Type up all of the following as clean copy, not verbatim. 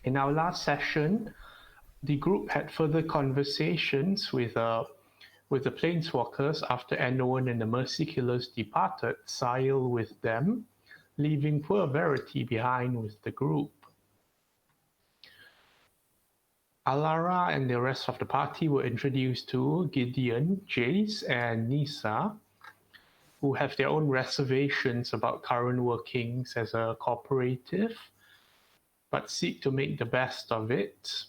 In our last session, the group had further conversations with the planeswalkers after Anowen and the Mercy Killers departed Sile with them, leaving poor Verity behind with the group. Alara and the rest of the party were introduced to Gideon, Jace, and Nisa, who have their own reservations about current workings as a cooperative, but seek to make the best of it,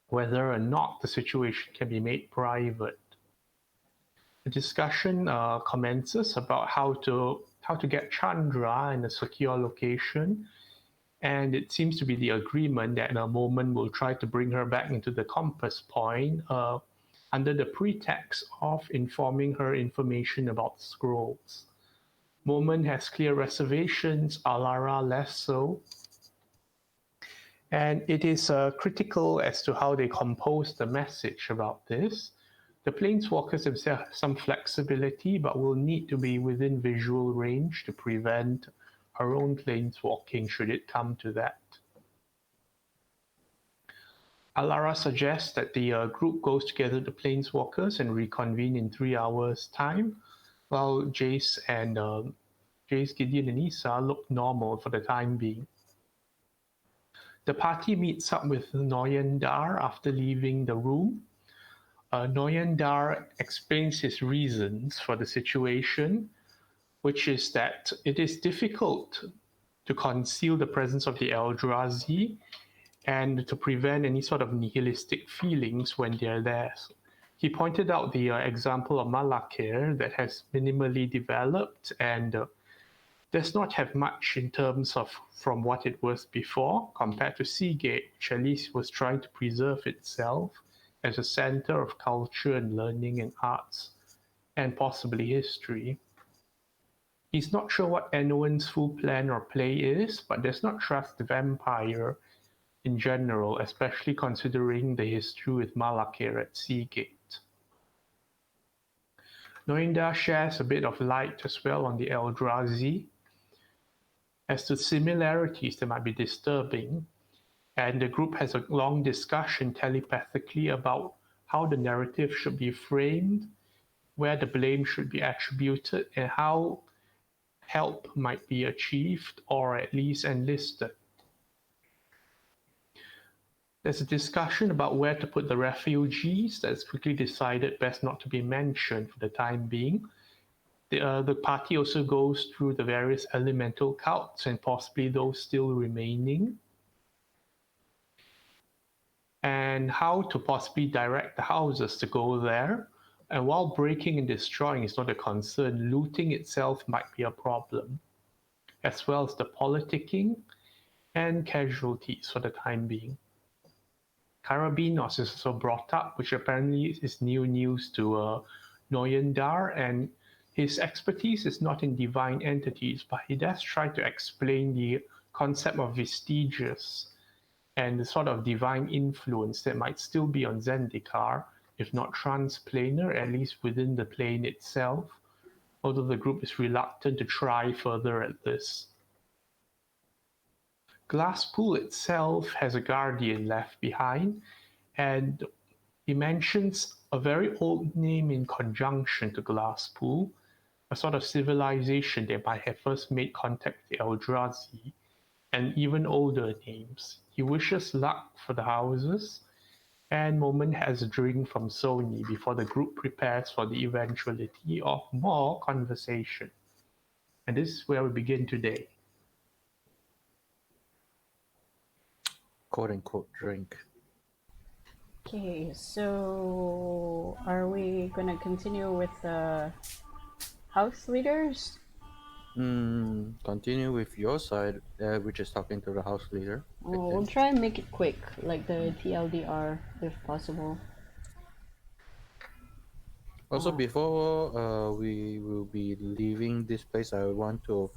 whether or not the situation can be made private. The discussion commences about how to get Chandra in a secure location, and it seems to be the agreement that in a moment will try to bring her back into the compass point under the pretext of informing her information about scrolls. Moment has clear reservations, Alara less so. And it is critical as to how they compose the message about this. The planeswalkers themselves have some flexibility, but will need to be within visual range to prevent her own planeswalking should it come to that. Alara suggests that the group goes together to planeswalkers and reconvene in 3 hours' time, while Jace, Gideon, and Nisa look normal for the time being. The party meets up with Noyandar after leaving the room. Noyandar explains his reasons for the situation, which is that it is difficult to conceal the presence of the Eldrazi and to prevent any sort of nihilistic feelings when they're there. So he pointed out the example of Malakir that has minimally developed and does not have much in terms of from what it was before compared to Seagate, which at least was trying to preserve itself as a center of culture and learning and arts, and possibly history. He's not sure what Anowen's full plan or play is, but does not trust the vampire in general, especially considering the history with Malakir at Seagate. Noinda shares a bit of light as well on the Eldrazi. As to similarities that might be disturbing, and the group has a long discussion telepathically about how the narrative should be framed, where the blame should be attributed, and how help might be achieved or at least enlisted. There's a discussion about where to put the refugees that's quickly decided best not to be mentioned for the time being. The party also goes through the various elemental cults and possibly those still remaining, and how to possibly direct the houses to go there. And while breaking and destroying is not a concern, looting itself might be a problem, as well as the politicking and casualties for the time being. Karabinos is also brought up, which apparently is new news to Noyandar, and his expertise is not in divine entities, but he does try to explain the concept of vestiges and the sort of divine influence that might still be on Zendikar, if not transplanar, at least within the plane itself, although the group is reluctant to try further at this. Glasspool itself has a guardian left behind, and he mentions a very old name in conjunction to Glasspool, a sort of civilization that might have first made contact with the Eldrazi, and even older names. He wishes luck for the houses, and Moment has a drink from Sony before the group prepares for the eventuality of more conversation. And this is where we begin today. Quote unquote drink. Okay, so are we gonna continue with the house leaders? Continue with your side, which is talking to the house leader. Oh, we'll try and make it quick, like the TLDR, if possible. Also, before we will be leaving this place, I want to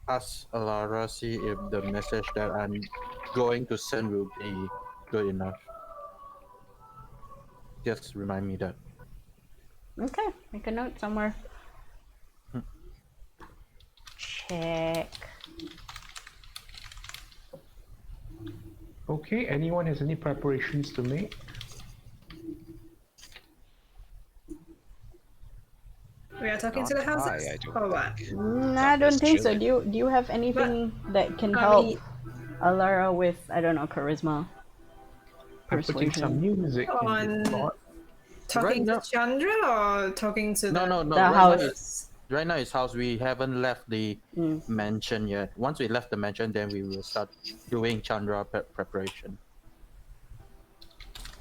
ask Alara see if the message that I'm going to send will be good enough. Just remind me that. Okay, make a note somewhere. Check. Okay, anyone has any preparations to make? We are talking to Not the houses, I don't or what? think. I I'm don't just think so. chilling. Do you have anything that can I help mean, Alara with, I don't know, charisma, I'm putting some persuasion, music in on Discord. Right talking to now, Chandra or talking to no, the no, no. the Right now, house? it's right now. It's house. We haven't left the Mm. mansion yet. Once we left the mansion, then we will start doing Chandra preparation.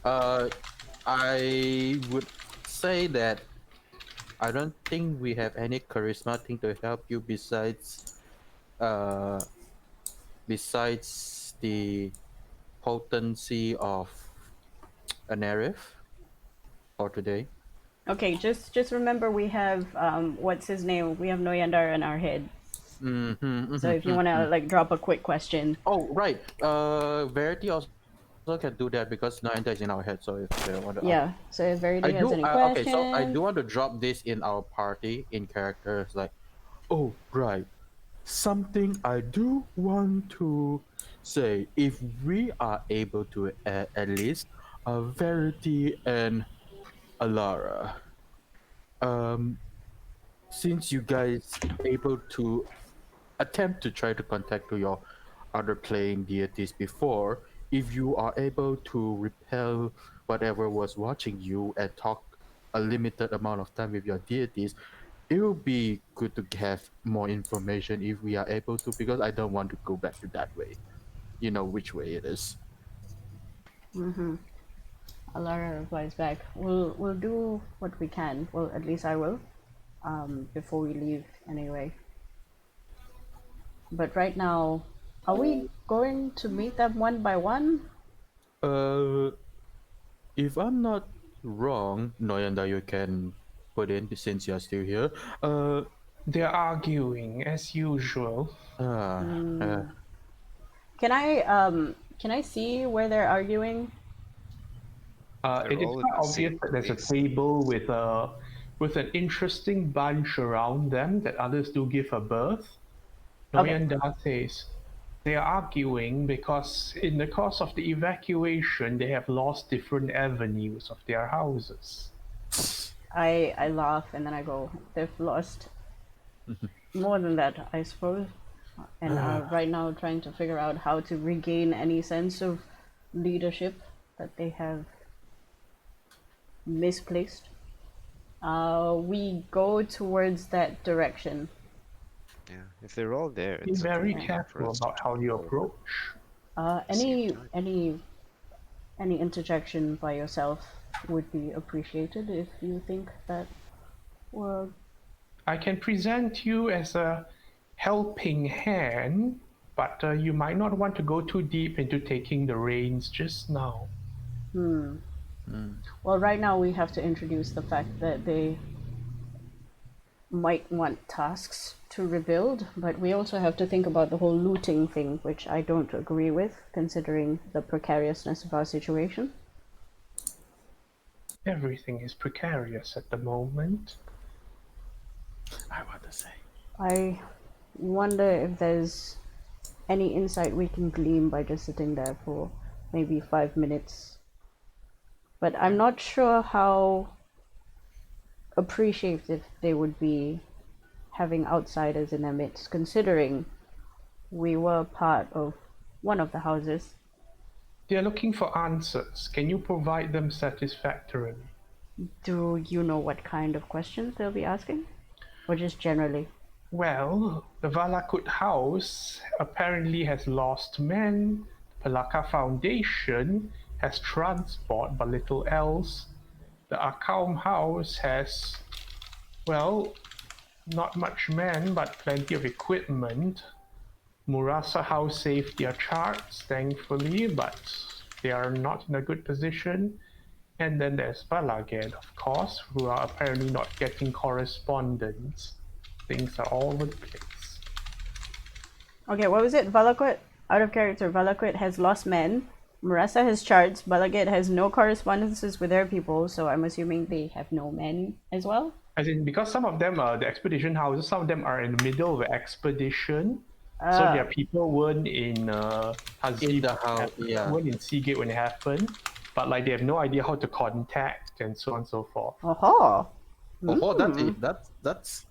Uh, I would say that I don't think we have any charisma thing to help you uh besides the potency of a narrative for today. Okay, just remember we have what's his name? We have Noyandar in our head. So if you wanna like drop a quick question. Oh, right. Verity also can do that because Nanda is in our head. So if they want to ask, Yeah. So if I Verity has do. any Okay, so I questions. do want to drop this in our party in characters. Like, oh, right. Something I do want to say. If we are able to at least Verity and Alara, um, since you guys able to attempt to try to contact to your other playing deities before, if you are able to repel whatever was watching you and talk a limited amount of time with your deities, it will be good to have more information if we are able to, because I don't want to go back to that way. You know which way it is. Mm-hmm. Alara replies back. We'll do what we can. Well, at least I will. Before we leave, anyway. But right now, are we going to meet them one by one? Uh, if I'm not wrong, Noyanda, you can put in since you're still here. Uh, They're arguing as usual. uh, uh Can I see where they're arguing? They're It is all in quite the obvious same that there's a place. table with an interesting bunch around them that others do give a berth. Okay. Noyanda says they are arguing because in the course of the evacuation they have lost different avenues of their houses. I laugh and then I go, they've lost more than that, I suppose. And are right now trying to figure out how to regain any sense of leadership that they have misplaced. We go towards that direction. Yeah, if they're all there, Be it's very okay Yeah. for careful us to about how talk you all of them approach. at the same time. Any interjection by yourself would be appreciated if you think that, well, I can present you as a helping hand, but you might not want to go too deep into taking the reins just now. well, right now we have to introduce the fact that they might want tasks to rebuild, but we also have to think about the whole looting thing, which I don't agree with, considering the precariousness of our situation. Everything is precarious at the moment. I want to say. I wonder if there's any insight we can glean by just sitting there for maybe 5 minutes. But I'm not sure how appreciative they would be having outsiders in their midst, considering we were part of one of the houses. They are looking for answers. Can you provide them satisfactorily? Do you know what kind of questions they'll be asking? Or just generally? Well, the Valakut house apparently has lost men. Palaka Foundation has transport but little else. The Akaum house has, well, not much men but plenty of equipment. Murasa house saved their charts, thankfully, but they are not in a good position. And then there's Balaged, of course, who are apparently not getting correspondence. Things are all over the place. Okay, what was it? Valakut, out of character, Valakut has lost men. Murasa has charts. Balaged has no correspondences with their people, so I'm assuming they have no men as well? As in, because some of them are the expedition houses, some of them are in the middle of the expedition. So their people weren't in Hazib, In the house, yeah. weren't in Seagate when it happened, but like they have no idea how to contact and so on and so forth. Oh, Oh, that's.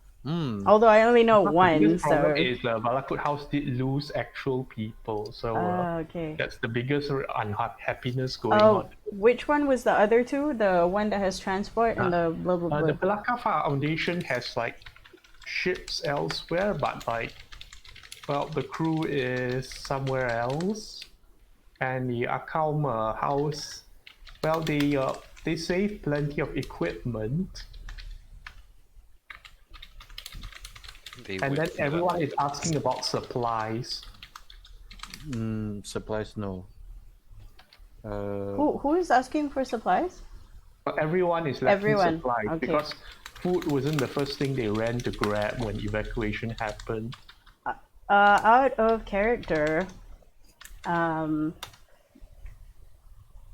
although I only know But the one, biggest problem so is Balakut House did lose actual people, so okay. that's the biggest unhappiness going Oh, on. which one was the other two? The one that has transport and the blah blah blah. The Pelaka Foundation has like ships elsewhere, but like, well, the crew is somewhere else, and the Akaum house, well, they save plenty of equipment, and then everyone is asking about supplies. Supplies, no. Who is asking for supplies? But everyone is lacking Everyone, supplies okay. because food wasn't the first thing they ran to grab when evacuation happened. Out of character,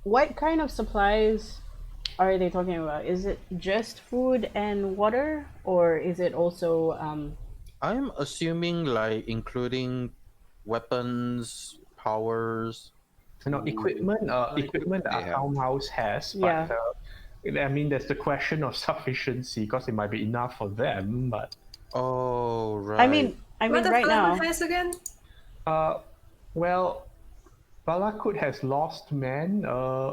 what kind of supplies are they talking about? Is it just food and water, or is it also I'm assuming like including weapons, powers. Equipment the They have. Akaum house has, Yeah. but I mean, there's the question of sufficiency because it might be enough for them, but Oh, right. I mean What the right now. Falcon has again? well, Balakut has lost men.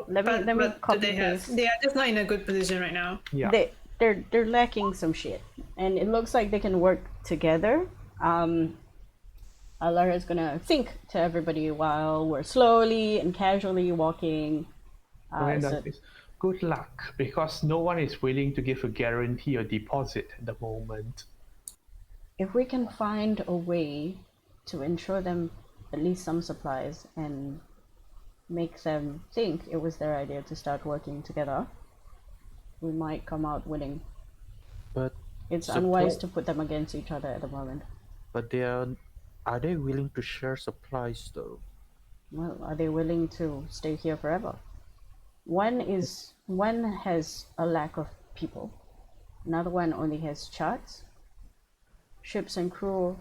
Let me But do copy they have? paste. They are just not in a good position right now. Yeah. They're lacking some shit, and it looks like they can work together. Alara's gonna think to everybody while we're slowly and casually walking. Miranda So says, good luck, because no one is willing to give a guarantee or deposit at the moment. if we can find a way to ensure them at least some supplies and make them think it was their idea to start working together, we might come out winning. But It's Supply- unwise to put them against each other at the moment. but are they willing to share supplies though? Well, are they willing to stay here forever? One has a lack of people. Another one only has charts. Ships and crew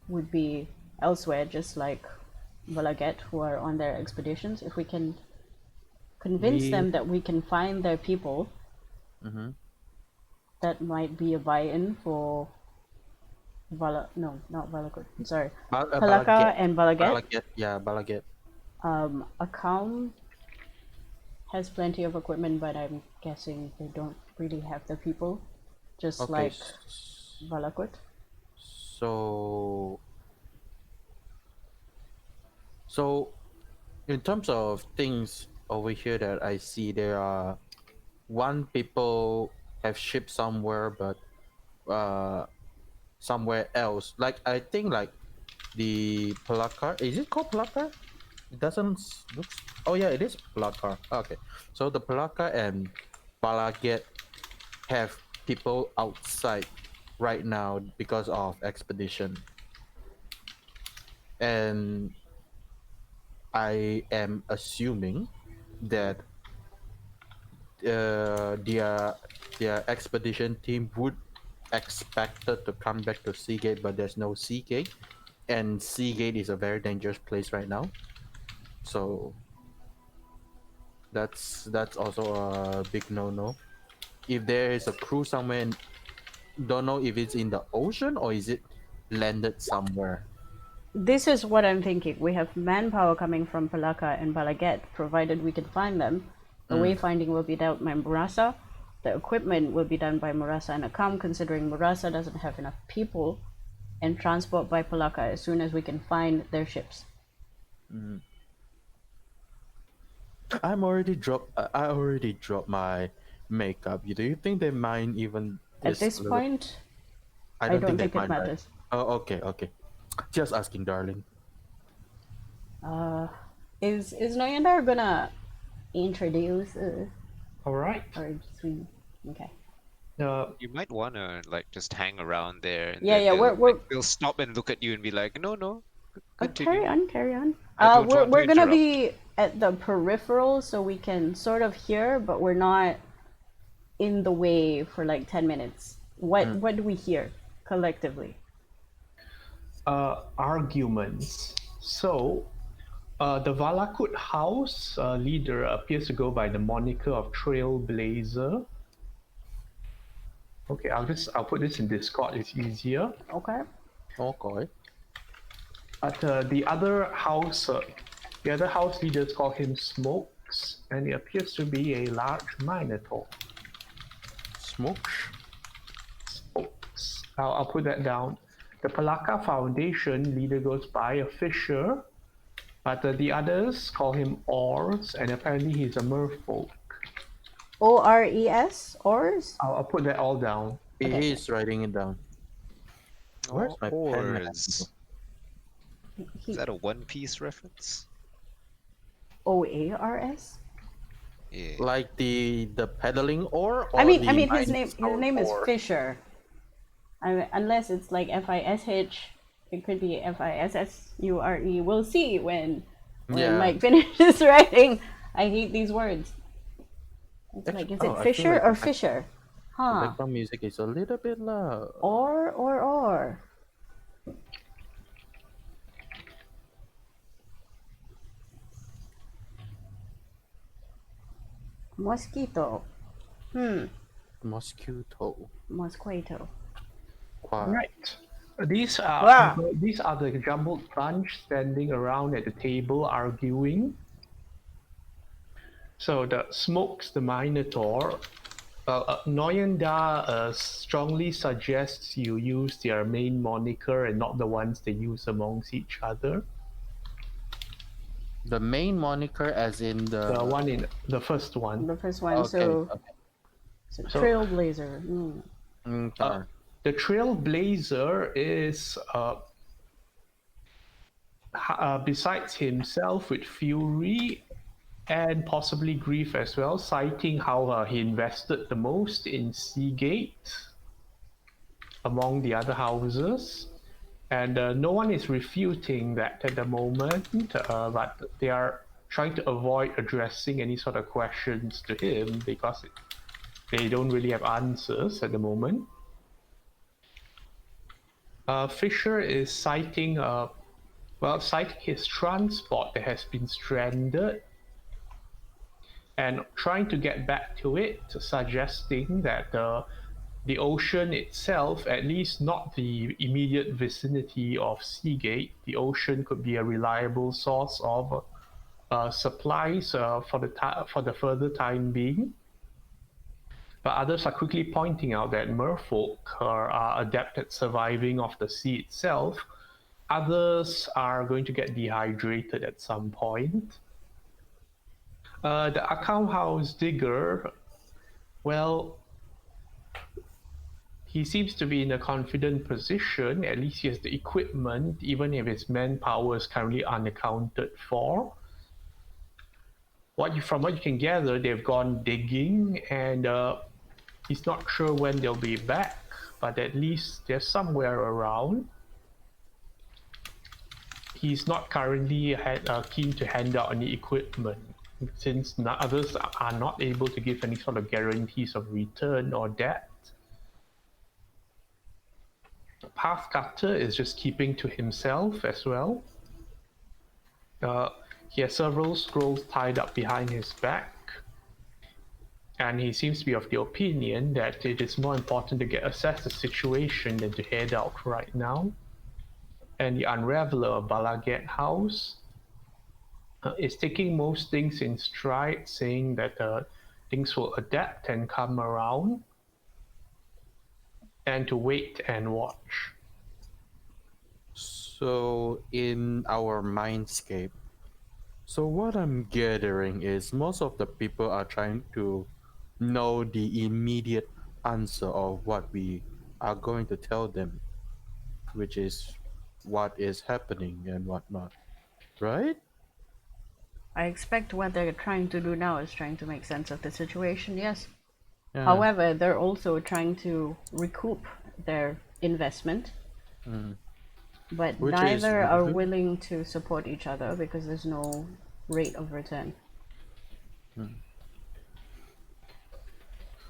would be elsewhere, just like Valaget, who are on their expeditions. If we can convince them that we can find their people, that might be a buy-in for not Valagut. Sorry, Palaka and Valaget. Balaget. Akam has plenty of equipment, but I'm guessing they don't really have the people, just Okay. like Valagut. So, in terms of things over here that I see, there are one people have shipped somewhere, but somewhere else. Like I think like the Plakar. Is it called Plakar? It doesn't look. Oh yeah, it is Plakar. Okay, so the Plakar and Balaget have people outside right now because of expedition, and I am assuming that their expedition team would expected to come back to Seagate, but there's no Seagate, and Seagate is a very dangerous place right now. So that's also a big no-no. If there is a crew somewhere, don't know if it's in the ocean or is it landed somewhere. This is what I'm thinking. We have manpower coming from Palaka and Balaget, provided we can find them. The wayfinding will be done by Murasa. The equipment will be done by Murasa and Akam, considering Murasa doesn't have enough people, and transport by Palaka as soon as we can find their ships. I already dropped my makeup. Do you think they mind even At this point, I I don't don't think think they it mind, right? matters. Oh, okay. Just asking, darling. Is Noyandar gonna introduce All right. or just we? Okay. You might want to like just hang around there. And Yeah, then yeah, they'll stop and look at you and be like, no, continue. Carry on. I don't want to We're gonna interrupt. be at the peripheral, so we can sort of hear, but we're not in the way for like 10 minutes. What do we hear collectively? arguments. So, the Valakut house leader appears to go by the moniker of Trailblazer. Okay, I'll put this in Discord. It's easier. Okay. Okay. But the other house leaders call him Smokes, and he appears to be a large minotaur. Smokes. Smokes. I'll put that down. The Palaka Foundation leader goes by a fisher, but the others call him Ors, and apparently he's a merfolk. ORES? Ors? I'll put that all down. He Okay. is writing it down. Where's my pen? Oars. Is that a One Piece reference? OARS? Yeah. Like the pedaling oar? Or I mean, the his name is oar? Fisher. Unless it's like FISH, it could be FISSURE. We'll see when Yeah. Mike finishes writing. I hate these words. It's like, is I it feel Fisher like or the Fisher? The Huh? background music is a little bit loud. Or. Mosquito. Mosquito. Mosquito. Right. These are Wow. the jumbled bunch standing around at the table arguing. So the Smokes the Minotaur, Noyanda strongly suggests you use their main moniker and not the ones they use amongst each other. The main moniker, as in The one in the first one. The first one, Okay. so So- Trailblazer. Okay. The Trailblazer is besides himself with fury and possibly grief as well, citing how he invested the most in Seagate among the other houses. And no one is refuting that at the moment, but they are trying to avoid addressing any sort of questions to him because they don't really have answers at the moment. Fisher is citing his transport that has been stranded and trying to get back to it, suggesting that the ocean itself, at least not the immediate vicinity of Seagate, the ocean could be a reliable source of supplies for the further time being. But others are quickly pointing out that merfolk are adept at surviving off the sea itself. Others are going to get dehydrated at some point. The account house digger, well, he seems to be in a confident position. At least he has the equipment, even if his manpower is currently unaccounted for. From what you can gather, they've gone digging, and he's not sure when they'll be back, but at least they're somewhere around. He's not currently keen to hand out any equipment, since others are not able to give any sort of guarantees of return or debt. Pathcutter is just keeping to himself as well. He has several scrolls tied up behind his back, and he seems to be of the opinion that it is more important to assess the situation than to head out right now. And the Unraveler of Balaget House is taking most things in stride, saying that things will adapt and come around, and to wait and watch. So, in our mindscape, so what I'm gathering is most of the people are trying to know the immediate answer of what we are going to tell them, which is what is happening and whatnot, right? I expect what they're trying to do now is trying to make sense of the situation, yes. Yeah. However, they're also trying to recoup their investment. But Which is neither are good. willing to support each other because there's no rate of return. I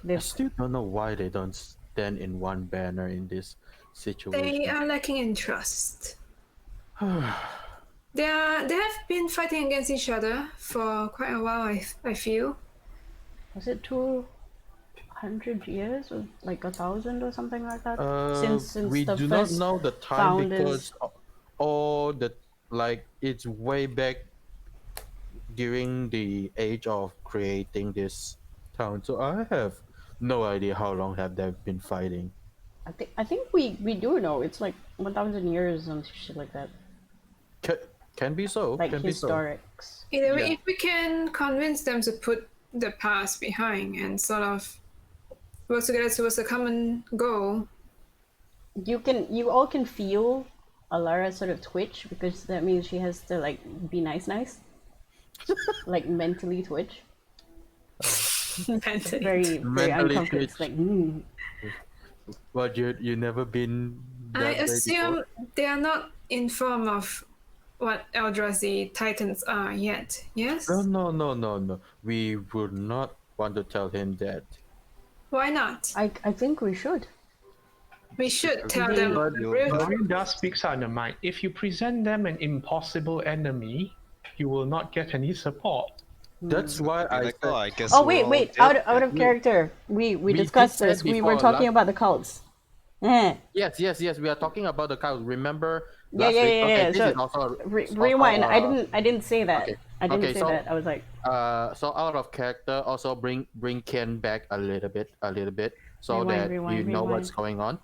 They've still don't know why they don't stand in one banner in this situation. They are lacking in trust. They have been fighting against each other for quite a while. I feel. Was it 200 years or like 1,000 or something like that? Since We the do not first know the time founders. because all the like it's way back during the age of creating this town. So I have no idea how long have they been fighting. I think we do know it's like 1,000 years and shit like that. Can be so. Like Can be so. historics. Either way, Yeah. if we can convince them to put the past behind and sort of work together towards a common goal. You all can feel Alara sort of twitch because that means she has to like be nice, like mentally twitch. Mentally. Very Mentally uncomfortable. It's twitch. like But you never been that I way assume before? they are not informed of what Eldrazi Titans are yet. Yes. No. We would not want to tell him that. Why not? I think we should. We should tell They- them But the you- real but- truth. Marina speaks out of mind. If you present them an impossible enemy, you will not get any support. That's why Be I like, said. oh, I guess. Oh we're wait, all wait! dead Out then." of character. We We discussed did this. that We were before, talking about the cults. Yes. We are talking about the cows. Remember Yeah, last yeah, week? yeah, Okay, yeah. this So, is also rewind. also, I didn't say that. okay. I didn't Okay, say so- that. I was like, So out of character, also bring Ken back a little bit, so that you know what's going on.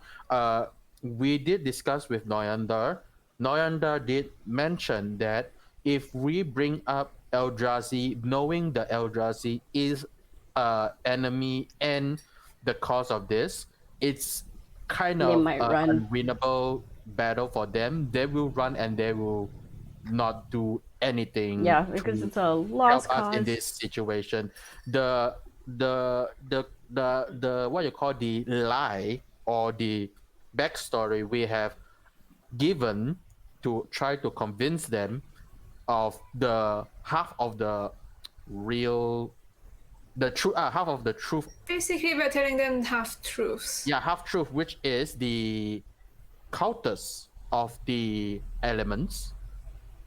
We did discuss with Noyandar. Noyandar did mention that if we bring up Eldrazi, knowing the Eldrazi is enemy and the cause of this, it's kind They of might run. unwinnable battle for them. They will run and they will not do anything. yeah, because to it's a help lost us in cause. this situation. The what you call the lie or the backstory we have given to try to convince them of the half of the real the truth half of the truth, Basically, we're telling them half truths. yeah, half truth, which is the cultists of the elements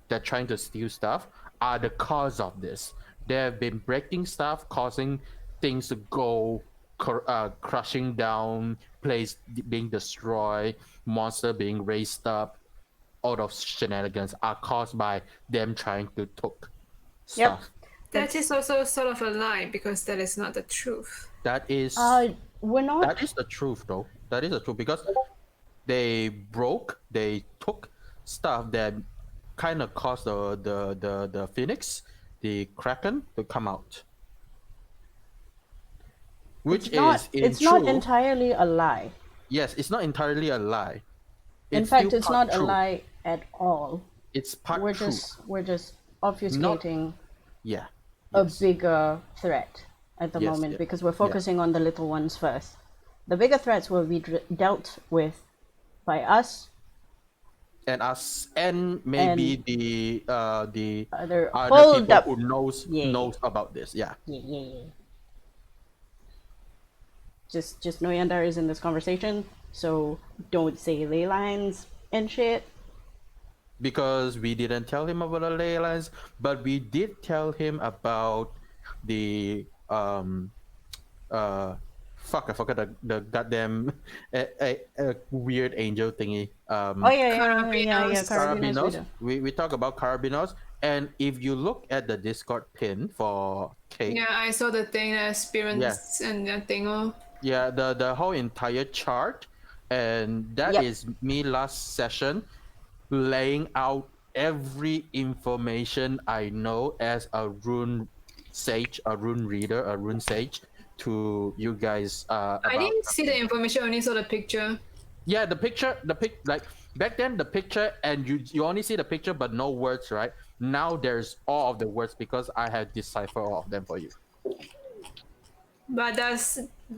that trying to steal stuff are the cause of this. They have been breaking stuff, causing things to go crushing down, place being destroyed, monster being raised up. All of shenanigans are caused by them trying to took Yep. stuff. That is also sort of a lie because that is not the truth. That is We're not. that is the truth, though. That is the truth because they took stuff that kind of caused the phoenix, the kraken, to come out. Which It's not. is in It's not truth- entirely a lie. Yes, it's not entirely a lie. In It's fact, still it's part not a truth. lie at all. It's part We're truth. just obfuscating Yeah. a Yes. bigger threat at the Yes, moment yeah. because we're focusing on the little ones first. The bigger threats will be dealt with by us, And us, and maybe And the other other hold people up. who knows Yeah. knows about this. Yeah. Yeah. Just Noyandar is in this conversation, so don't say ley lines and shit. Because we didn't tell him about the ley lines, but we did tell him about the fuck, I forgot the goddamn weird angel thingy. Oh yeah, Carabinos. Carabinos. We talk about Carabinos, and if you look at the Discord pin for Kate, Yeah, I saw the thing, the experience and that thing. Oh, yeah, the whole entire chart, and that Yep. is me last session laying out every information I know as a rune sage, a rune reader, a rune sage to you guys. I didn't see the information. Only saw the picture. Yeah, the picture, like back then, the picture, and you only see the picture but no words, right? Now there's all of the words because I have deciphered all of them for you. But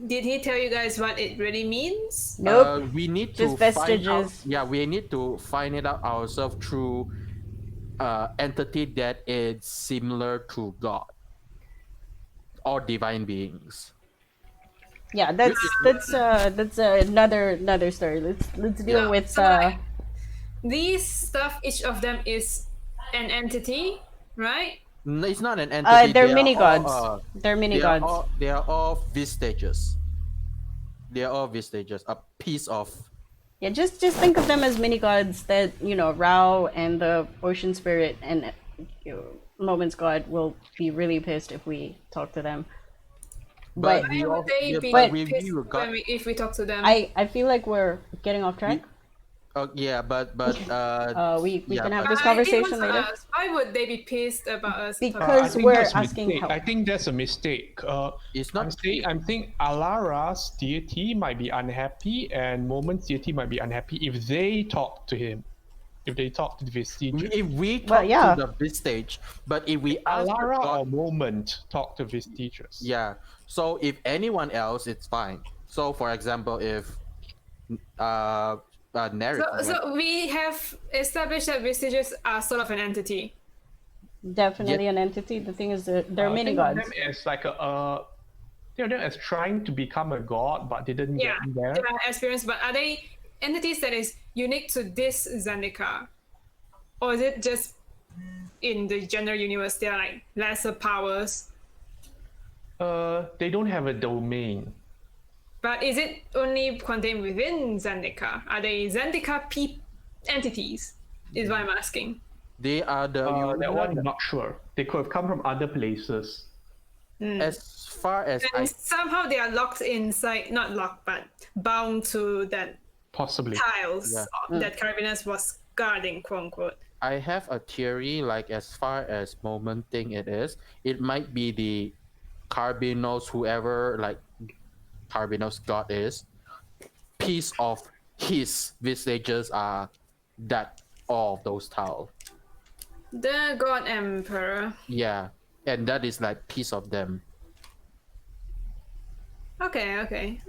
did he tell you guys what it really means? Nope. We need to Just find out. vestiges. Yeah, we need to find it out ourselves through entity that is similar to God or divine beings. Yeah, that's another story. Let's deal Yeah. with So, these stuff, each of them is an entity, right? No, it's not an entity. They're They are mini all, gods. They're mini they are gods. all they are all vestiges. They are all vestiges. A piece of. Yeah, just think of them as mini gods that Rao and the ocean spirit and Moment's god will be really pissed if we talk to them. But we Why all would they yeah, be but we pissed regard. if we talk to them? I feel like we're getting off track. Yeah, but We yeah, can have but- this I did conversation want to later. ask, why would they be pissed about us? Because I think we're that's a asking mistake. help. I think that's a mistake. It's not. I'm saying Alara's deity might be unhappy and Moment's deity might be unhappy if they talk to him. If they talk to the vestiges. If we talk Well, yeah. to the vestige, but if we ask the Alara god- or Moment talk to vestiges. yeah. So if anyone else, it's fine. So for example, if narrative. So we have established that vestiges are sort of an entity. Definitely an entity. The thing is that they're mini Think of gods. them as like think of them as trying to become a god but didn't Yeah, get there. they are experienced, but are they entities that is unique to this Zendikar? Or is it just in the general universe they are like lesser powers? They don't have a domain. But is it only contained within Zendikar? Are they Zendikar entities? Is what I'm asking. They are the That one I'm not sure. They could have come from other places. as far as And somehow they are locked inside, not locked, but bound to that Possibly. tiles Yeah. that Carabinas was guarding, quote unquote. I have a theory, like as far as Moment thing it might be the Carbinos, whoever like Carbinos god is, piece of his vestiges are that all of those tiles. The God Emperor. Yeah, and that is like piece of them. Okay.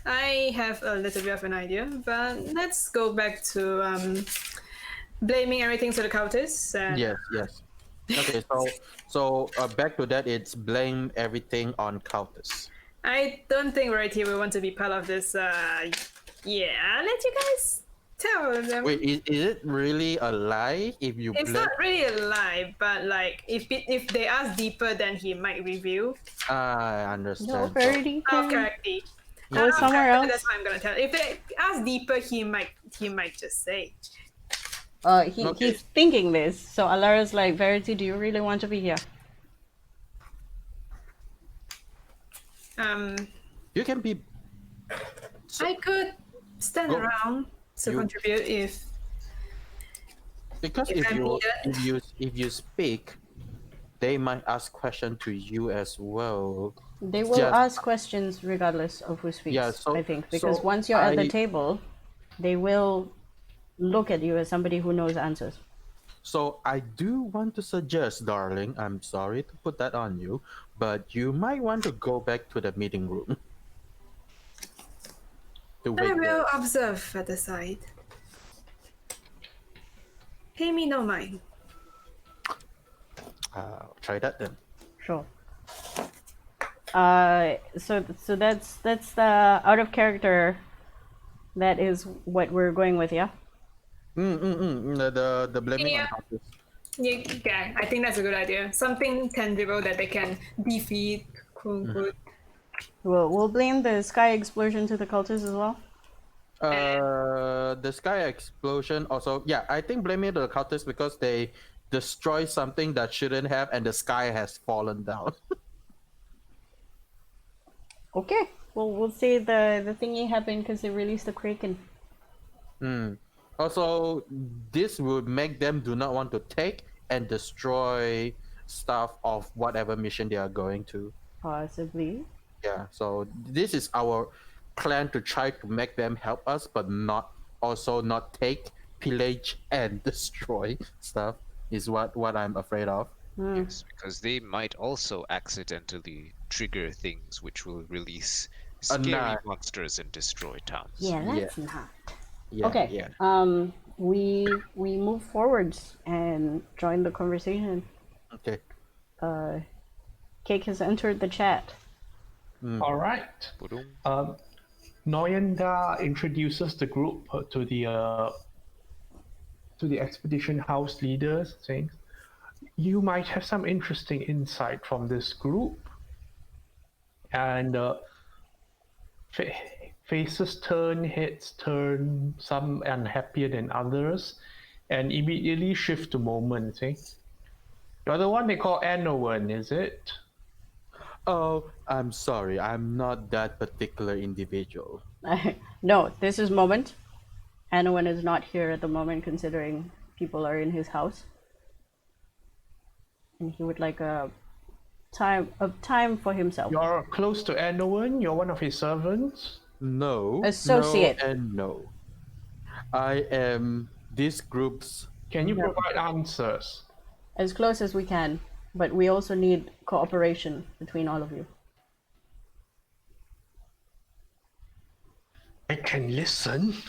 I have a little bit of an idea, but let's go back to blaming everything to the cultists. And Yes. Okay, so back to that. It's blame everything on cultists. I don't think Rarity will want to be part of this. I'll let you guys tell them. Wait, is it really a lie if you It's blame? not really a lie, but like if they ask deeper, then he might reveal. I No, understand. Verity Our can character. go somewhere else. That's what I'm gonna tell. If they ask deeper, he might just say. Okay. He's thinking this. So Alara's like, Verity, do you really want to be here? You can be. I could stand Go. around to You- contribute if Because If if I'm you needed. if you speak, they might ask question to you as well. They will Just- ask questions regardless of who speaks, Yeah, so- I think. Because so once you're at the I- table, they will look at you as somebody who knows answers. So I do want to suggest, darling. I'm sorry to put that on you, but you might want to go back to the meeting room. To I wait there. will observe at the side. Pay me no mind. Try that then. Sure. So that's the out of character. That is what we're going with, yeah. The blaming Yeah. on cultists. Yeah, I think that's a good idea. Something tangible that they can defeat, quote unquote. We'll blame the sky explosion to the cultists as well. The sky explosion also. Yeah, I think blaming the cultists because they destroy something that shouldn't have, and the sky has fallen down. Okay. Well, we'll say the thingy happened because they released the Kraken. Also, this would make them do not want to take and destroy stuff of whatever mission they are going to. Possibly. Yeah, so this is our plan to try to make them help us, but not take, pillage, and destroy stuff. Is what I'm afraid of. Yes, because they might also accidentally trigger things which will release scary Nah. monsters and destroy towns. Yeah, Yeah. that's not. Yeah, Okay. Yeah. We move forwards and join the conversation. Okay. Cake has entered the chat. All right. Ba-dum. Noyenda introduces the group to the to the expedition house leaders, saying, "You might have some interesting insight from this group." And faces turn, heads turn, some unhappier than others, and immediately shift to Moment. You're the one they call Anowen, is it? Oh, I'm sorry. I'm not that particular individual. No, this is Moment. Anowen is not here at the moment, considering people are in his house, and he would like a time for himself. You're close to Anowen, you're one of his servants. No, Associate. no, and no. I am this group's. Can you provide answers? As close as we can, but we also need cooperation between all of you. I can listen. Says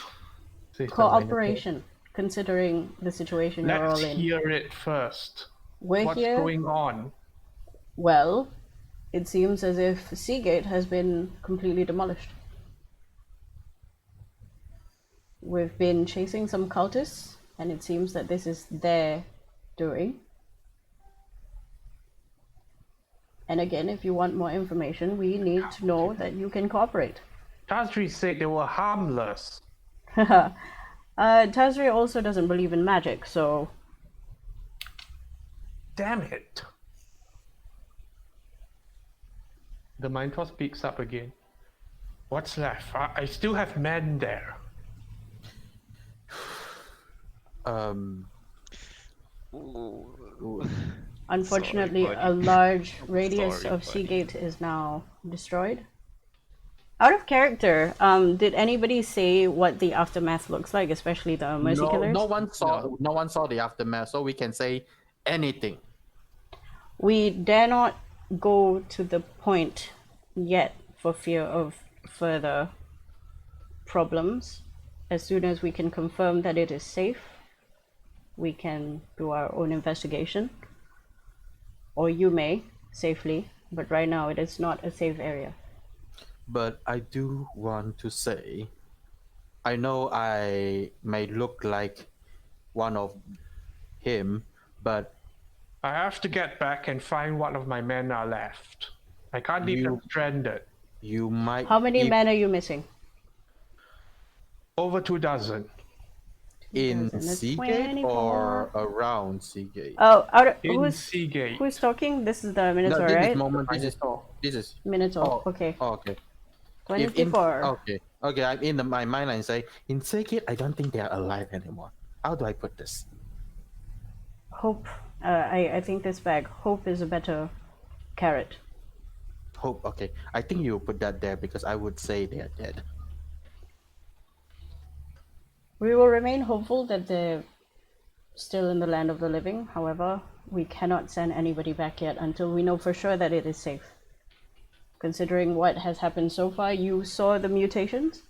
the Minotaur. Cooperation, considering the situation you're Let's all in. hear it first. We're What's here. going on? Well, it seems as if Seagate has been completely demolished. We've been chasing some cultists, and it seems that this is their doing. And again, if you want more information, we need to know that you can cooperate. Tazri said they were harmless. Tazri also doesn't believe in magic, so Damn it. The Minotaur speaks up again. What's left? I still have men there. unfortunately Sorry, buddy. a large radius Sorry, of buddy. Seagate is now destroyed. Out of character, did anybody say what the aftermath looks like, especially the Mercy No, Killers? no one saw the aftermath, so we can say anything. We dare not go to the point yet for fear of further problems. As soon as we can confirm that it is safe, we can do our own investigation. Or you may, safely, but right now it is not a safe area. But I do want to say, I know I may look like one of him, but I have to get back and find one of my men are left. I can't leave them You- stranded. you might. How many if men are you missing? Over 24. in That's Seagate 24. or around Seagate? Oh, In Seagate. who's talking? This is the No, Minotaur, this right? is moment. Minotaur. This is. Minotaur. Oh, Okay. oh, okay. If in, 24. okay, I'm in my mind and say in Seagate, I don't think they are alive anymore. How do I put this? Hope. I think this bag. Hope is a better carrot. Hope. Okay, I think you put that there because I would say they are dead. We will remain hopeful that they're still in the land of the living. However, we cannot send anybody back yet until we know for sure that it is safe. Considering what has happened so far, you saw the mutations?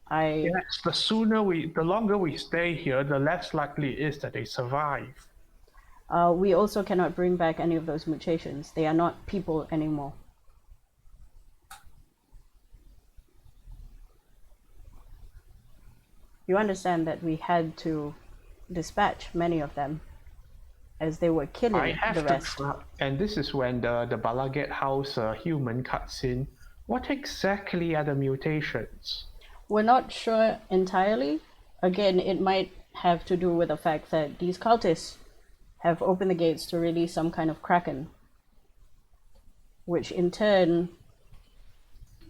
Yes, the longer we stay here, the less likely it is that they survive. We also cannot bring back any of those mutations. They are not people anymore. You understand that we had to dispatch many of them as they were killing I have the to rest. and this is when the Balaget House human cuts in. What exactly are the mutations? We're not sure entirely. Again, it might have to do with the fact that these cultists have opened the gates to release some kind of kraken, which in turn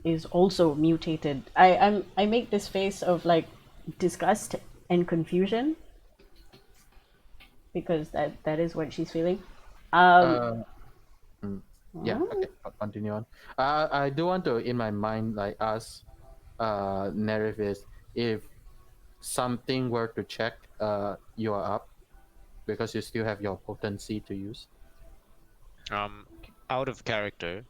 is also mutated. I make this face of like disgust and confusion because that is what she's feeling. Yeah. Okay. Continue on. I do want to, in my mind, like ask, Nerevus, if something were to check, you are up, because you still have your potency to use. Out of character,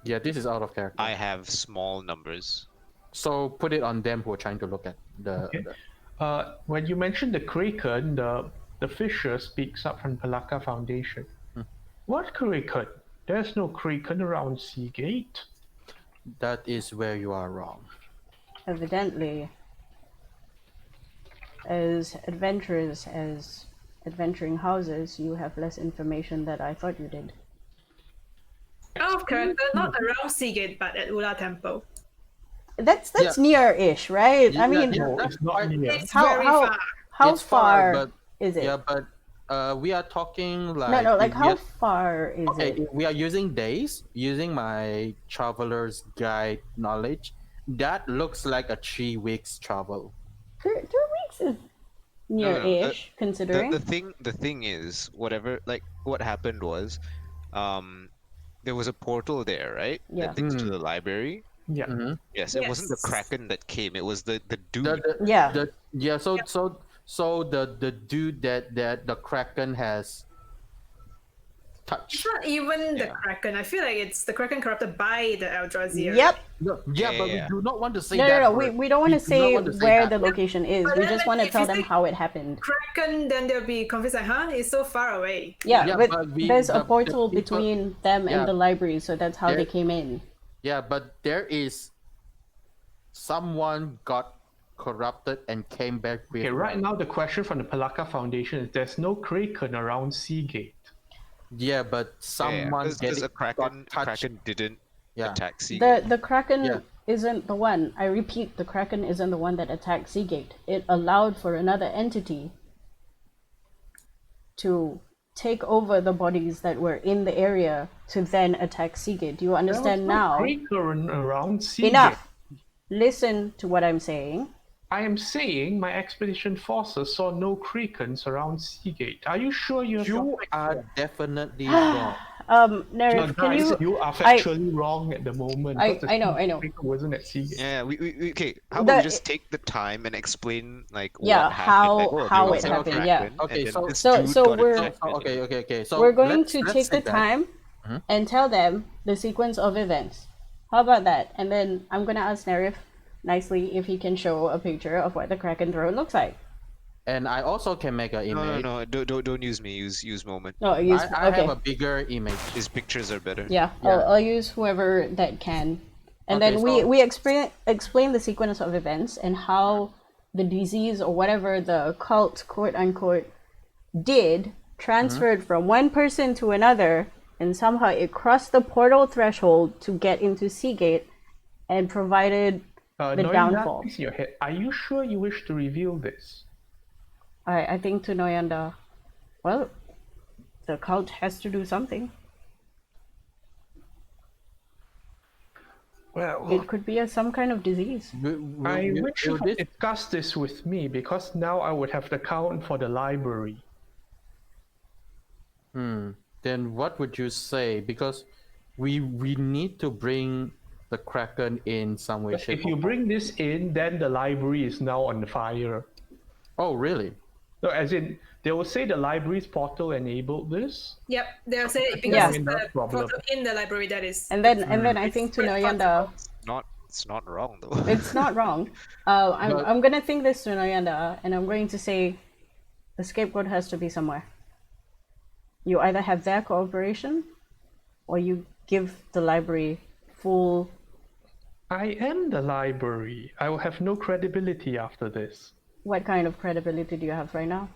Yeah, this is out of character. I have small numbers. So put it on them who are trying to look at the. Okay. When you mentioned the Kraken, the fisher speaks up from Palaka Foundation. What Kraken? There's no Kraken around Seagate. That is where you are wrong. Evidently, as adventurous as adventuring houses, you have less information that I thought you did. Out of character, not around Seagate, but at Ula Temple. That's near-ish, right? I Yeah, mean, yeah, No, that's it's not quite- near. It's how very how far. how It's far but is it? yeah, but we are talking like No, like if we how are- far is okay, it? if we are using days, using my traveler's guide knowledge, that looks like a 3 weeks travel. 2 weeks is No, near-ish, considering. the thing is, whatever, like what happened was, there was a portal there, right? Yeah. That leads to the library. Yeah. Mm-hmm. Yes, it wasn't the Yes. Kraken that came. It was the dude. Yeah. So the dude that the Kraken has It's touched. not even the Yeah. Kraken. I feel like it's the Kraken corrupted by the Eldrazi. Yep. No, yeah, but we Yeah. do not want to say No, that. no. word. We don't want to do not say want to say where that. the location is. But We then, just like, want to if tell you them say- how it happened. Kraken, then they'll be confused like, huh? It's so far away. Yeah, Yeah, but but there's a the portal people- between them yeah. and the library, so that's how they There- came in. Yeah, but there is someone got corrupted and came back with. Okay, right now the question from the Palaka Foundation is there's no Kraken around Seagate. Yeah, but someone because a got Kraken touched. didn't Yeah. attack Seagate. The Kraken Yeah. isn't the one. I repeat, the Kraken isn't the one that attacked Seagate. It allowed for another entity to take over the bodies that were in the area to then attack Seagate. Do you There was understand no now? Kraken around Seagate. Enough. Listen to what I'm saying. I am saying my expedition forces saw no Krakens around Seagate. Are you sure you have You your facts are right? definitely wrong. No, Nerif, can guys, you? are factually wrong at the moment. I because the know. Kraken wasn't at Seagate. Yeah, we okay. How about we The- just take the time and explain like Yeah, what happened? Like, oh, how there it was a happened, Kraken, yeah. and Okay, then so- this So- dude so got we're- attacked, and then- Okay. So We're going let's to say take the that. time and tell them the sequence of events. How about that? And then I'm gonna ask Nerif nicely if he can show a picture of what the Kraken throne looks like. And I also can make an No, image. no, don't use me. Use Moment. No, use I okay. have a bigger image. His pictures are better. Yeah, Yeah. I'll use whoever that can. And Okay, then so- we explain the sequence of events and how the disease or whatever the cult, quote unquote, did transferred from one person to another, and somehow it crossed the portal threshold to get into Seagate and provided the Knowing downfall. that is in your head, are you sure you wish to reveal this? I think to Noyanda, well, the cult has to do something. Well, It could be some kind of disease. I Will wish you this- had discussed this with me because now I would have the count for the library. Then what would you say? Because we need to bring the Kraken in some way, shape, If you or bring this in, then the library is now on fire. Oh, really? No, as in, they will say the library's portal enabled this. Yep, they'll say it because Yeah. it's No the problem. portal in the library that is. And then I think to Noyanda, It's not wrong though. it's not wrong. I'm gonna think this to Noyanda, and I'm going to say the scapegoat has to be somewhere. You either have their cooperation, or you give the library full. I am the library. I will have no credibility after this. What kind of credibility do you have right now?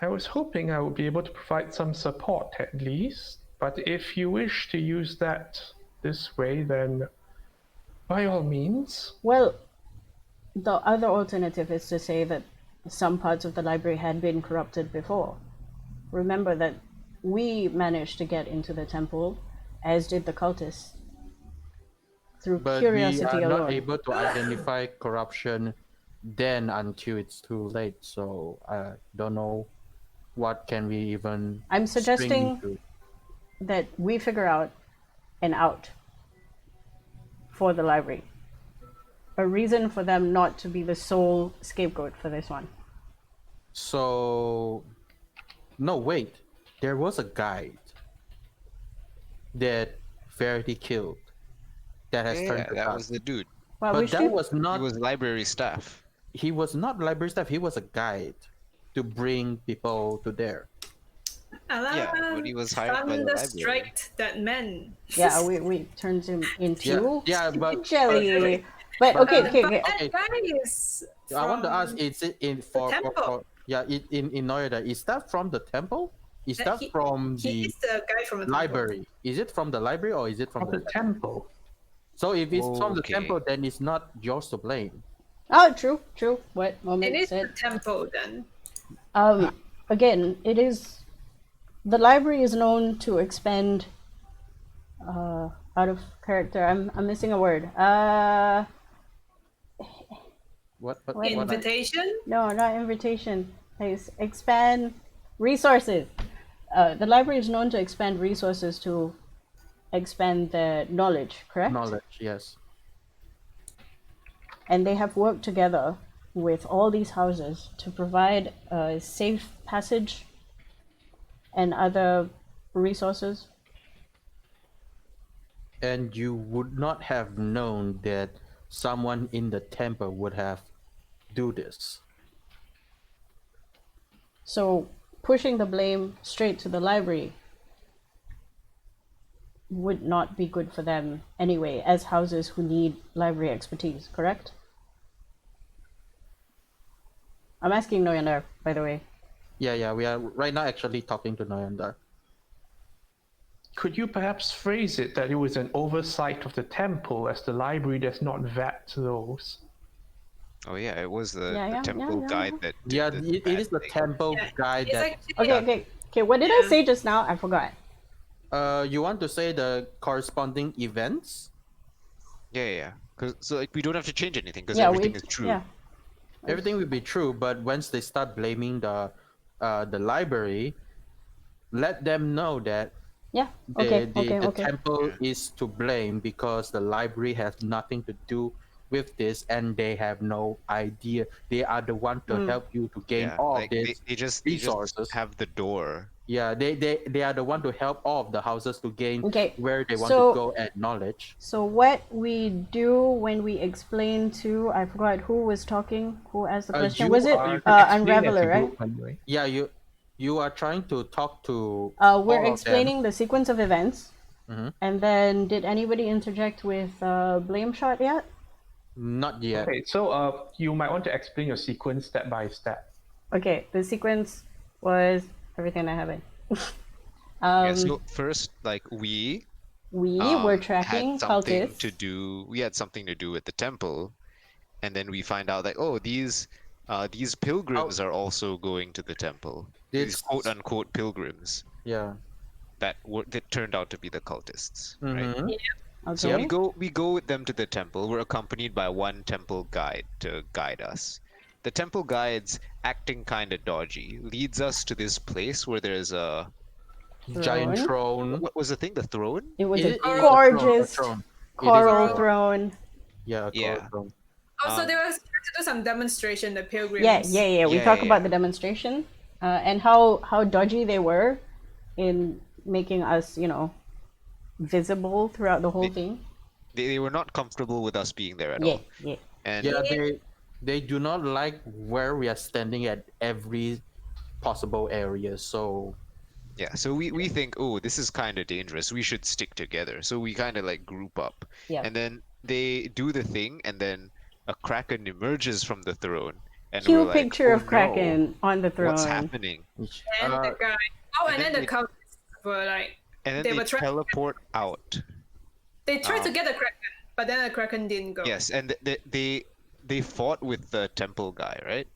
I was hoping I would be able to provide some support at least, but if you wish to use that this way, then by all means. Well, the other alternative is to say that some parts of the library had been corrupted before. Remember that we managed to get into the temple, as did the cultists, through But curiosity we are alone. not able to identify corruption then until it's too late. So I don't know what can we even. I'm string suggesting into. that we figure out an out for the library. A reason for them not to be the sole scapegoat for this one. So, no, wait. There was a guide that Verity killed. That has Yeah, turned to that dust. was the dude. Well, we But that should. was He not. was library staff. He was not library staff. He was a guide to bring people to there. Yeah, but he was hired by the library. Thunderstrike that man. Yeah, we turned him into Yeah, but jelly. But okay. But Okay. that guy is I want to ask, from is it in temple. yeah, in Noida, is that from the temple? Is that He- from He the is the guy from the temple. library? Is it from the library or is it from Of the the temple. So if it's from the Okay. temple, then it's not yours to blame. Oh, true. What It Moment is the said. temple then. Again, it is. The library is known to expend. Out of character. I'm missing a word. What? Invitation? No, not invitation. It's expand resources. The library is known to expend resources to expand the knowledge, correct? Knowledge, yes. And they have worked together with all these houses to provide a safe passage and other resources. And you would not have known that someone in the temple would have do this. So pushing the blame straight to the library would not be good for them anyway, as houses who need library expertise, correct? I'm asking Noyander, by the way. Yeah, we are right now actually talking to Noyanda. Could you perhaps phrase it that it was an oversight of the temple, as the library does not vet those? Oh yeah, it was the, Yeah, the yeah, temple yeah. guide that did Yeah, the it bad is the thing. temple Yeah, guy It's that. actually Okay. What did I Yeah. say just now? I forgot. You want to say the corresponding events? Yeah. So like we don't have to change anything because Yeah, everything is true. Yeah. Everything will be true, but once they start blaming the library, let them know that Yeah. the Okay. temple is to blame because the library has nothing to do with this and they have no idea. They are the one to help you to gain Yeah, all like these they just resources. have the door. Yeah, they are the one to help all of the houses to gain Okay, where they want so- to go and knowledge. So what we do when we explain to, I forgot who was talking, who asked the question. you Was it are- Unraveler, right? Anyway. Yeah, you are trying to talk to We're all of explaining the sequence of events. Mhm. And then did anybody interject with blame shot yet? them. Not yet. Okay, so you might want to explain your sequence step by step. Okay, the sequence was everything that happened. Yeah, so first, like we were tracking had something cultists. to do. We had something to do with the temple, and then we find out that these pilgrims are also going to the temple. These It's- quote unquote pilgrims Yeah. that turned out to be the cultists, right? Mhm. Okay. So we go with them to the temple. We're accompanied by one temple guide to guide us. The temple guide's acting kind of dodgy, leads us to this place where there's a Giant throne. what was the thing? The throne? It was It a is a gorgeous throne. It is a coral throne. throne. Yeah, a Yeah. coral throne. Also, they were supposed to do some demonstration. The pilgrims. Yeah. We Yeah, talk yeah, about yeah. the demonstration and how dodgy they were in making us, visible throughout the whole thing. They were not comfortable with us being there at Yeah, all. yeah. And Yeah, they do not like where we are standing at every possible area. So yeah, so we think, oh, this is kind of dangerous. We should stick together. So we kind of like group up. Yeah. And then they do the thing, and then a kraken emerges from the throne, and Cute we're like, picture oh, of Kraken on the throne. what's happening? And the guy. Oh, and then then the they- cultists were like, And then They they were trying- teleport out. they tried to get the kraken, but then the kraken didn't go. Yes, and they fought with the temple guy, right?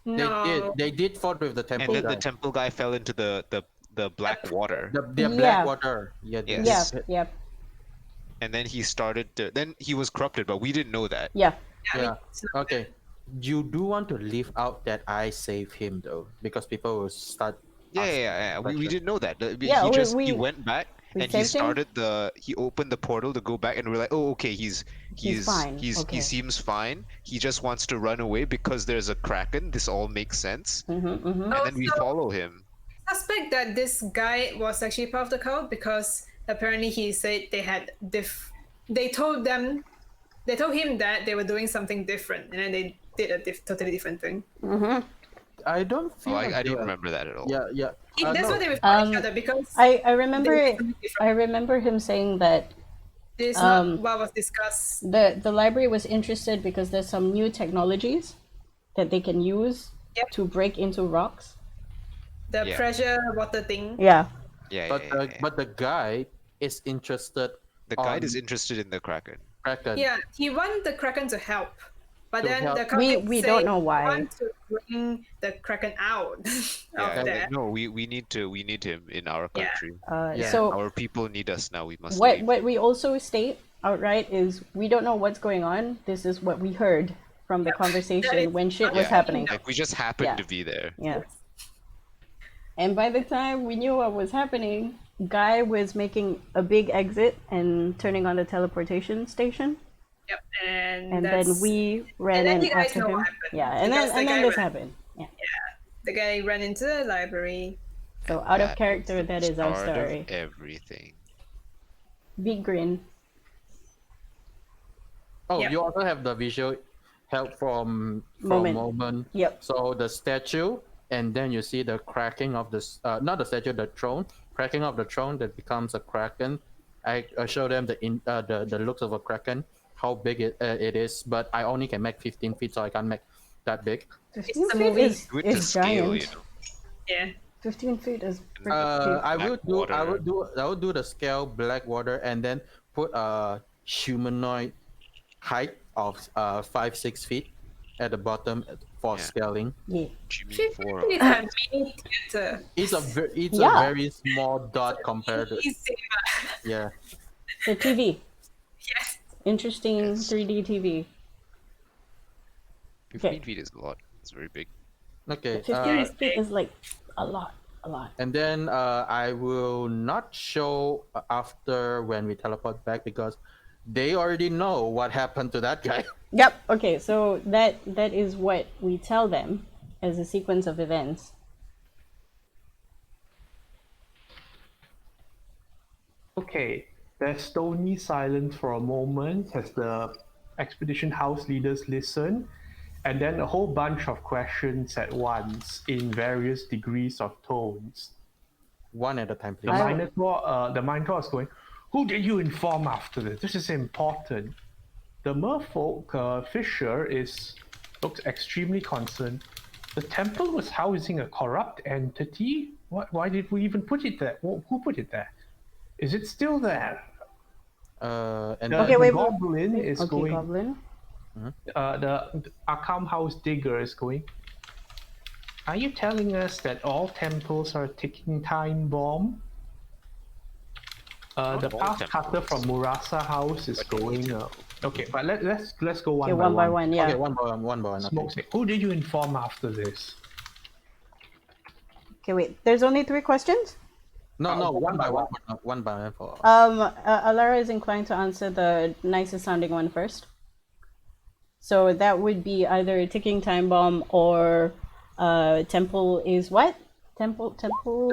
No. they did fought with the And temple then guy. the temple guy fell into the black water. The Yeah. black water. Yeah. Yes. Yeah. And then he started to. Then he was corrupted, but we didn't know that. Yeah. Yeah. Okay. You do want to leave out that I save him though, because people will start. Yeah. We questions. didn't know that. Yeah, He went back we and he saved him? started he opened the portal to go back, and we're like, oh, okay, he's fine, he okay. seems fine. He just wants to run away because there's a kraken. This all makes sense. And then we Also- follow him. Suspect that this guy was actually part of the cult because apparently he said they had they told him that they were doing something different, and then they did a totally different thing. I don't feel. Oh, like I they don't are- remember that at all. Yeah. That's no. what they refer to each other because I remember They were different. I remember him saying that this is not what was discussed. the library was interested because there's some new technologies that they can use Yep. to break into rocks. The Yeah. pressure water thing. Yeah. Yeah, But yeah, yeah, yeah. but the guy is interested. The guide is on interested in the Kraken. Kraken. Yeah, he wanted the Kraken to help. But To then help. the captain We said don't know why. want to bring the Kraken out Yeah, of there. no, we need him in our Yeah. country. Yeah. So Our people need us now. We must what leave. what we also state outright is we don't know what's going on. This is what we heard from the That conversation is when shit was Yeah. happening. Like we just happened Yeah. to be there. Yeah. And by the time we knew what was happening, Guy was making a big exit and turning on the teleportation station. Yep, and And that's, then we ran then in you guys after know him. what happened, Yeah, and because then the guy this ran. happened. Yeah. the guy ran into the library. So out of That character, was the that is our start of story. everything. Big grin. Oh, Yeah. you also have the visual help from Moment. moment. Yep. So the statue, and then you see the cracking of the not the statue, the throne, cracking of the throne that becomes a kraken. I show them the looks of a kraken, how big it is, but I only can make 15 feet, so I can't make that big. 15 the feet movie. Do it to is scale, giant. you know. Yeah. 15 feet is pretty I Blackwater. will do the scale Blackwater and then put a humanoid height of 5-6 feet at the bottom for Yeah. scaling. yeah. Jimmy It's for a mini theater. It's a Yeah. very small dot compared to Easy. yeah. The TV. Yes. Interesting Yes. 3D TV. 15 feet is a lot. It's very big. Okay. 15 feet is like a lot. A lot. And then I will not show after when we teleport back because they already know what happened to that guy. Yep. Okay, so that is what we tell them as a sequence of events. Okay, there's stony silence for a moment as the expedition house leaders listen, and then a whole bunch of questions at once in various degrees of tones. One at a time, The please. Minotaur is going, "Who did you inform after this? This is important." The merfolk Fisher looks extremely concerned. The temple was housing a corrupt entity. Why did we even put it there? Who put it there? Is it still there? And The, Okay, the wait, goblin is Okay, going. Goblin. The Arkham House digger is going. Are you telling us that all temples are a ticking time bomb? The all path cutter temples. from Murasa House is But any going. Okay, but let's go one Okay, by one by one, yeah. Okay, one by one. Okay. Smoke stick. Who did you inform after this? Okay, wait. There's only 3 questions? No, one by one. One by one for. Alara is inclined to answer the nicest sounding one first. So that would be either a ticking time bomb or temple is what? Temple.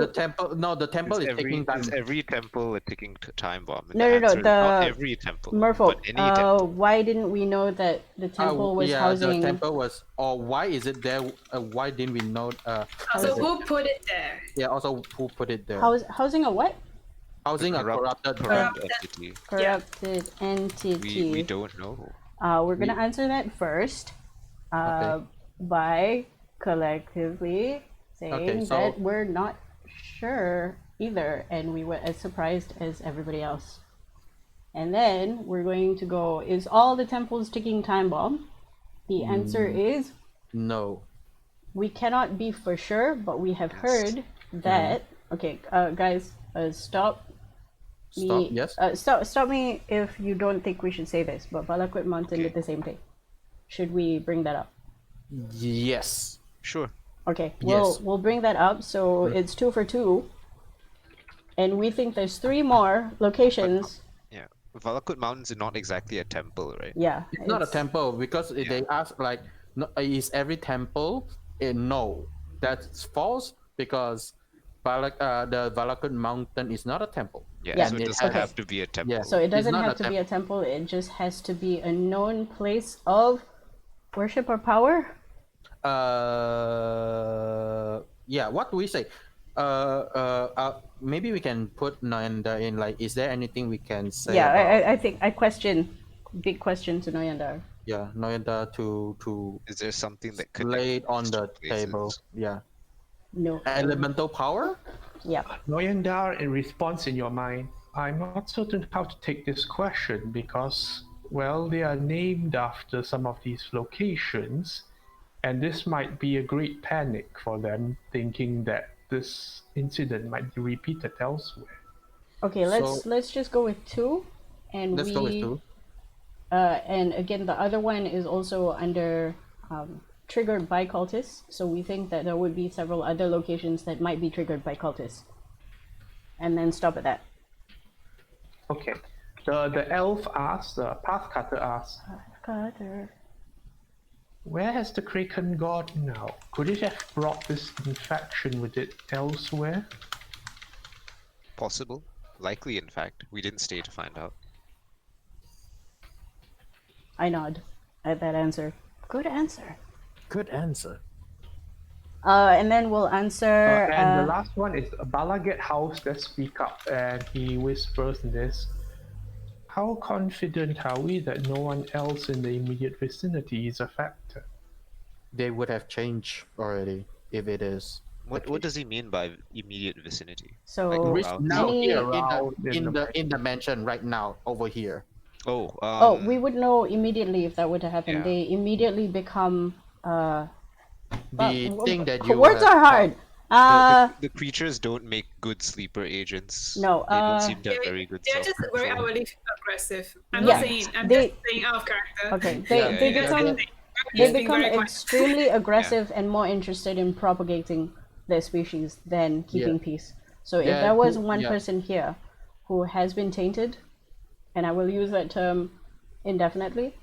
The temple. No, the temple is taking time. Is every temple a ticking time bomb? And No, the no, answer is not the every temple. Merfolk. But any temple. Why didn't we know that the temple was yeah, housing? the temple was. Or why is it there? Why didn't we know? So who put it there? Yeah. Also, who put it there? Housing a what? Housing a corrupted. Corrupt entity. Corrupted entity. We don't know. We're gonna answer that first. By collectively saying Okay, so- that we're not sure either, and we were as surprised as everybody else. And then we're going to go, is all the temples ticking time bomb? The answer is No. we cannot be for sure, but we have heard that. Okay, guys, stop. Stop. Yes. Stop me if you don't think we should say this, but Balakut Mountain did the same thing. Should we bring that up? Yes. Sure. Okay, Yes. we'll bring that up. So it's 2 for 2, and we think there's 3 more locations. Yeah. Valakut Mountains is not exactly a temple, right? Yeah, It's not a temple because they ask like, no, is every temple? No, that's false because the Valakut Mountain is not a temple. Yeah, Yeah, so it it doesn't has- have to be a temple. Yeah. So it doesn't It's not have a to be a temple. It just has to be a known place of worship or power. Yeah. What do we say? Maybe we can put Nanda in like, is there anything we can say? Yeah, about... I think I question, big question to Noyandar. Yeah, Noyanda to Is there something that lay it on connects the two table. places? Yeah. No. Elemental power? Yep. Noyandar, in response in your mind, I'm not certain how to take this question because, well, they are named after some of these locations, and this might be a great panic for them, thinking that this incident might be repeated elsewhere. Okay, So let's just go with 2, and let's go with 2. and again the other one is also under triggered by cultists. So we think that there would be several other locations that might be triggered by cultists, and then stop at that. Okay. The elf asks, the pathcutter asks, Cutter. where has the kraken gone now? Could it have brought this infection with it elsewhere? Possible. Likely, in fact. We didn't stay to find out. I nod at that answer. Good answer. Good answer. And then we'll answer. And the last one is Balaget House that speak up, and he whispers this. How confident are we that no one else in the immediate vicinity is affected? They would have changed already if it is. What does he mean by immediate vicinity? So Which around? now any- here Around in the mansion right now over here. Oh, we would know immediately if that were to happen. Yeah. They immediately become. The thing that you Words have are hard. the creatures don't make good sleeper agents. No, They don't seem to have very good They're just very self-control. outwardly aggressive. I'm Yeah, not saying. I'm they- just saying out of character. Okay, Yeah, they yeah, become yeah. they Just being become very quiet. extremely aggressive and more interested in propagating their species than keeping peace. So if Yeah, there was who- one yeah. person here who has been tainted, and I will use that term indefinitely,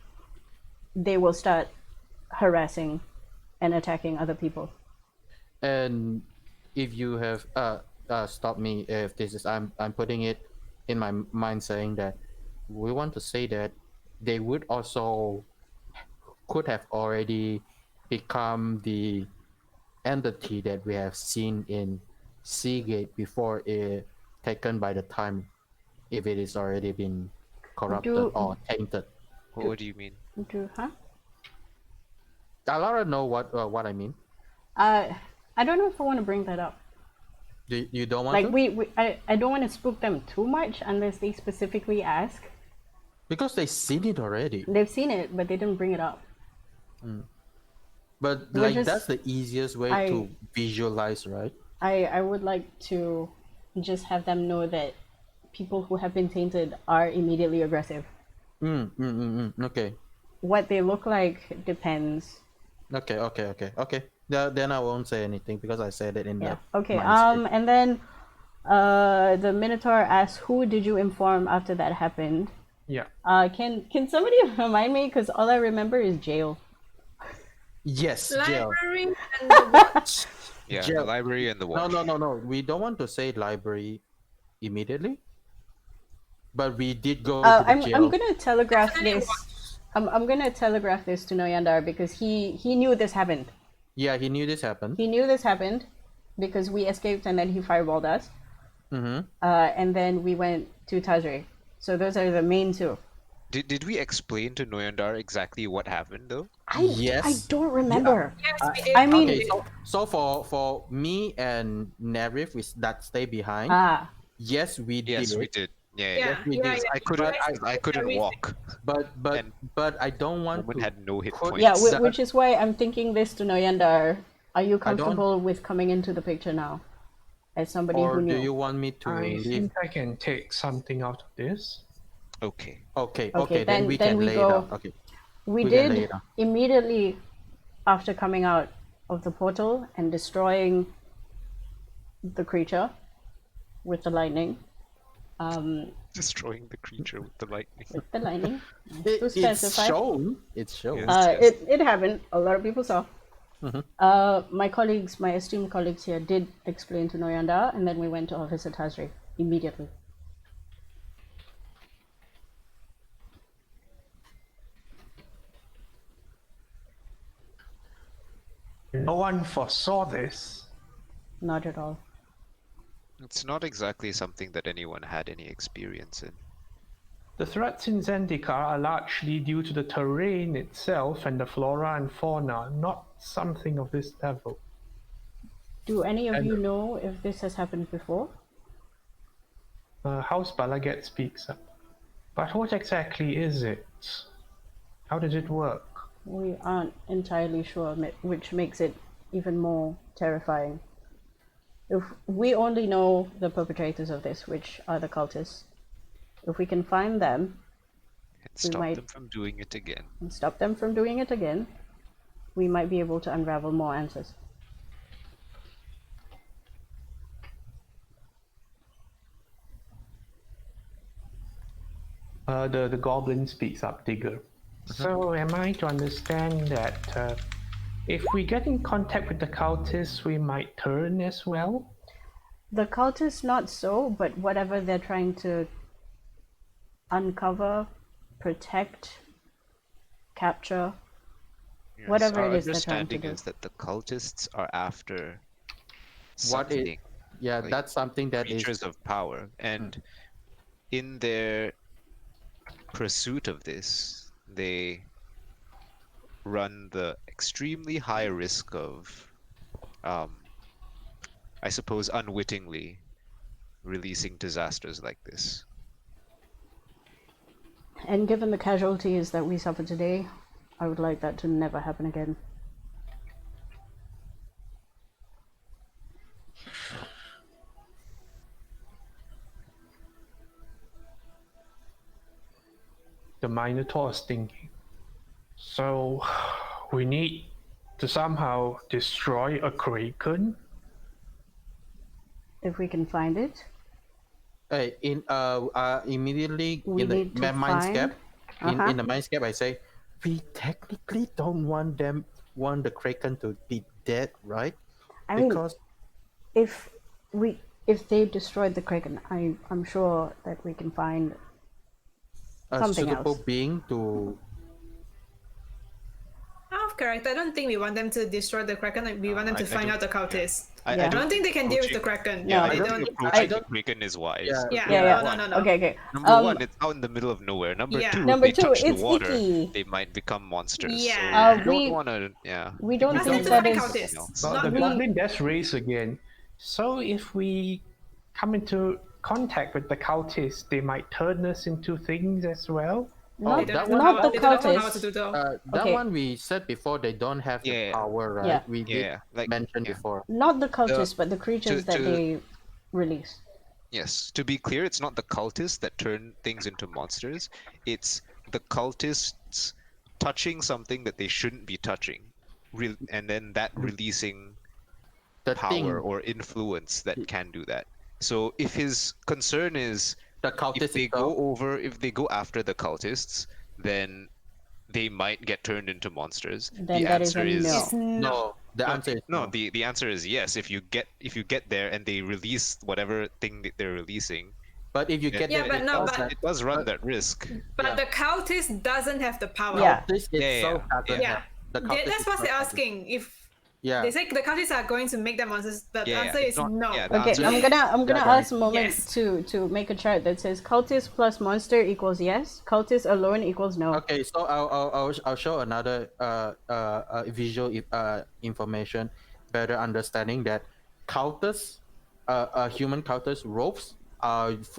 they will start harassing and attacking other people. And if you have stop me if this is I'm putting it in my mind saying that we want to say that they would also could have already become the entity that we have seen in Seagate before it taken by the time if it is already been corrupted Do- or tainted. What do you mean? Huh? Alara know what I mean. I don't know if I want to bring that up. You don't want Like to? I don't want to spook them too much unless they specifically ask. Because they've seen it already. They've seen it, but they didn't bring it up. But We're like just- that's the easiest way to visualize, right? I would like to just have them know that people who have been tainted are immediately aggressive. Okay. What they look like depends. Okay. Then I won't say anything because I said it in Yeah. the Okay. mind script. And then the Minotaur asks, "Who did you inform after that happened?" Yeah. Can somebody remind me? Because all I remember is jail. Yes, jail. Library and the watch. Yeah, Jail. the library and the watch. No. We don't want to say library immediately. But we did go to the I'm jail. gonna telegraph Definitely this. I'm gonna telegraph this to Noyandar because he knew this happened. Yeah, he knew this happened. He knew this happened because we escaped and then he fireballed us. Mm-hmm. And then we went to Tazre. So those are the main two. Did we explain to Noyandar exactly what happened though? Yes. I don't remember. Yes, we did. I mean- Okay, so for me and Nerif that stay behind, yes, we Yes, did. we did. Yeah, Yeah, we yeah, did. yeah. I couldn't. Yes, I couldn't everything. walk. But And I don't want Woman to. had no hit put- points. Yeah, That- which is why I'm thinking this to Noyandar. Are you I don't- comfortable with coming into the picture now? As somebody Or who knew. do you want me to I leave? think I can take something out of this. Okay. Okay. then we then can we lay go- it out. Okay. We We can lay did it out. immediately after coming out of the portal and destroying the creature with the lightning. Destroying the creature with the lightning. With the lightning. It's specify. shown. It's shown. Yes. It happened. A lot of people saw. My esteemed colleagues here did explain to Noyanda, and then we went to Officer Tazri immediately. No one foresaw this. Not at all. It's not exactly something that anyone had any experience in. The threats in Zendikar are largely due to the terrain itself and the flora and fauna, not something of this level. Do any of And- you know if this has happened before? House Balaget speaks up. But what exactly is it? How does it work? We aren't entirely sure, which makes it even more terrifying. If we only know the perpetrators of this, which are the cultists, if we can find them And stop might- them from doing it again. and stop them from doing it again, we might be able to unravel more answers. The goblin speaks up, Digger. So, am I to understand that if we get in contact with the cultists, we might turn as well? The cultists, not so, but whatever they're trying to uncover, protect, capture, Yes, whatever our it is they're trying to understanding do. is that the cultists are after What something, it? Yeah, like that's something that is. creatures of power, and in their pursuit of this, they run the extremely high risk of, I suppose, unwittingly releasing disasters like this. And given the casualties that we suffer today, I would like that to never happen again. The Minotaur is thinking. So, we need to somehow destroy a kraken? If we can find it, Immediately We in the need to mindscape, find- in the mindscape, I say, we technically don't want the kraken to be dead, right? I mean, Because if they destroyed the kraken, I'm sure that we can find a something suitable else. being to. Out of character, I don't think we want them to destroy the Kraken. Like, we want them I to find don't- out the cultists. Yeah. I don't think they can deal with the approaching- Kraken. No, I they don't don't. think I approaching the don't- kraken is wise. Yeah, Yeah, no. Okay. Number one, it's out in the middle of nowhere. Number Yeah. two, Number if they two, touch the it's water, icky. they might become monsters. Yeah. So we we- don't want to. Yeah. we don't Ask think them to that find is. cultists. But Not the we. goblin does raise again. So, if we come into contact with the cultists, they might turn us into things as well? Not, They that don't one- know not how- the they don't know how to cultists. do though. That Okay. one we said before, they don't have the Yeah. power, right? Yeah. We did Yeah. Like mention yeah. before. Not the cultists, but the creatures that to- they release. Yes, to be clear, it's not the cultists that turn things into monsters. It's the cultists touching something that they shouldn't be touching, and then that releasing The power thing, or influence that can do that. So if his concern is the if cultist they itself. if they go after the cultists, then they might get turned into monsters. Then the that is answer a is no. It's no. No, the answer is no. The answer is yes. If you get there and they release whatever thing that they're releasing, But if you get Yeah, there, but it no, does but- have- it does run that risk. But Yeah. the cultist doesn't have the power. Yeah. This itself doesn't Yeah. have. The That's cultist what itself they're doesn't. asking. If Yeah. they say the cultists are going to make them monsters, the Yeah, answer it's is not- no. yeah, the Okay, answer I'm is- gonna Yeah, ask Moment Yes. to make a chart that says cultist plus monster equals yes, cultist alone equals no. Okay, so I'll show another visual information, better understanding that cultists, human cultist ropes.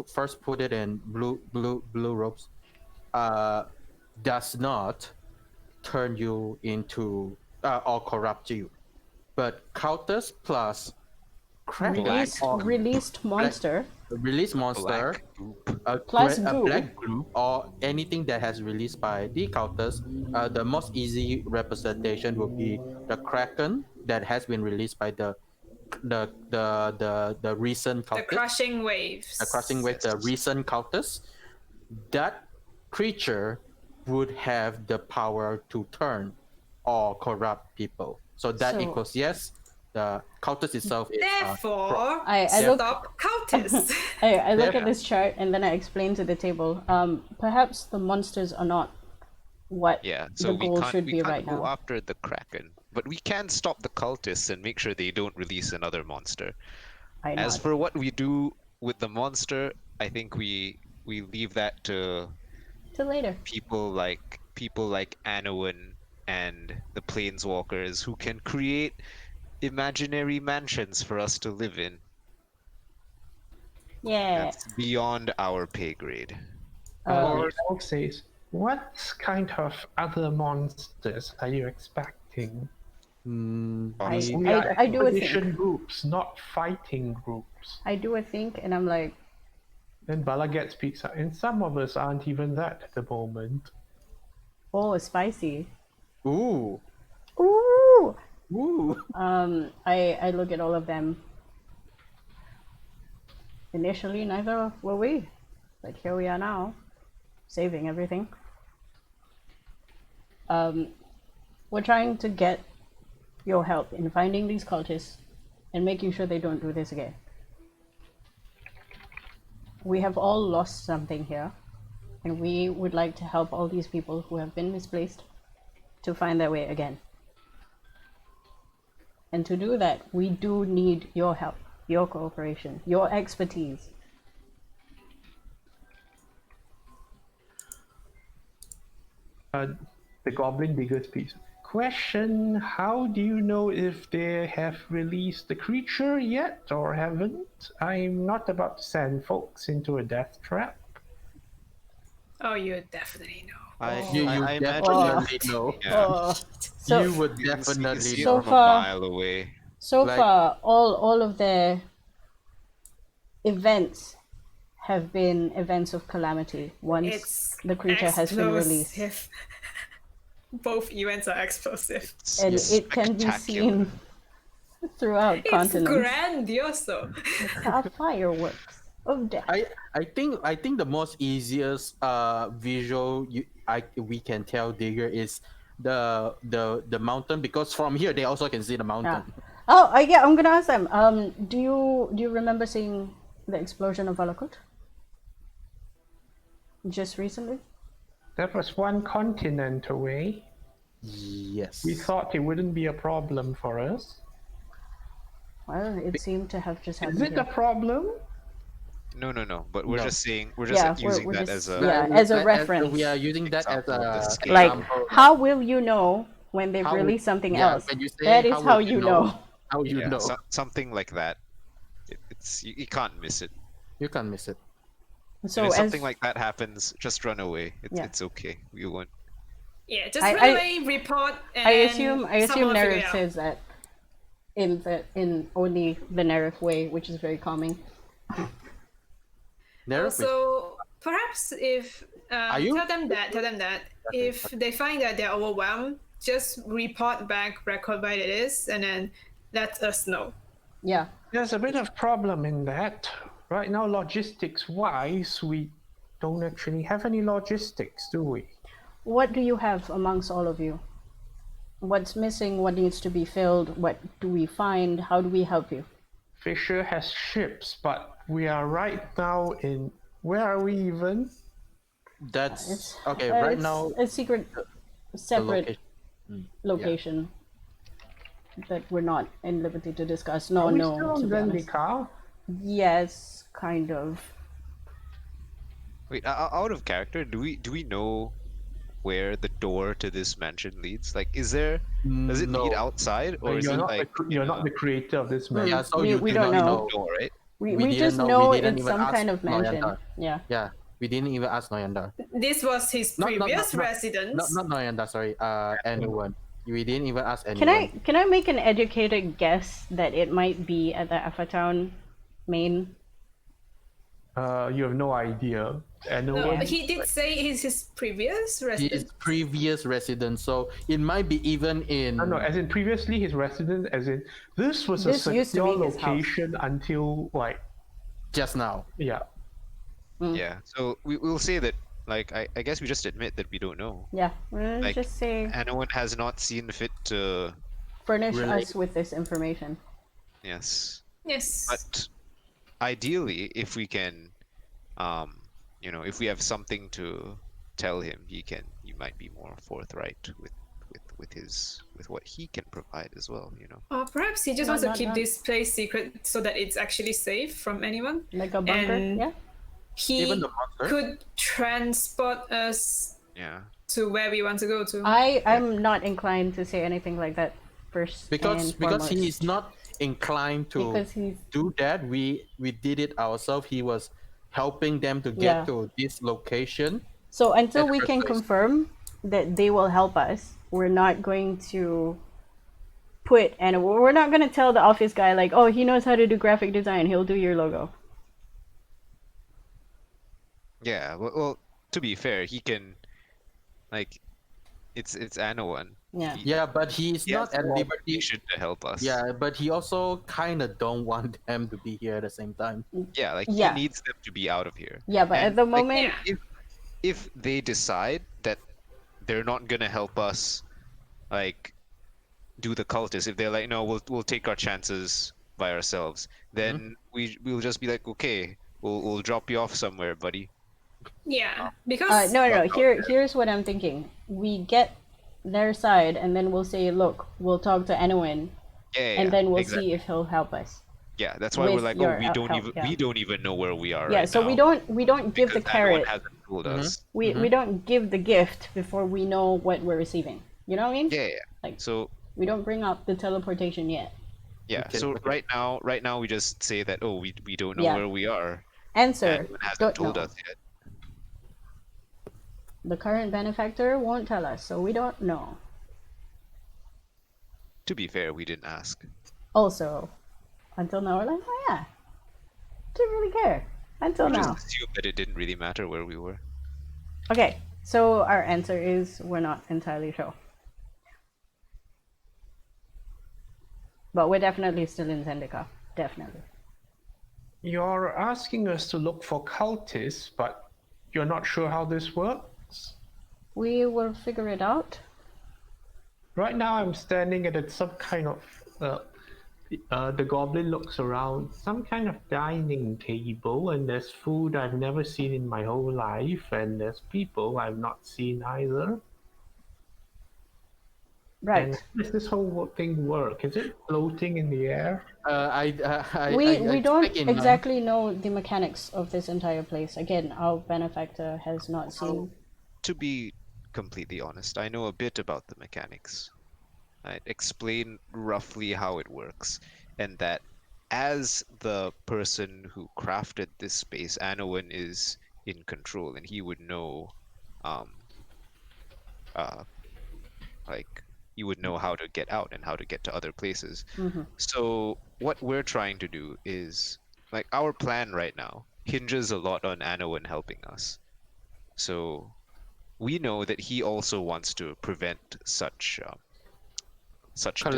First put it in blue ropes. Does not turn you into or corrupt you, but cultist plus kraken or Released monster. release monster. Black goop. Plus a goo. black group or anything that has released by the cultists, the most easy representation would be the kraken that has been released by the recent The cultists, crushing waves. the crushing with the recent cultists. That creature would have the power to turn or corrupt people. So that So- equals yes. The cultist itself is Therefore, I look- stop cultists. I look Yeah. at this chart and then I explain to the table. Perhaps the monsters are not what Yeah, so the we goal can't should be right go now. after the kraken, but we can stop the cultists and make sure they don't release another monster. I As nod. for what we do with the monster, I think we leave that to Till later. people like Anowen and the Planeswalkers who can create imaginary mansions for us to live in. Yeah. That's beyond our pay grade. The elf says, what kind of other monsters are you expecting? Honestly, We are I do a expedition think. groups, not fighting groups. I do a think, and I'm like, Then Balagat speaks up, and some of us aren't even that at the moment. oh, spicy. Ooh. Ooh. Ooh. I look at all of them. Initially, neither were we, but here we are now, saving everything. We're trying to get your help in finding these cultists and making sure they don't do this again. We have all lost something here, and we would like to help all these people who have been misplaced to find their way again. And to do that, we do need your help, your cooperation, your expertise. The goblin digger speaks. Question, how do you know if they have released the creature yet or haven't? I'm not about to send folks into a death trap. Oh, you definitely know. You I imagine definitely that- know. Yeah. So, You would You can see definitely it So know. from far- a mile away. so like- far, all of their events have been events of calamity once It's the creature has been released. explosive. Both events are explosive. And It's it can be spectacular. seen throughout It's continents. grandioso. It's our fireworks of death. I think the most easiest visual we can tell Digger is the mountain, because from here they also can see the mountain. Oh, yeah, I'm gonna ask them. Do you remember seeing the explosion of Valakut? Just recently? That was one continent away. Yes. We thought it wouldn't be a problem for us. Well, it seemed to have just happened Is it here. a problem? No. But we're No. just saying we're Yeah, just using we're that just- as a yeah, as a reference. We are using that as Example of the a scale. Like, example. how will you know when they've How would- released something yeah, else? when you say That is how would you know. How you yeah, know. something like that. It's you can't miss it. You can't miss it. So And if as something like that happens, just run away. Yeah. It's okay. We won't. Yeah, just I- run away, report, and I assume someone figure it Nerif out. says that in only the Nerif way, which is very calming. There is- Also, perhaps if you- tell them that if they find that they're overwhelmed, just report back, record what it is, and then let us know. Yeah. There's a bit of problem in that. Right now, logistics-wise, we don't actually have any logistics, do we? What do you have amongst all of you? What's missing? What needs to be filled? What do we find? How do we help you? Fisher has ships, but we are right now in... Where are we even? That's okay. Right it's now, a secret, the separate location. location that we're not in liberty to discuss. Are No, we no. still on To be honest. Zendikar? Yes, kind of. Wait, out of character, do we know where the door to this mansion leads? Like, does it lead No. outside, or is You're it not, like you're not the creator of this man. Yeah, so We- you we do don't not know. door, right? We We just didn't know- know we didn't it's even some ask kind of mansion. Noyanda. Yeah. Yeah, we didn't even ask Noyanda. This was his previous residence. Not Noyanda. Sorry. Anyone. We didn't even ask anyone. Can I make an educated guess that it might be at the Afatown main? You have no idea. And no No, one... but he did say it's his previous residence. His previous residence, so it might be even in. No, as in previously his residence, as in this was This a used to secure be his house. location until like, Just now. yeah. Yeah. So we'll say that. Like, I guess we just admit that we don't know. Yeah, we'll Like, just say Anowen has not seen fit to. furnish relate. us with this information. Yes. Yes. But ideally, if we can, if we have something to tell him, he might be more forthright with what he can provide as well. Or perhaps he just No, wants to not keep that. this place secret so that it's actually safe from anyone. Like a bunker, And- yeah? he Even the monster? could transport us Yeah. to where we want to go to. I'm not inclined to say anything like that first Because and because he foremost. is not inclined to Because he's do that. We did it ourselves. He was helping them to Yeah. get to this location. so until At the we first can place. confirm that they will help us, we're not going to put and we're not going to tell the office guy like, oh, he knows how to do graphic design, he'll do your logo. Yeah. Well, to be fair, he can, like, it's Anowen. Yeah. Yeah, but he's He not has at no liberty. obligation to help us. Yeah, but he also kind of don't want them to be here at the same time. Yeah, like Yeah. he needs them to be out of here. Yeah, but at And, the like, moment, Yeah. if they decide that they're not gonna help us, like, do the cultists, if they're like, no, we'll take our chances by ourselves, then we'll just be like, okay, we'll drop you off somewhere, buddy. Yeah, because no. Here's what I'm thinking. We get their side, and then we'll say, look, we'll talk to Anowen, Yeah, and then we'll exactly. see if he'll help us. Yeah, that's why we're with like, your oh, we don't help, even yeah. we don't even know where we are Yeah, right so now. we don't give the because Anowen carrot. hasn't told us. We don't give the gift before we know what we're receiving. You know what I mean? Yeah. Like, So we don't bring up the teleportation yet. yeah. Okay, So okay. right now we just say that, oh, we don't know Yeah. where we are. Answer. Anowen hasn't Don't told know. us yet. The current benefactor won't tell us, so we don't know. To be fair, we didn't ask. Also, until now we're like, oh yeah, didn't really care until We now. just assumed that it didn't really matter where we were. Okay, so our answer is we're not entirely sure. But we're definitely still in Zendika. Definitely. You're asking us to look for cultists, but you're not sure how this works? We will figure it out. Right now, I'm standing at some kind of. The goblin looks around, some kind of dining table, and there's food I've never seen in my whole life, and there's people I've not seen either. Right. And how does this whole thing work? Is it floating in the air? We don't speak in mind. exactly know the mechanics of this entire place. Again, our benefactor has not seen. To be completely honest, I know a bit about the mechanics. I'd explain roughly how it works, and that as the person who crafted this space, Anowen is in control, and he would know, like, he would know how to get out and how to get to other places. So what we're trying to do is, like, our plan right now hinges a lot on Anowen helping us. So we know that he also wants to prevent such Calamity.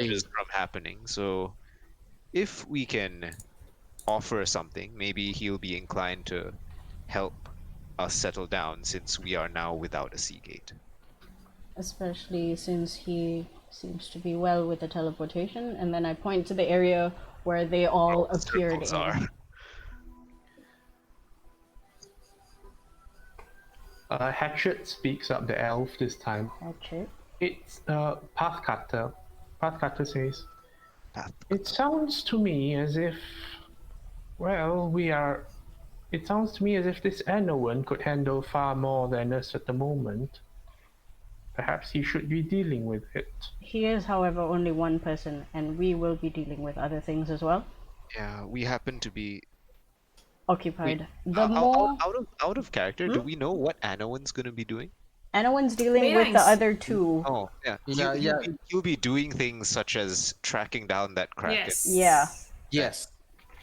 disasters from happening. So if we can offer something, maybe he'll be inclined to help us settle down, since we are now without a sea gate. Especially since he seems to be well with the teleportation, and then I point to the area where they all appeared Circles in. are. Hatchet speaks up the elf this time. Hatchet. It's Pathcutter. Pathcutter says, Path. it sounds to me as if, well, it sounds to me as if this Anowen could handle far more than us at the moment. Perhaps he should be dealing with it. He is, however, only one person, and we will be dealing with other things as well. Yeah, we happen to be Occupied. The out, more out of character. Do we know what Anowen's gonna be doing? Anowen's dealing with the Phalanx. other two. Oh, yeah. He'll be doing things such as tracking down that kraken. yes. Yeah. Yes.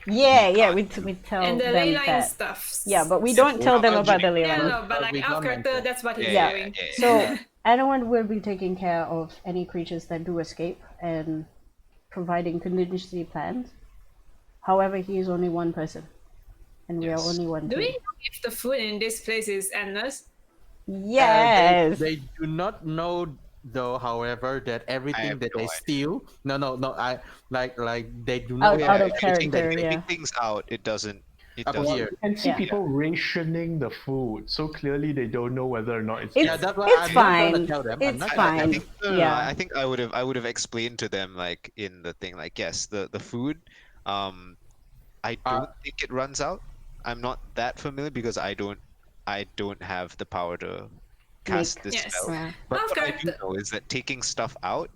Yeah, we tell And the them ley line that. stuff. Yeah, but we don't tell them about the ley Yeah, line. no, but we like our don't character, mention. that's what he's Yeah. doing. So Anowen will be taking care of any creatures that do escape and providing contingency plans. However, he is only one person, and we are Yes. only one Do we team. know if the food in this place is endless? Yes. They do not know though, however, that everything have that no they idea. steal. No. I like they do Out- not out have of everything that character, they yeah. Taking things out, it doesn't. It Up doesn't. here. And see Yeah. people rationing the food, so clearly they don't know whether or not it's. It's, Yeah, that's why it's I'm not gonna fine. tell them. I'm It's not gonna tell fine. them. No, Yeah. I think I would have explained to them, like, in the thing, like, yes, the food, I don't think it runs out. I'm not that familiar because I don't have the power to cast Make. this Yes. spell. Yeah. But Out of what I do character. know is that taking stuff out,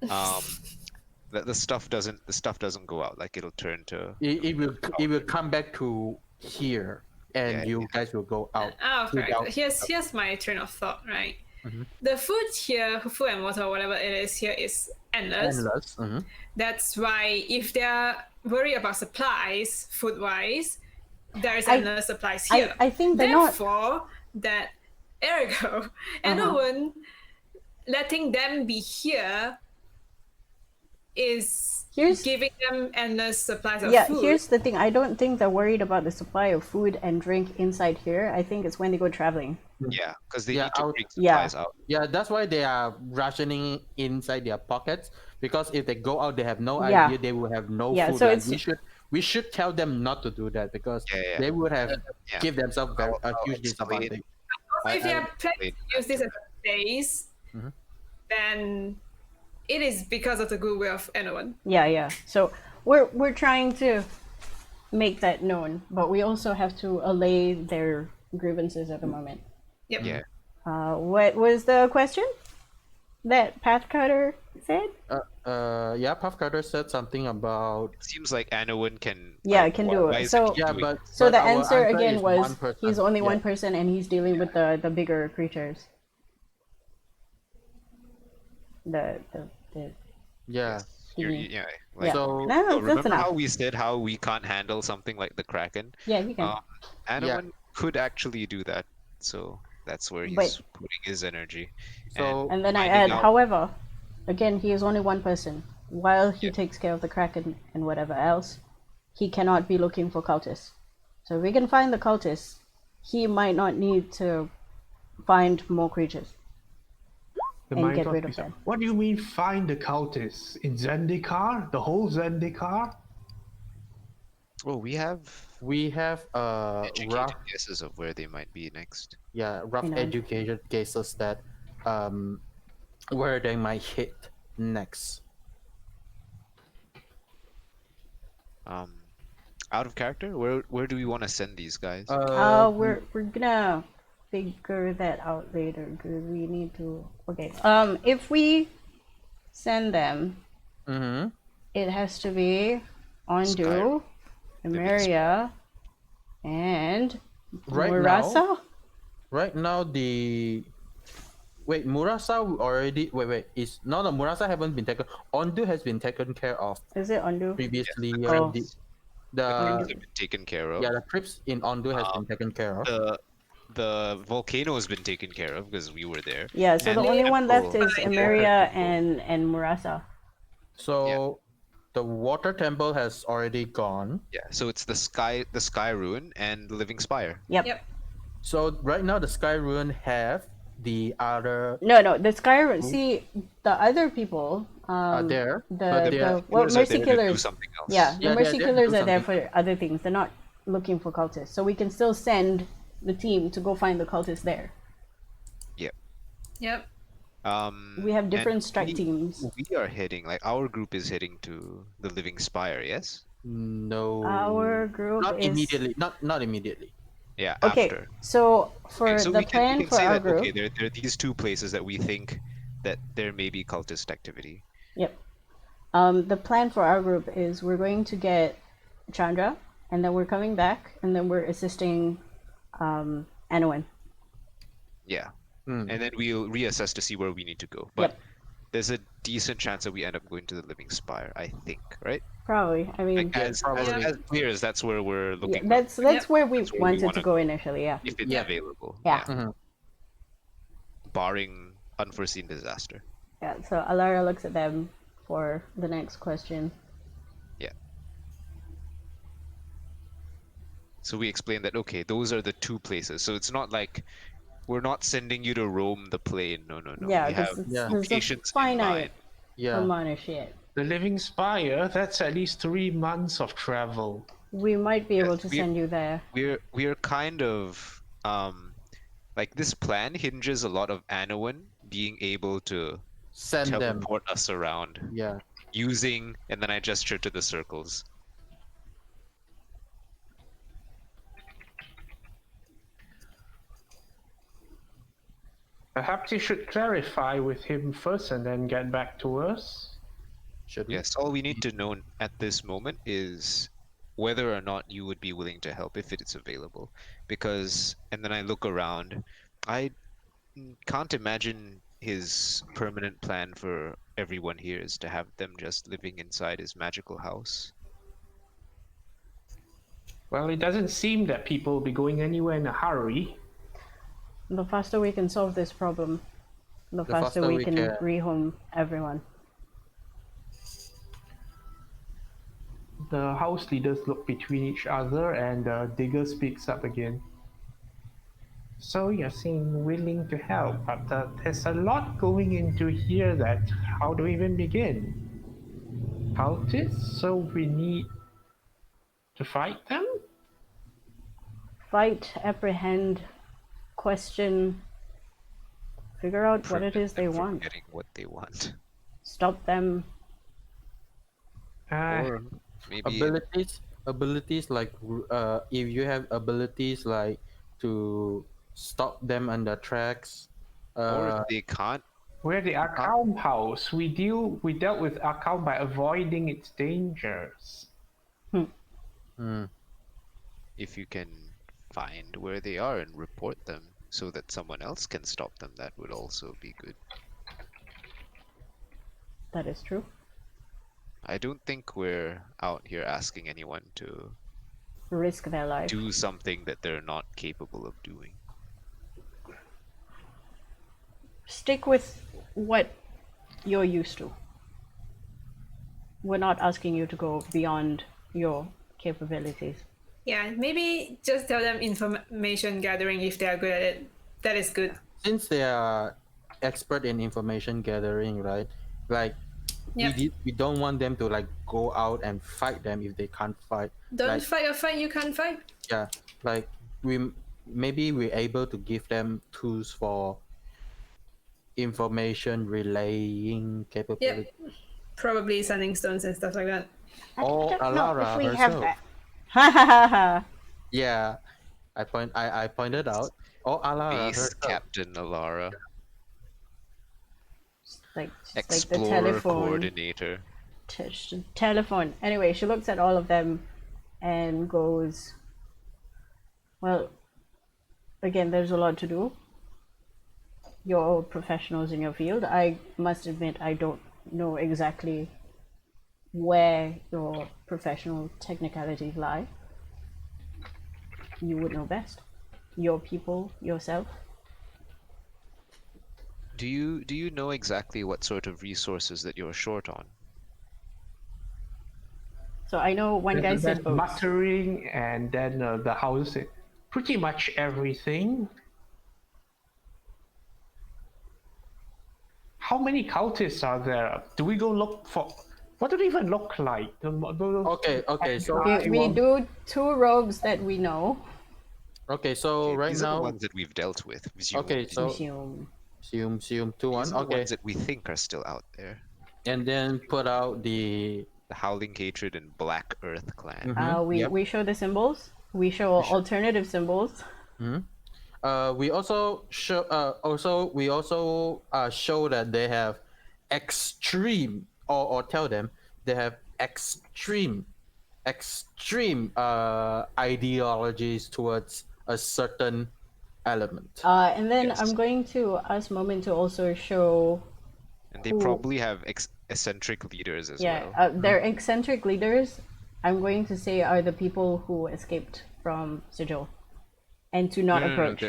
that the stuff doesn't go out. Like it'll turn to It will come back to here, and Yeah, you guys will go out. Out of character. without- Here's my train of thought, right? Mhm. The food here, food and water, whatever it is here, is endless. Endless. Mhm. That's why if they're worried about supplies, food wise, there is I- endless supplies here. I think they're not. Therefore, that ergo, Anowen letting them be here is Here's- giving them endless supplies of Yeah, food. here's the thing. I don't think they're worried about the supply of food and drink inside here. I think it's when they go traveling. yeah, because they Yeah, need to out- bring yeah. supplies out. Yeah, that's why they are rationing inside their pockets, because if they go out, they have no Yeah. idea, they will have no Yeah, food. so Like, it's- we should tell them not to do that, because Yeah. they would have Yeah. give themselves a I'll huge explain. disadvantage. Also, if they I are planning to use this as a base, Mhm. then it is because of the goodwill of Anowen. Yeah. So we're trying to make that known, but we also have to allay their grievances at the moment. Yep. Yeah. What was the question that Path Cutter said? Yeah, Puff Cutter said something about. It seems like Anowen can. Yeah, like, can why- do why it. is So- he Yeah, doing but So the our answer again is was one person. he's only Yeah. one person and he's dealing with the bigger creatures. The Yeah. Yeah. Like, yeah. So- No, that's remember enough. how we said how we can't handle something like the Kraken? Yeah, you can. Anowen could actually do that, so that's where he's But- putting his energy. So And then I finding add, out- however, again, he is only one person. While he Yeah. takes care of the Kraken and whatever else, he cannot be looking for cultists. So if we can find the cultists, he might not need to find more creatures. The And mind get of rid of Wizard. them. What do you mean find the cultists? In Zendikar? The whole Zendikar? Oh, we have we have educated rough, guesses of where they might be next. rough You know. educated cases that where they might hit next. Out of character, where do we want to send these guys? We're gonna figure that out later because we need to. Okay. If we send them, Mm-hmm. it has to be Ondu, Skyrim. Emeria, and Right Murasa. Right now, Murasa already. Is no Murasa haven't been taken. Ondu has been taken care of Is it Ondu? previously. the Oh. The Have been taken care of. the trips in Ondu has been taken care of. The volcano has been taken care of because we were there. Yeah. So And the only one left temple- is Emeria and Murasa. So the water temple has already gone. Yeah, so it's the sky ruin and the living spire. Yep. Yep. So right now the Sky Ruin have the other No. The Skyrim. See, the other people. are there, The but they are Killers are Mercy there to do Killers. something else. Yeah, the Yeah, Mercy they're Killers do are there something. for other things. They're not looking for cultists, so we can still send the team to go find the cultists there. Yep. We have different and strike teams. We are heading, like our group is heading to the living spire. Yes. no. Our group not is immediately. Not immediately. Yeah. okay. After. So for Okay, so the we plan can for say our that, group, okay, there are these two places that we think that there may be cultist activity. yep. The plan for our group is we're going to get Chandra, and then we're coming back, and then we're assisting Anowen. Yeah. Hmm. And then we'll reassess to see where we need to go. But Yep. there's a decent chance that we end up going to the living spire, I think, right? Probably. I mean, Like, as probably. as clear as that's where we're yeah, looking. that's Yep. where we That's where we wanted to wanna go initially. Yeah. if it's Yeah. available. Yeah. Mhm. Barring unforeseen disaster. Yeah. So Alara looks at them for the next question. So we explained that, okay, those are the two places. So it's not like we're not sending you to roam the plane. No. Yeah, We have because Yeah. there's a locations in finite mind. Yeah. amount of shit. The Living Spire, that's at least 3 months of travel. We might be able to we- send you there. We're kind of like this plan hinges a lot of Anowen being able to Send them. teleport us around Yeah. using, and then I gesture to the circles. Perhaps you should clarify with him first and then get back to us. Should we? Yes, all we need to know at this moment is whether or not you would be willing to help if it is available. Because, and then I look around, I can't imagine his permanent plan for everyone here is to have them just living inside his magical house. Well, it doesn't seem that people will be going anywhere in a hurry. The faster we can solve this problem, the faster faster we we can can- rehome everyone. The house leaders look between each other and the digger speaks up again. So you're saying willing to help, but there's a lot going into here that how do we even begin? Cultists, so we need to fight them? Fight, apprehend, question, figure out what it Prevent is they them from want. getting what they want. Stop them. Or maybe Abilities like if you have abilities like to stop them on the tracks. or if they can't, We're the Arkham house. We dealt with Arkham by avoiding its dangers. if you can find where they are and report them so that someone else can stop them, that would also be good. That is true. I don't think we're out here asking anyone to Risk their life. do something that they're not capable of doing. Stick with what you're used to. We're not asking you to go beyond your capabilities. Yeah, maybe just tell them information gathering if they are good at it. That is good. Since they are expert in information gathering, right? Like Yep. we don't want them to like go out and fight them if they can't fight. Don't like, fight a fight you can't fight. Yeah, like we're able to give them tools for information relaying capability. Probably sending stones and stuff like that. Or don't know Alara if we herself. have that. Ha ha ha! Yeah, I pointed out. Or Alara Base herself. Captain Alara, Like the Explorer telephone. Coordinator. Telephone. Anyway, she looks at all of them and goes, well, again, there's a lot to do. You're all professionals in your field. I must admit, I don't know exactly where your professional technicalities lie. You would know best. Your people, yourself. Do you know exactly what sort of resources that you're short on? So I know one guy There's said boats. muttering, and then the house, pretty much everything. How many cultists are there? Do we go look for? What do they even look like? Okay, so We do 2 rogues that we know. okay, so right These are the now, ones that we've dealt with. okay, so Assume. assume 2-1, These are the okay, ones that we think are still out there. and then put out the The Howling Hatred and Black Earth clan. We yep. we show the symbols. We show alternative symbols. we also show show that they have extreme or tell them they have extreme ideologies towards a certain element. And then Yes. I'm going to ask Moment to also show. And they Who- probably have eccentric leaders as Yeah, well. their eccentric leaders. I'm going to say are the people who escaped from Sigil, and to not No, approach.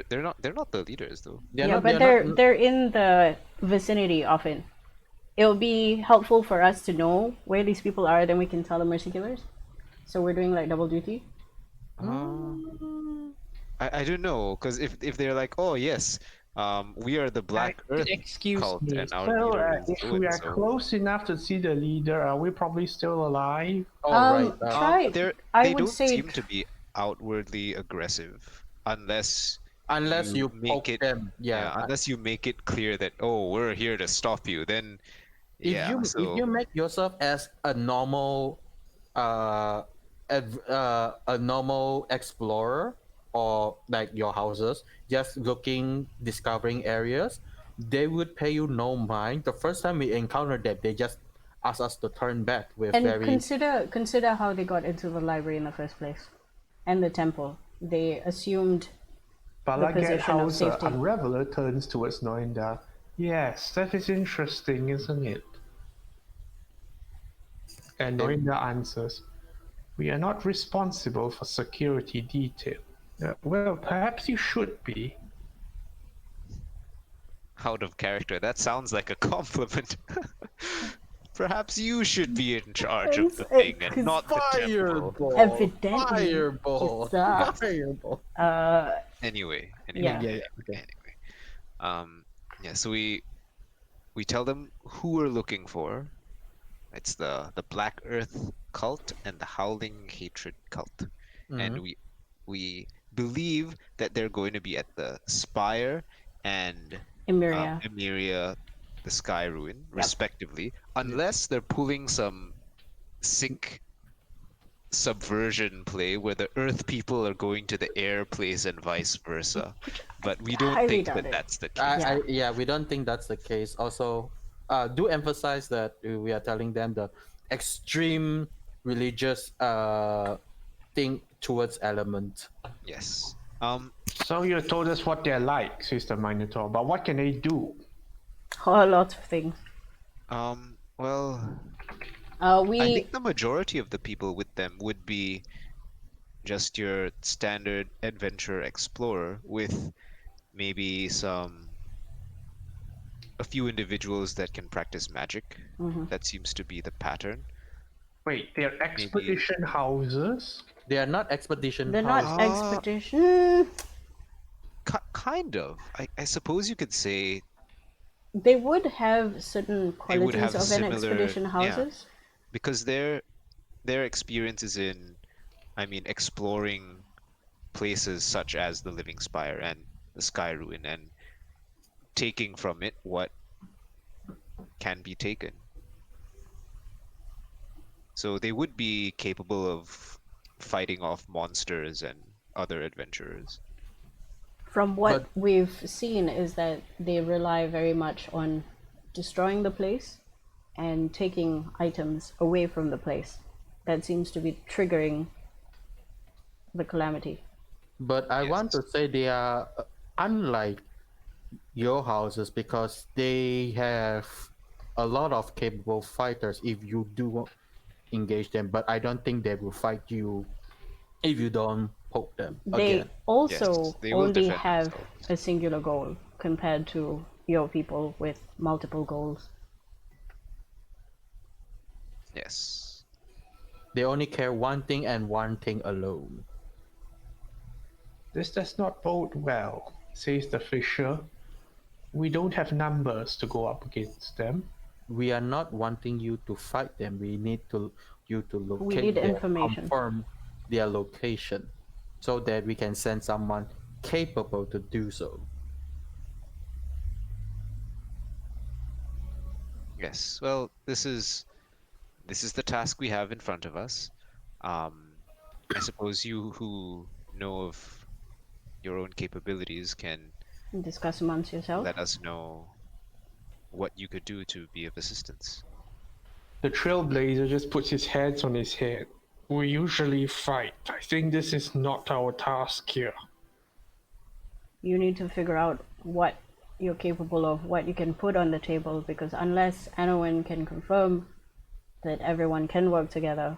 they're not the leaders though. They're in the vicinity often. It'll be helpful for us to know where these people are, then we can tell them we're seculars. So we're doing like double duty. I don't know, because if they're like, oh yes, we are the Black Earth Excuse cult, me. and our So, leader is if so we and are so. close enough to see the leader, are we probably still alive? Right. Try. I They would don't say seem to be outwardly aggressive unless Unless you make poke it them, yeah. unless you make it clear that, oh, we're here to stop you, then If yeah. you So if you make yourself as a normal a normal explorer, or like your houses, just looking, discovering areas, they would pay you no mind. The first time we encountered them, they just asked us to turn back with And very. consider how they got into the library in the first place, and the temple. They assumed the Balaget position of House safety. Unraveler turns towards Noinda. Yes, that is interesting, isn't it? And Noinda answers, we are not responsible for security detail. Well, perhaps you should be. Out of character. That sounds like a compliment. Perhaps you should be in charge of the thing and not the temple. Fireball! Evidently, Fireball! it sucks. Fireball! Anyway, Yeah. Okay. yeah. So we tell them who we're looking for. It's the Black Earth cult and the Howling Hatred cult, and we believe that they're going to be at the Spire and Emiria. Emiria, the Sky Ruin, respectively, unless they're pulling some sick subversion play where the Earth people are going to the air place and vice versa. But we don't highly think doubt that it. that's the case. Yeah, we don't think that's the case. Also, do emphasize that we are telling them the extreme religious thing towards element. Yes. So you told us what they're like, says the Minotaur, but what can they do? A lot of things. Well, We I think the majority of the people with them would be just your standard adventure explorer with maybe a few individuals that can practice magic. That seems to be the pattern. Wait, they're expedition houses? They are not expedition. they're houses. not expedition. Kind of. I suppose you could say They would have certain they would qualities have of similar, an expedition houses. because their experience is in, I mean, exploring places such as the Living Spire and the Sky Ruin and taking from it what can be taken. So they would be capable of fighting off monsters and other adventurers. From what we've seen is that they rely very much on destroying the place and taking items away from the place. That seems to be triggering the calamity. But I want to say they are unlike your houses because they have a lot of capable fighters if you do engage them. But I don't think they will fight you if you don't poke them They again. also Yes, they will only defend have themselves. a singular goal compared to your people with multiple goals. Yes. They only care one thing and one thing alone. This does not bode well, says the fisher. We don't have numbers to go up against them. We are not wanting you to fight them. We need you to locate need them, information. confirm their location, so that we can send someone capable to do so. Yes. Well, this is the task we have in front of us. I suppose you who know of your own capabilities can Discuss amongst yourself. let us know what you could do to be of assistance. The trailblazer just puts his hands on his head. We usually fight. I think this is not our task here. You need to figure out what you're capable of, what you can put on the table, because unless Anowen can confirm that everyone can work together,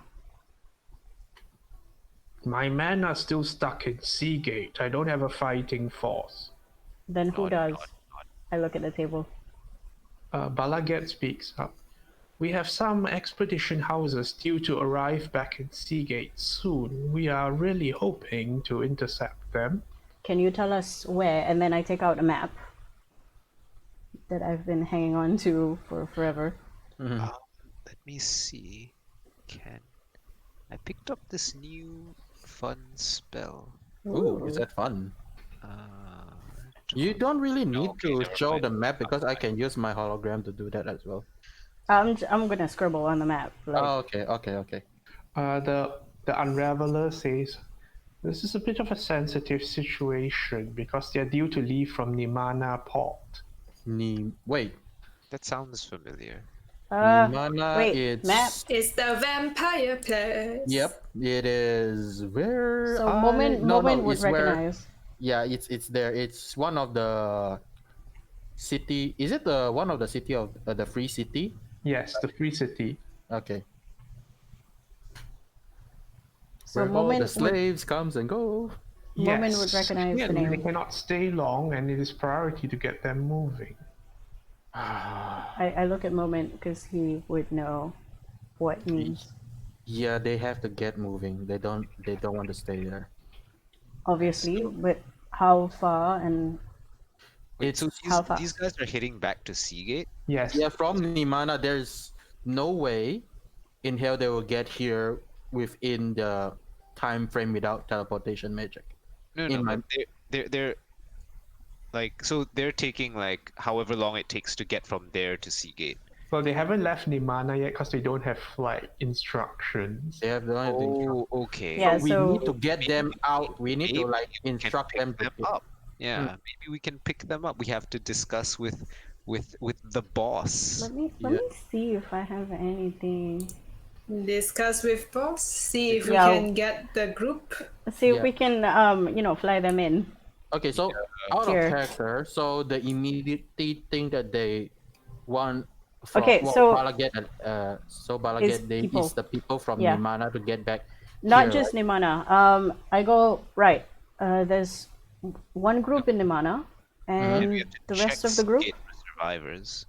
My men are still stuck in Seagate. I don't have a fighting force. then who Nod, does? nod, nod. I look at the table. Balaget speaks up. We have some expedition houses due to arrive back in Seagate soon. We are really hoping to intercept them. Can you tell us where? And then I take out a map that I've been hanging on to for forever. Let me see. I picked up this new fun spell. Ooh, is that fun? Uh, You don't really need okay, to never show mind. the map because I can use my hologram to do that as well. I'm gonna scribble on the map. Like, Oh, okay. The Unraveler says, This is a bit of a sensitive situation because they're due to leave from Nimana port. Wait, That sounds familiar. Nimana, wait, it's map. It's the vampire place. Yep, it is where So I moment no would it's where recognize. yeah it's there. It's one of the city. Is it the one of the city of the free city? Yes, the free city. Okay, So where all the moment would slaves comes and go. Moment would Yes. recognize the They name. cannot stay long, and it is priority to get them moving. I look at Moment because he would know what it means. Yeah, they have to get moving. They don't want to stay there. Obviously, but how far and Wait, so how fast? these guys are heading back to Seagate? Yes. Yeah, from Nimana, there's no way in hell they will get here within the time frame without teleportation magic. No, In my- but they're like, so they're taking like however long it takes to get from there to Seagate. Well, they haven't left Nimana yet because they don't have flight instructions. They have the Oh, okay. Yeah, we so- need to get them out. We need to Maybe like we can instruct pick them to up. Yeah, maybe we can pick them up. We have to discuss with the boss. Let me see if I have anything. Discuss with boss. See if we Yeah. can get the group. Let's see if Yeah. we can fly them in. Okay, so out Here. of character, so the immediate thing that they want from Okay, so Balaget, people. is the people from Yeah. Nimana to get back. Not here, just Nimana. I go right. There's one group in Nimana, and We have to the check rest of the group. Seagate for survivors.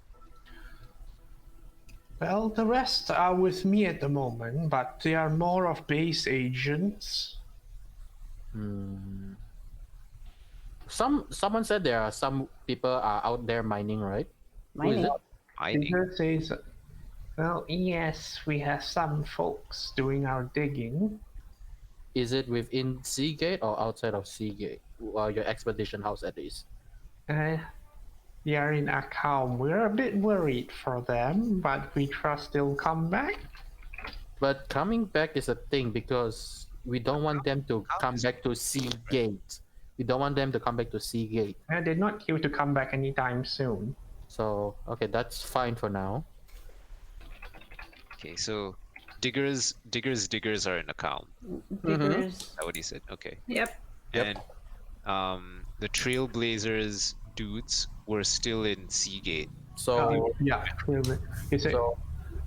Well, the rest are with me at the moment, but they are more of base agents. Someone said there are some people are out there mining, right? Who is Mining. it? Mining. Digger says, well, yes, we have some folks doing our digging. Is it within Seagate or outside of Seagate? Your expedition house at least. They are in Akam. We're a bit worried for them, but we trust they'll come back. But coming back is a thing because we don't want them to come back to Seagate. We don't want them to come back to Seagate. And they're not due to come back anytime soon. So okay, that's fine for now. Okay, so diggers are in account. Diggers. Is that what he said? Okay. Yep. And the Trailblazers dudes were still in Seagate. So Yeah, really. He said, so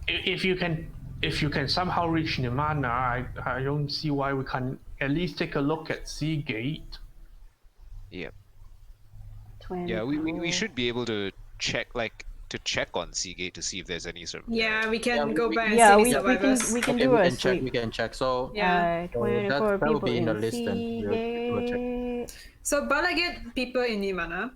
if you can somehow reach Nimana, I don't see why we can't at least take a look at Seagate. Yep. 20. Yeah, we should be able to check on Seagate to see if there's any sort of Yeah, we can Yeah, go we- back and Yeah, see we the survivors. can okay, do we a can check. sweep. We can check. So Yeah. 24 that will people be in the in list then. We'll check. Seagate. So Balaget people in Nimana,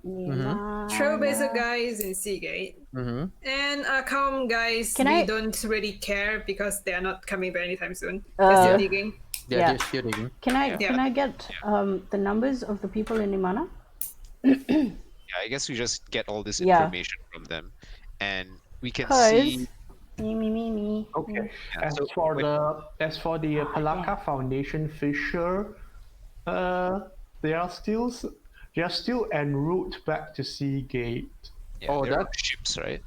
Trailblazer guys in Seagate, and Akam guys Can we I- don't really care because they are not coming back anytime soon. Uh, They're still digging. Yeah, Yeah. they're still digging. Can I Yeah. get the numbers of the people in Nimana? Yeah, I guess we just get all this Yeah. information from them, and we can Cause see. me. Okay. Yeah, As so for when- the Palaka Foundation Fisher, they are still en route back to Seagate. Yeah, Oh, they're on that- ships, right?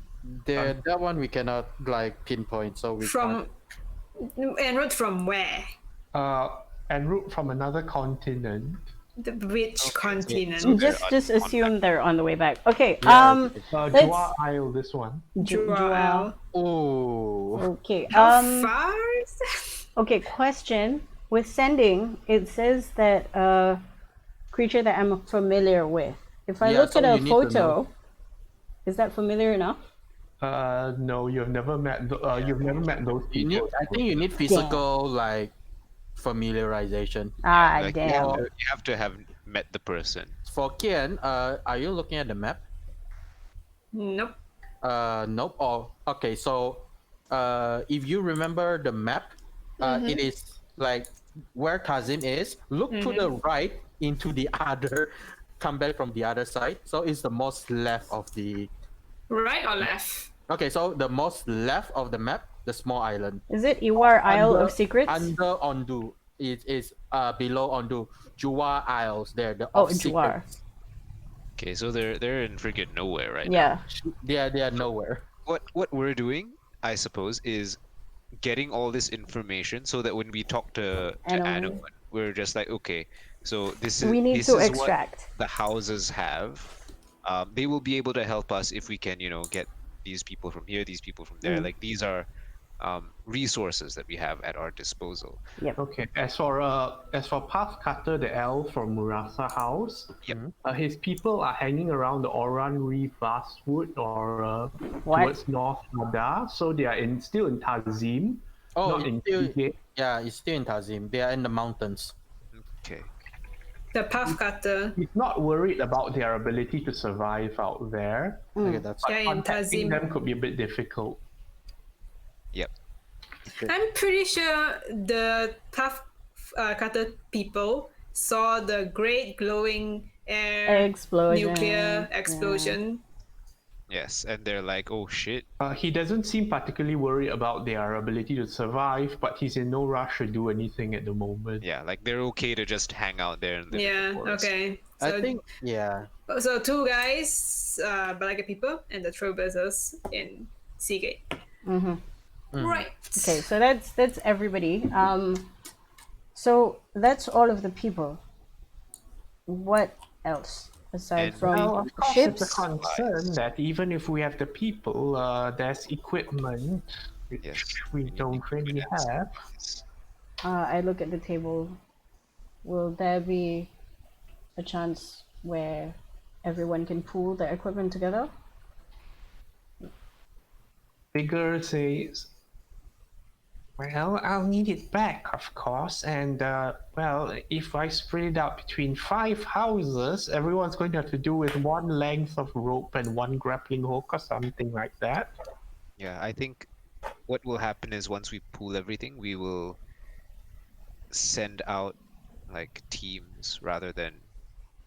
That one we cannot like pinpoint. So we From en route from where? En route from another continent. Which continent? Just assume they're on the way back. Okay. Yeah, Let's- Jua Isle, this one. Joao. Oh, Okay. How far is that? Okay. Question. With sending, it says that creature that I'm familiar with. If I Yeah, look so at a you need to photo, know. is that familiar enough? No, you've never met. You've never met those you need. people. I think you need physical like familiarization. Ah, Like, damn. you have to have met the person. For Kian, are you looking at the map? Nope. Nope. Oh, okay. So, if you remember the map, it is like where Kazim is. Look to the right into the other. Come back from the other side. So it's the most left of the. Right or left? Okay, so the most left of the map, the small island. Is it Iwar Isle of Secrets? Under Ondu. It is below on the Jua Isles there, the Oh, off Juar. secrets. Okay, so they're in friggin' nowhere right Yeah. now. They are nowhere. What we're doing, I suppose, is getting all this information so that when we talk to Anowen. Anowen, we're just like, okay, so We need this to is what extract. the houses have. They will be able to help us if we can, get these people from here, these people from there. Mm. Like these are resources that we have at our disposal. Yep. Okay. As for Path Cutter, the elf from Murasa House, Yep. his people are hanging around the Oran Reef Basswood or What? towards North Mada, so they are still in Tazim, Oh, not it's in still, Seagate. yeah, it's still in Tazim. They are in the mountains. Okay. The path cutter. He's not worried about their ability to survive out there. Okay, that's Yeah, in Contacting Tazim. them could be a bit difficult. Yep. I'm pretty sure the path cutter people saw the great glowing air Explosion. nuclear Yeah. explosion. Yes, and they're like, oh shit. He doesn't seem particularly worried about their ability to survive, but he's in no rush to do anything at the moment. Yeah, like they're okay to just hang out there and live in Yeah, the forest. okay. I So, think, yeah. so two guys, Balaga people, and the Trailblazers in Seagate. Right. Okay, so that's everybody. So that's all of the people. What else aside And- from Well, of course, it's a ships? concern that even if we have the people, there's equipment which Yes, we need don't really equipment and have. supplies. I look at the table. Will there be a chance where everyone can pool their equipment together? Bigger says, well, I'll need it back, of course. And, well, if I spread it out between 5 houses, everyone's going to have to do with one length of rope and one grappling hook or something like that. Yeah, I think what will happen is once we pool everything, we will send out like teams rather than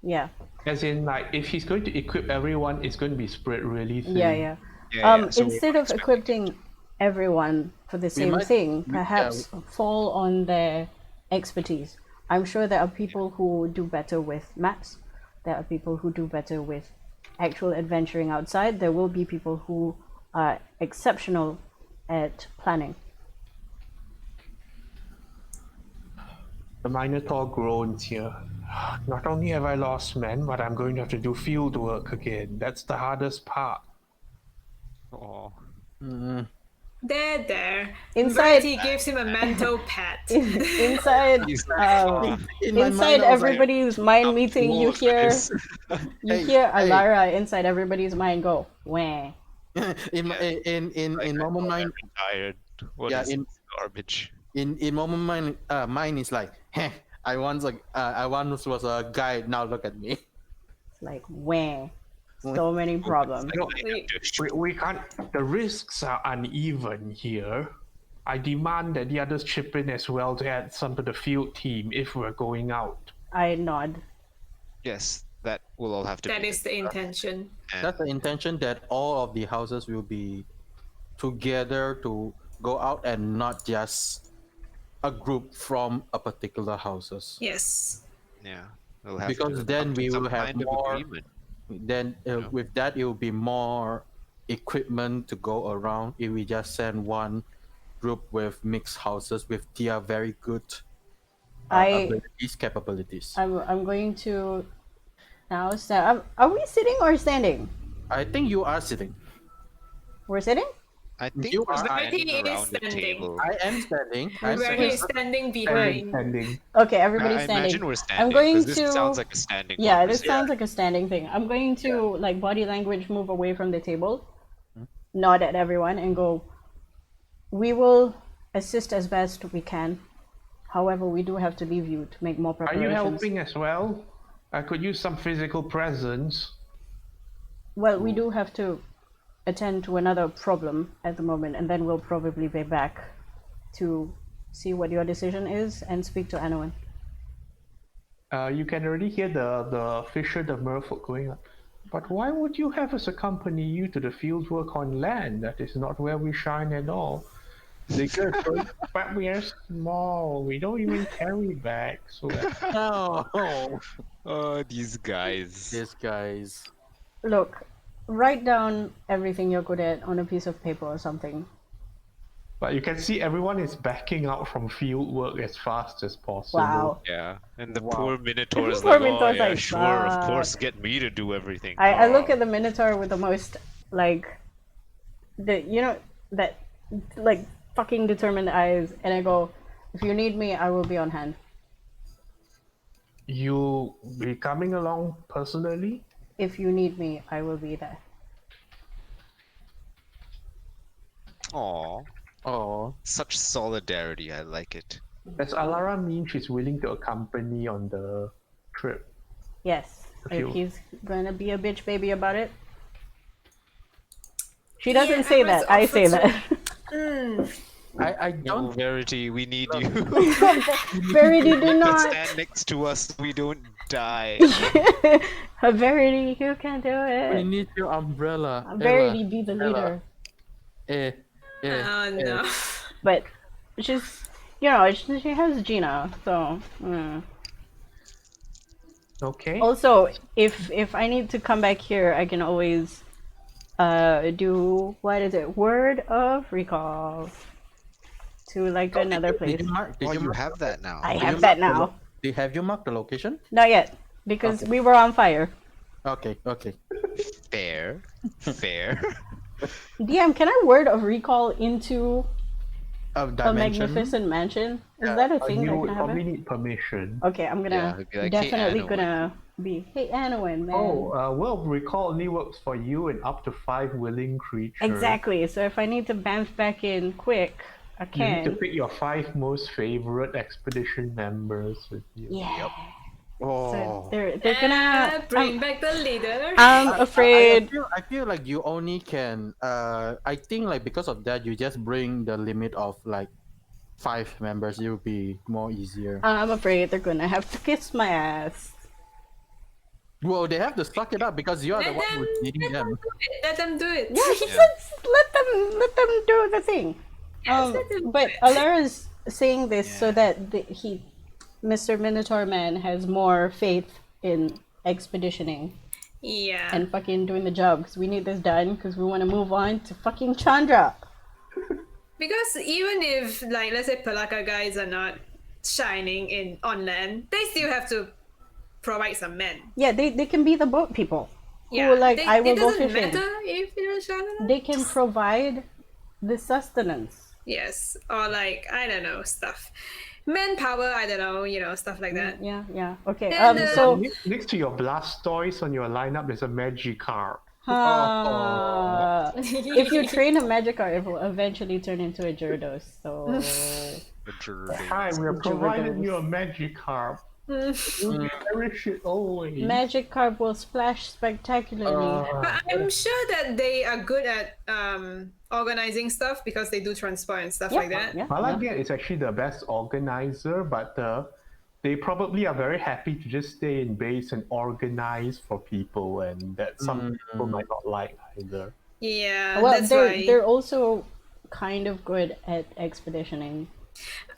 Yeah. As in, like, if he's going to equip everyone, it's going to be spread really thin. Yeah. Yeah, so we're Instead not of expecting- equipping everyone for the same might- thing, we- perhaps fall on their expertise. I'm sure there are people who do better with maps. There are people who do better with actual adventuring outside. There will be people who are exceptional at planning. The Minotaur groans here. Not only have I lost men, but I'm going to have to do field work again. That's the hardest part. Oh, There. Inside- Bertie gives him a mental pat. Inside, he's like, In my inside mind, I was like, everybody's mind meeting, you "Lord, for hear this." you hear hey. Alara inside everybody's mind go, wah. in normal mind, I'm tired. What Yeah, is in- this garbage? in normal mind, mine is like, heh, I once was a guy. Now look at me. It's like, wah. So many problems. No, I have to shoot. we can't. The risks are uneven here. I demand that the others chip in as well to add some to the field team if we're going out. I nod. Yes, that will all have to That be is the intention. and That's the intention, that all of the houses will be together to go out and not just a group from a particular houses. Yes. yeah, we'll have Because to then come to we some will have kind of more- agreement. Then with that, it will be more equipment to go around if we just send one group with mixed houses with their very good capabilities. I'm going to now stand. Are we sitting or standing? I think you are sitting. We're sitting? I think You we're are- standing I think it is around the standing. table. I am standing. I'm Where standing. he's standing Standing, behind. standing. Okay, I everybody's standing. imagine we're standing. I'm going 'cause this to. sounds like a standing. Yeah, this conversation. sounds like a standing thing. I'm going to like body language move away from the table, nod at everyone, and go. We will assist as best we can. However, we do have to leave you to make more Are you preparations. helping as well? I could use some physical presence. Well, we do have to attend to another problem at the moment, and then we'll probably be back to see what your decision is and speak to Anowen. You can already hear the Fisher, the merfolk going on. But why would you have us accompany you to the field work on land? That is not where we shine at all. But we are small. We don't even carry bags. So No, Oh, these guys. these guys. Look, write down everything you're good at on a piece of paper or something. but you can see everyone is backing out from field work as fast as possible. Wow. Yeah, and the Wow. poor Minotaur is Poor like, oh Minotaur's yeah, like, sure, of "Fuck." course, get me to do everything. I look Oh. at the Minotaur with the most like that like fucking determined eyes, and I go, if you need me, I will be on hand. You be coming along personally? If you need me, I will be there. Aw, Oh, such solidarity. I like it. Does Alara mean she's willing to accompany on the trip? Yes. Okay. If he's gonna be a bitch baby about it. She doesn't Yeah, say I was that. I say offered that. I No, don't. Verity, we need you. Verity, do not. Stand next to us. We don't die. Verity, you can do We it. need your umbrella. Verity, be the Ella. leader. Eh, eh, Oh no. But she's, she has Gina, so. Okay. Also, if I need to come back here, I can always do what is it? Word of recall to like another Did place. you mark? Did Oh, you you mark? have that now. I Did have you that mark the now. Have you marked the location? Not yet, because we were on fire. Okay, okay. Fair. Fair. DM, can I word of recall into a Dimension. magnificent mansion? Is Yeah, that a thing You that would can probably happen? need permission. Okay, I'm Yeah, gonna it'd be like, "Hey, definitely Anowen." gonna be. Hey, Anowen, man. Oh, well, recall only works for you and up to 5 willing creatures. Exactly. So if I need to bounce back in quick, I You need to can. pick your 5 most favorite expedition members with you. Yeah. Oh. So they're gonna. Bring back the leader. I'm afraid. I feel like you only can. I think like because of that, you just bring the limit of like 5 members. It will be more easier. I'm afraid they're gonna have to kiss my ass. Well, they have to suck it up because you are the Let one them, who's leading them. let them do it. Yeah, just let them do the thing. Yes, let them But do it. Alara's saying this so Yeah. that Mr. Minotaur Man has more faith in expeditioning Yeah. and fucking doing the job because we need this done because we want to move on to fucking Chandra. Because even if, like, let's say Palaka guys are not shining on land, they still have to provide some men. Yeah, they can be the boat people. Yeah, Who, like, I will it go doesn't fishing. matter if you're shining. They can provide the sustenance. Yes, or like I don't know stuff, manpower. I don't know, stuff like that. Yeah. Okay. And, So. Next to your Blastoise on your lineup, there's a Magikarp. If you train a Magikarp, it will eventually turn into a Gyarados. So Hi, we are providing you a Magikarp. You cherish it always. Magikarp will splash spectacularly. But I'm sure that they are good at organizing stuff because they do transport and stuff like that. Yeah. Malagia is actually the best organizer, but they probably are very happy to just stay in base and organize for people, and that some people might not like either. Yeah, Well, that's why. they're also kind of good at expeditioning.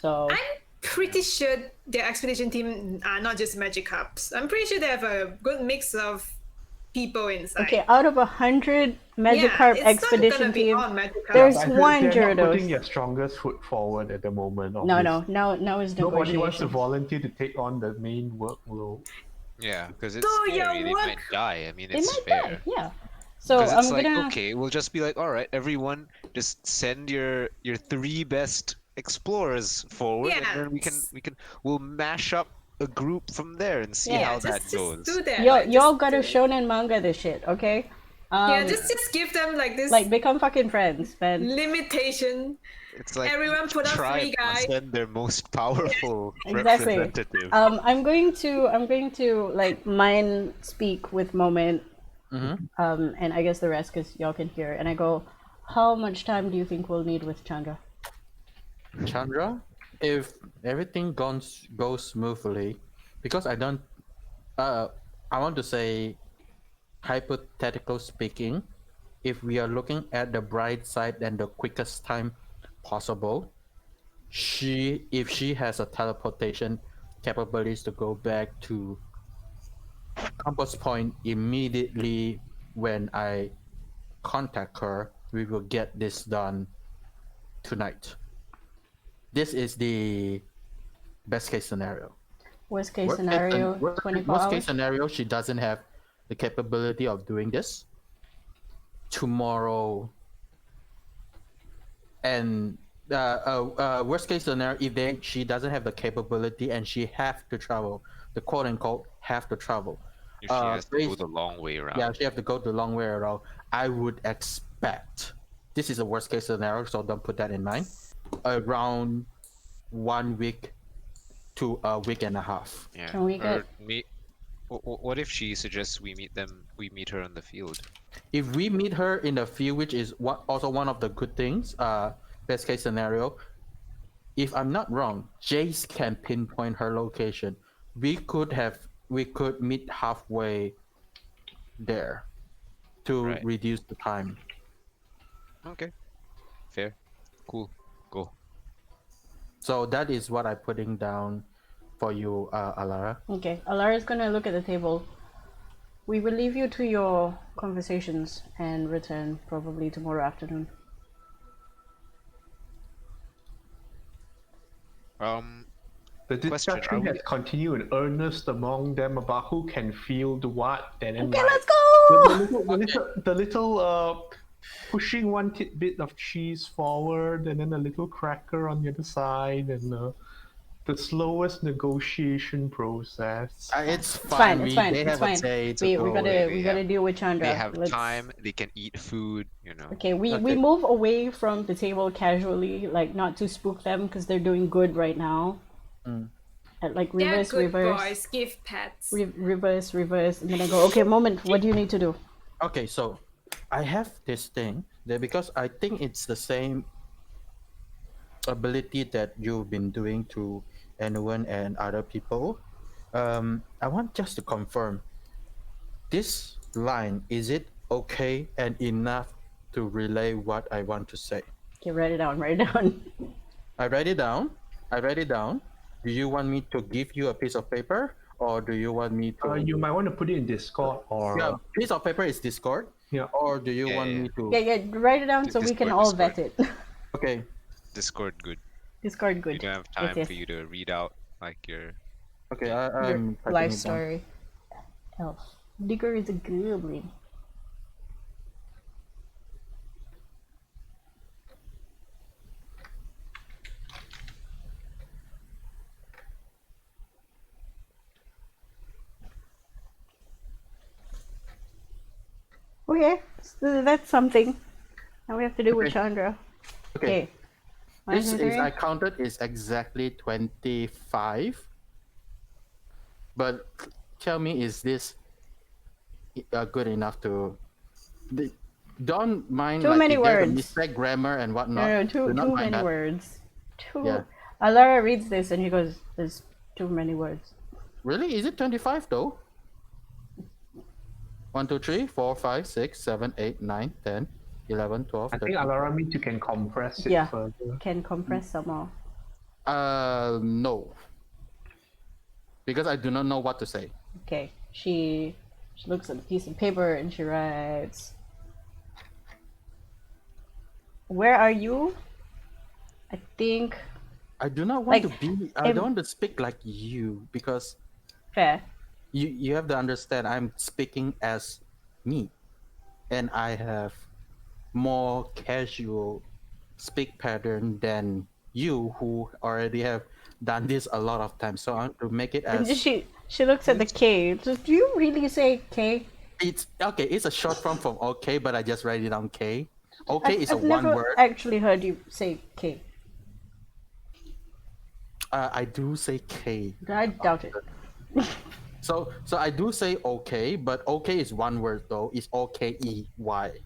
So I'm pretty sure their expedition team are not just Magikarps. I'm pretty sure they have a good mix of people inside. okay, out of 100 Magikarp it's expedition not gonna be team, all Magikarp. there's But one they're not putting Gyarados. their strongest foot forward at the moment. No, obviously. now is Nobody wants to negotiation. volunteer to take on the main workload. Yeah, because it's Do your scary. They work. might die. I mean, They it's might fair. die. Yeah. So Because I'm it's like, gonna. okay, we'll just be like, all right, everyone, just send your 3 best explorers forward, Yeah. and then we'll mash up a group from there and see Yeah, how that just goes. do that. Y'all, like, y'all just gotta do it. shonen manga this shit, okay? Yeah, just give them like this like become fucking friends, man. limitation. It's like Everyone put up tribe 3 guys. must send their most powerful Exactly. representative. I'm going to like mind speak with Moment, and I guess the rest because y'all can hear. And I go, how much time do you think we'll need with Chandra? Chandra, if everything goes smoothly, because I don't, I want to say, hypothetical speaking, if we are looking at the bright side and the quickest time possible, if she has a teleportation capabilities to go back to Compass Point immediately when I contact her, we will get this done tonight. This is the best case scenario. Worst case scenario, 24 worst hours. case scenario, she doesn't have the capability of doing this tomorrow. And worst case scenario, if she doesn't have the capability and she have to travel, the quote unquote have to travel. If she has to go the long way around. Yeah, she have to go the long way around. I would expect, this is a worst case scenario, so don't put that in mind, around 1 week to a week and a half. Yeah. Can we get- What if she suggests we meet her on the field? If we meet her in the field, which is also one of the good things, best case scenario, if I'm not wrong, Jace can pinpoint her location. We could meet halfway there to Right. reduce the time. Okay. Fair. Cool. Go. So that is what I'm putting down for you, Alara. Okay, Alara's gonna look at the table. We will leave you to your conversations and return probably tomorrow afternoon. The Question, discussion are we- has continued in earnest among them about who can field what. And then Okay, like, let's go! the little pushing one tidbit of cheese forward, and then a little cracker on the other side, and the slowest negotiation process. It's It's fine. fine, it's fine, They it's have fine. a day to We go. we gotta deal with Chandra. They have Let's- time. They can eat food. Okay, we Okay. move away from the table casually, like not to spook them because they're doing good right now. Like They're reverse, good reverse, boys. Give pets. reverse, reverse, and then I go, okay, moment, what do you need to do? Okay, so I have this thing that because I think it's the same ability that you've been doing to Anowen and other people. I want just to confirm this line, is it okay and enough to relay what I want to say? Okay, write it down, write it down. I write it down. Do you want me to give you a piece of paper or do you want me to You might want to put it in Discord or Yeah, piece of paper is Discord. Yeah. Or do you Yeah, want yeah. me to Yeah, write it down so we can all vet it. Okay. Discord good. Discord We good. don't have time yes. for you to read out like your. Okay, Your I'm typing life it down. story. Elf. Digger is a goblin. Okay, so that's something. Now we have to do with Okay. Chandra. Okay. Okay. One, This two, is three. I counted is exactly 25. But tell me, is this good enough to? Don't mind Too like many if there's a words. mistake grammar and whatnot. No, do not too mind many that. words. Yeah. Alara reads this and he goes, "There's too many words." Really? Is it 25 though? 1, 2, 3, 4, 5, 6, 7, 8, 9, 10, 11, 12, I think 13. Alara means you can compress it Yeah. further. Can compress some more. No. Because I do not know what to say. Okay. She looks at the piece of paper and she writes, "Where are you?" I think I do not want Like, to be. I em- don't want to speak like you because fair. you have to understand. I'm speaking as me, and I have more casual speak pattern than you, who already have done this a lot of times. So I want to make it And as she looks at the K. So do you really say K? it's okay. It's a short form from okay, but I just write it down K. Okay is a I've one never word. actually heard you say K. I do say K. I doubt it. So I do say okay, but okay is one word though. It's OKEY.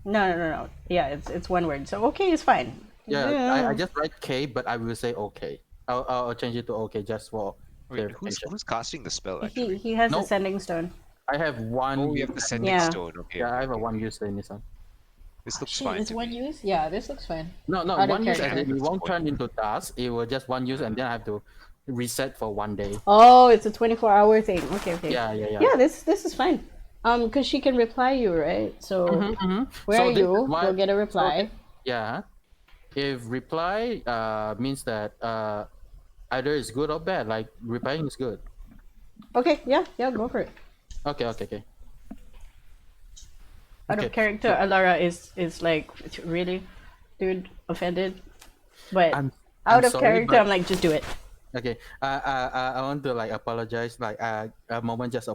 No. Yeah, it's one word. So okay is fine. Yeah, I just write K, but I will say okay. I'll change it to okay just for Wait, clarification. who's casting the spell He actually? he has No. a sending stone. I have one. Oh, you have the sending Yeah. stone. Okay. Yeah, I okay, have a okay. one user in this one. This looks Shit, fine it's to one me. use? Yeah, this looks fine. No, Out of one use, and character. then it That's won't turn important. into dust. It will just one use, and then I have to reset for 1 day. Oh, it's a 24-hour thing. Okay, okay. Yeah. Yeah, this is fine. Because she can reply you, right? So where So are this is you? why. Go get a So reply. yeah, if reply means that either it's good or bad. Like replying is good. Okay, yeah, go for it. Okay. Out of Okay. character, So Alara is like, really, dude, offended. But I'm out of sorry, character, but I'm like, just do it. okay. I want to like apologize. Like a moment just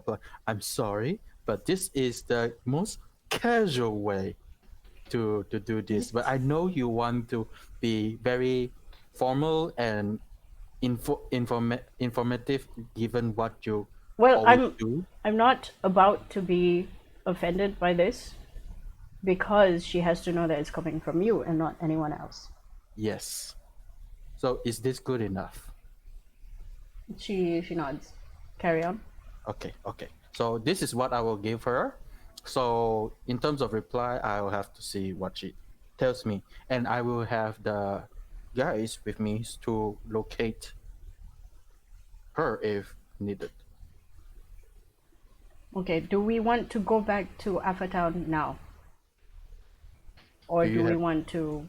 I'm sorry, but this is the most casual way to do this. But I know you want to be very formal and informative, given what you Well, always do. I'm not about to be offended by this because she has to know that it's coming from you and not anyone else. Yes. So is this good enough? She nods. Carry on. Okay. So this is what I will give her. So in terms of reply, I will have to see what she tells me, and I will have the guys with me to locate her if needed. Okay, do we want to go back to Alpha Town now? Or Do do you we have want to...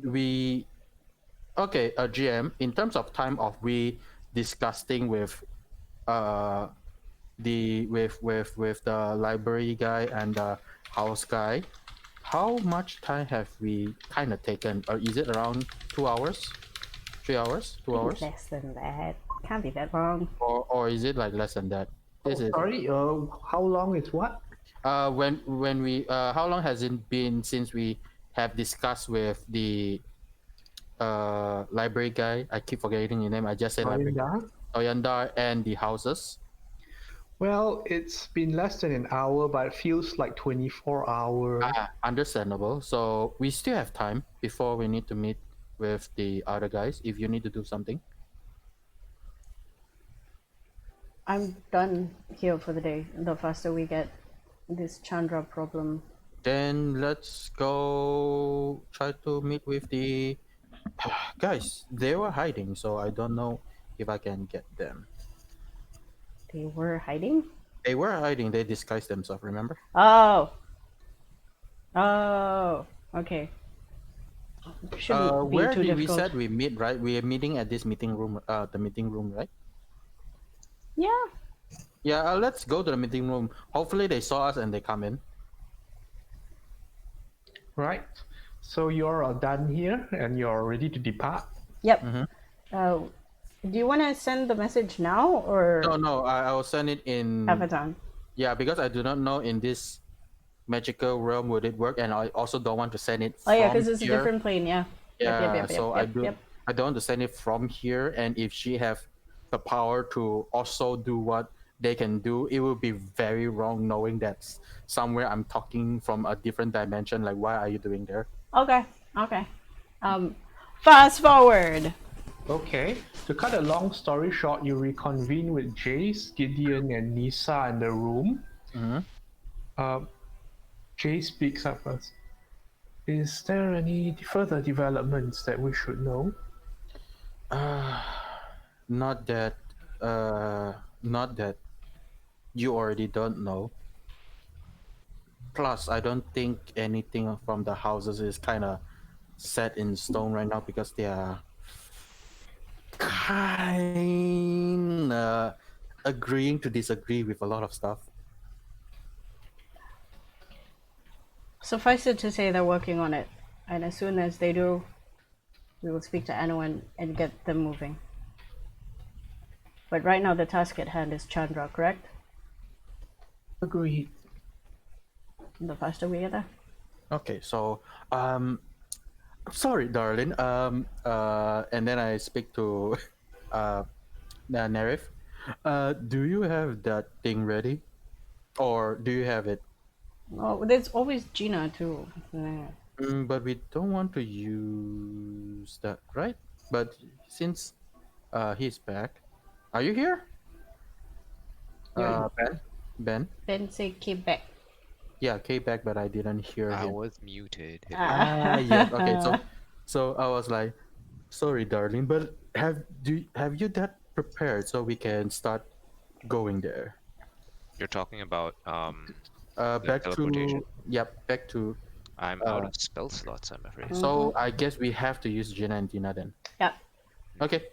we okay? GM, in terms of time of we discussing with uh the with the library guy and the house guy, how much time have we kind of taken, or is it around 2 hours, 3 hours, I 2 hours, think less than that. Can't be that long. or is it like less than that? This is Sorry, how long is what? when we how long has it been since we have discussed with the library guy? I keep forgetting your name. I just said library guy. Oyanda? Oyandar and the houses. Well, it's been less than an hour, but it feels like 24 hours. Understandable. So we still have time before we need to meet with the other guys if you need to do something. I'm done here for the day. The faster we get this Chandra problem. Then let's go try to meet with the guys. They were hiding, so I don't know if I can get them. They were hiding? They were hiding. They disguised themselves. Remember? Oh. Oh. Okay. Shouldn't be Where too did we difficult. said we meet? Right? We are meeting at this meeting room. The meeting room, right? Yeah. Yeah. Let's go to the meeting room. Hopefully they saw us and they come in. Right. So you're all done here and you're ready to depart. Yep. Do you want to send the message now or No. I will send it in. Avatar? Yeah, because I do not know in this magical realm would it work, and I also don't want to send it Oh yeah, from because it's a here. different plane. Yeah. Yeah, Yep. so I don't want to send it from here, and if she have the power to also do what they can do, it will be very wrong knowing that somewhere I'm talking from a different dimension. Like, why are you doing there? Okay. Fast forward. Okay. To cut a long story short, you reconvene with Jace, Gideon, and Nisa in the room. Jace speaks up first. Is there any further developments that we should know? Not that, not that you already don't know. Plus, I don't think anything from the houses is kind of set in stone right now because they are kind of agreeing to disagree with a lot of stuff. Suffice it to say, they're working on it, and as soon as they do, we will speak to Anowen and get them moving. But right now, the task at hand is Chandra, correct? Agreed. The faster we get there. Okay, so sorry, darling. And then I speak to Nerif. Do you have that thing ready, or do you have it? Oh, there's always Gina too. But we don't want to use that, right? But since he's back, are you here? Yeah. Ben? Ben say keep back. Yeah, came back, but I didn't hear I him. was muted. Yes. Okay. So I was like, sorry, darling, but have you that prepared so we can start going there? You're talking about the Back teleportation. to back to. I'm out of spell slots, I'm afraid. So I guess we have to use Gina and Dina then. Yeah. Okay.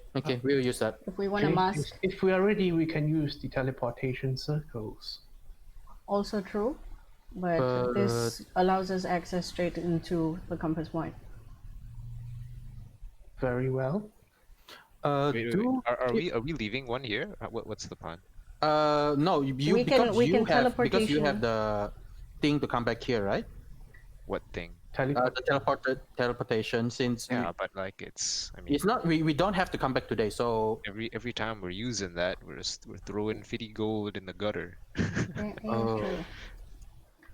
We'll use that. If we want to Jace, mask, if we are ready, we can use the teleportation circles. also true, but this allows us access straight into the compass point. Very well. Wait. Are we leaving one here? What's the plan? No, We can because you have teleportation. the thing to come back here, right? What thing? The teleportation. Since Yeah, but like it's. I mean, it's not we don't have to come back today. So every time we're using that, we're throwing 50 gold in the gutter. True.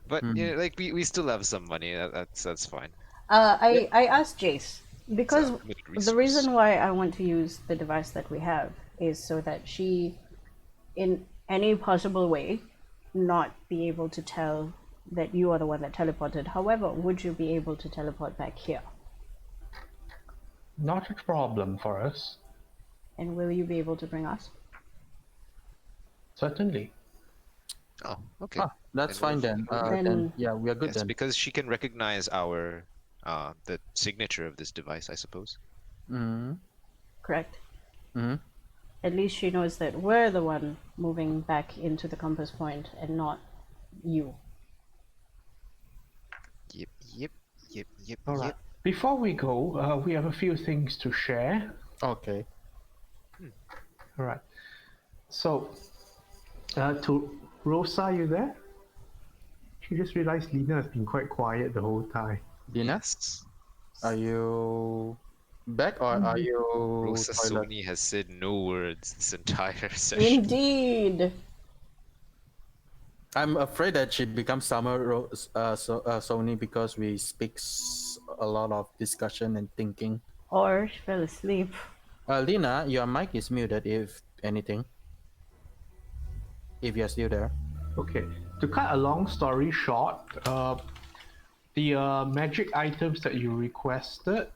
But yeah, like we still have some money. That's fine. I asked Jace because limited the resource. reason why I want to use the device that we have is so that she, in any possible way, not be able to tell that you are the one that teleported. However, would you be able to teleport back here? Not a problem for us. And will you be able to bring us? Certainly. Oh, okay. that's Then fine we're- then. Then- Yeah, we are good Yes, then. because she can recognize our the signature of this device, I suppose. Mm-hmm. Correct. Mm-hmm. At least she knows that we're the one moving back into the compass point and not you. Yep. All right. Before we go, we have a few things to share. Okay. All right. So, to Rosa, you there? She just realized Lena has been quite quiet the whole time. Dina, Yes. are you back or are you Rosa toilet? Sony has said no words this entire session. Indeed. I'm afraid that she becomes Sony because we speak a lot of discussion and thinking. Or she fell asleep. Lina, your mic is muted if anything. If you're still there. Okay. To cut a long story short, the magic items that you requested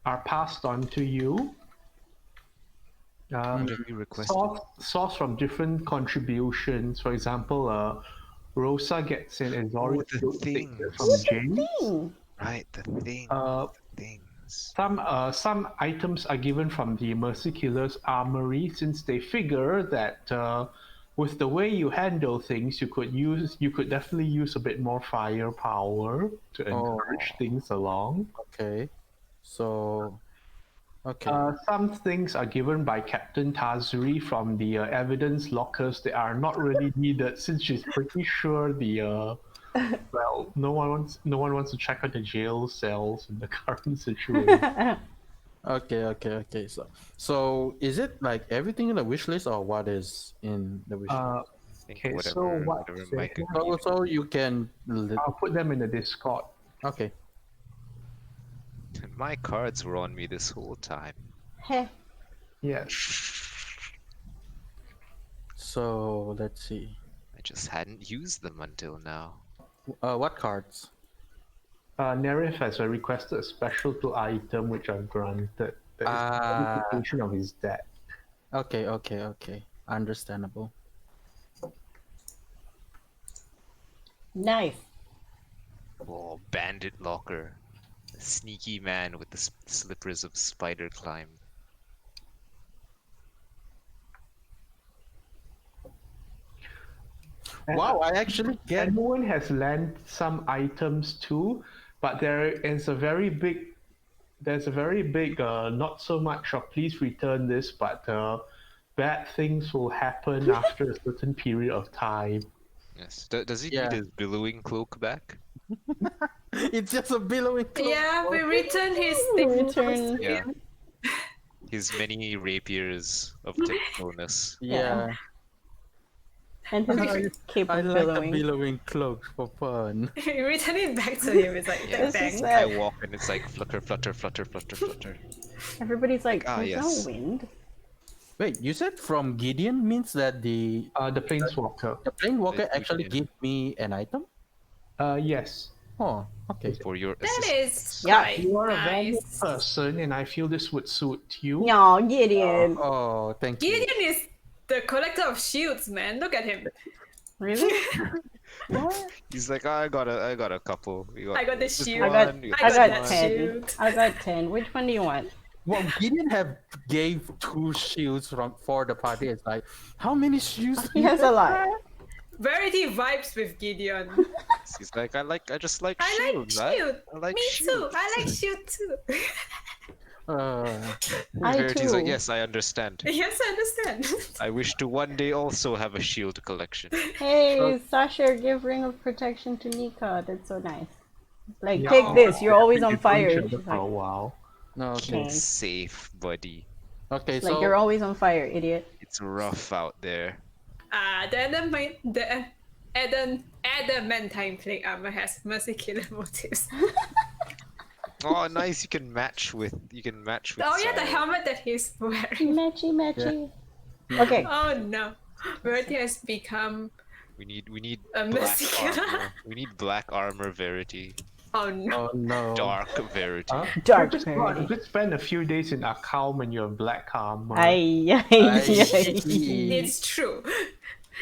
are passed on to you. We requested. Source from different contributions. For example, Rosa gets an Azorius the Guild things. sticker from James. Right, the things. Some items are given from the Mercy Killer's armory, since they figure that with the way you handle things, you could definitely use a bit more firepower to encourage things along. Okay. So. Okay. Some things are given by Captain Tazri from the evidence lockers. They are not really needed, since she's pretty sure the well, no one wants to check out the jail cells in the current situation. Okay. So is it like everything in the wish list, or what is in the wish list? I think Okay, whatever, so what? whatever Mike So you can. I'll put them in the Discord. Okay. My cards were on me this whole time. Heh. Yes. So let's see. I just hadn't used them until now. What cards? Nerif has requested a special two item which I've granted. That is the modification of his deck. Okay. Understandable. Knife. Oh, bandit locker. The sneaky man with the slippers of spider climb. Wow, I actually get. Anowen has lent some items too, but there's a very big not so much of please return this, but bad things will happen after a certain period of time. Yes. Does he need his billowing cloak back? It's just a billowing cloak. Yeah, we return his Return. Yeah. His many rapiers of typicalness. Yeah. And his cape I of like a billowing. billowing cloak for fun. We return it back to him. It's like Yeah. This is bang. sad. I walk and it's like flutter, flutter, flutter, flutter, flutter. Everybody's like, there's yes. no wind. Wait, you said from Gideon means that the planeswalker. planewalker The actually Gideon. give me an item? Yes. Oh, okay. For your That assistance. is Yeah. quite You are a valued nice. person, and I feel this would suit you. No, Gideon. Oh, thank you. Gideon is the collector of shields, man. Look at him. Really? What? He's like, I got a couple. I got this shield. I got- you I this got that 10. shield. I got 10. Which one do you want? Well, Gideon have gave 2 shields for the party. It's like, how many shields? He has a lot. Verity vibes with Gideon. He's like, I just like I like shields. right? shield. I like Me shields. too. I like shield too. I Verity's too. like, yes, I understand. Yes, I understand. I wish to one day also have a shield collection. Hey, Sasha, give Ring of Protection to Nika. That's so nice. Like, Yeah. take this. You're always on We've known fire. each other She's for a like, while. No, okay. Okay. Safe, buddy. Okay, like so you're always on fire, idiot. It's rough out there. The adamantine plate armor has mercy killer motives. Oh, nice! You can match with. Oh yeah, the Cyril. helmet that he's wearing. Matchy. Okay. Oh no, Verity has become. We need A black mercy killer. armor. We need black armor Verity. Oh no. oh no. Dark Verity. Dark Just Verity. spend a few days in Akal when you're black armor. Ay. It's true.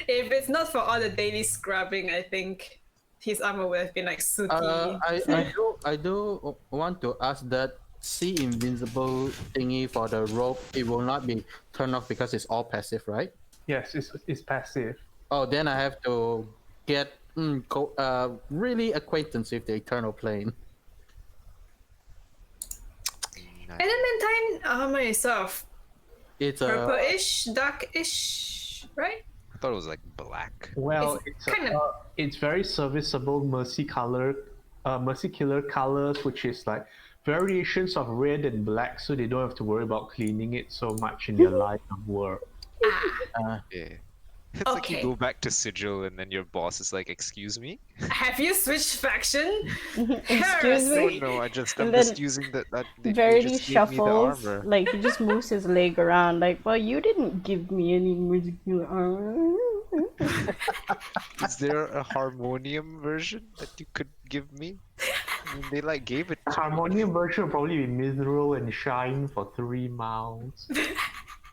If it's not for all the daily scrubbing, I think his armor would have been like sooty. I do want to ask that see invincible thingy for the rope. It will not be turned off because it's all passive, right? Yes, it's passive. Oh, then I have to get really acquaintance with the eternal plane. Adamantine armor is sort of It's a purple-ish, dark-ish, right? I thought it was like black. Well, It's it's kind of- it's very serviceable mercy killer colors, which is like variations of red and black, so they don't have to worry about cleaning it so much in their line of work. Yeah. It's like you Okay. go back to Sigil and then your boss is like, "Excuse me." Have you switched faction? Excuse No, me. no, I'm And just then using that. They Verity just gave me the shuffles, armor. like he just moves his leg around, like, well, you didn't give me any musical armor. Is there a harmonium version that you could give me? I mean, they like gave it. The To me. Harmonium version will probably be Mithril and Shine for 3 mounts.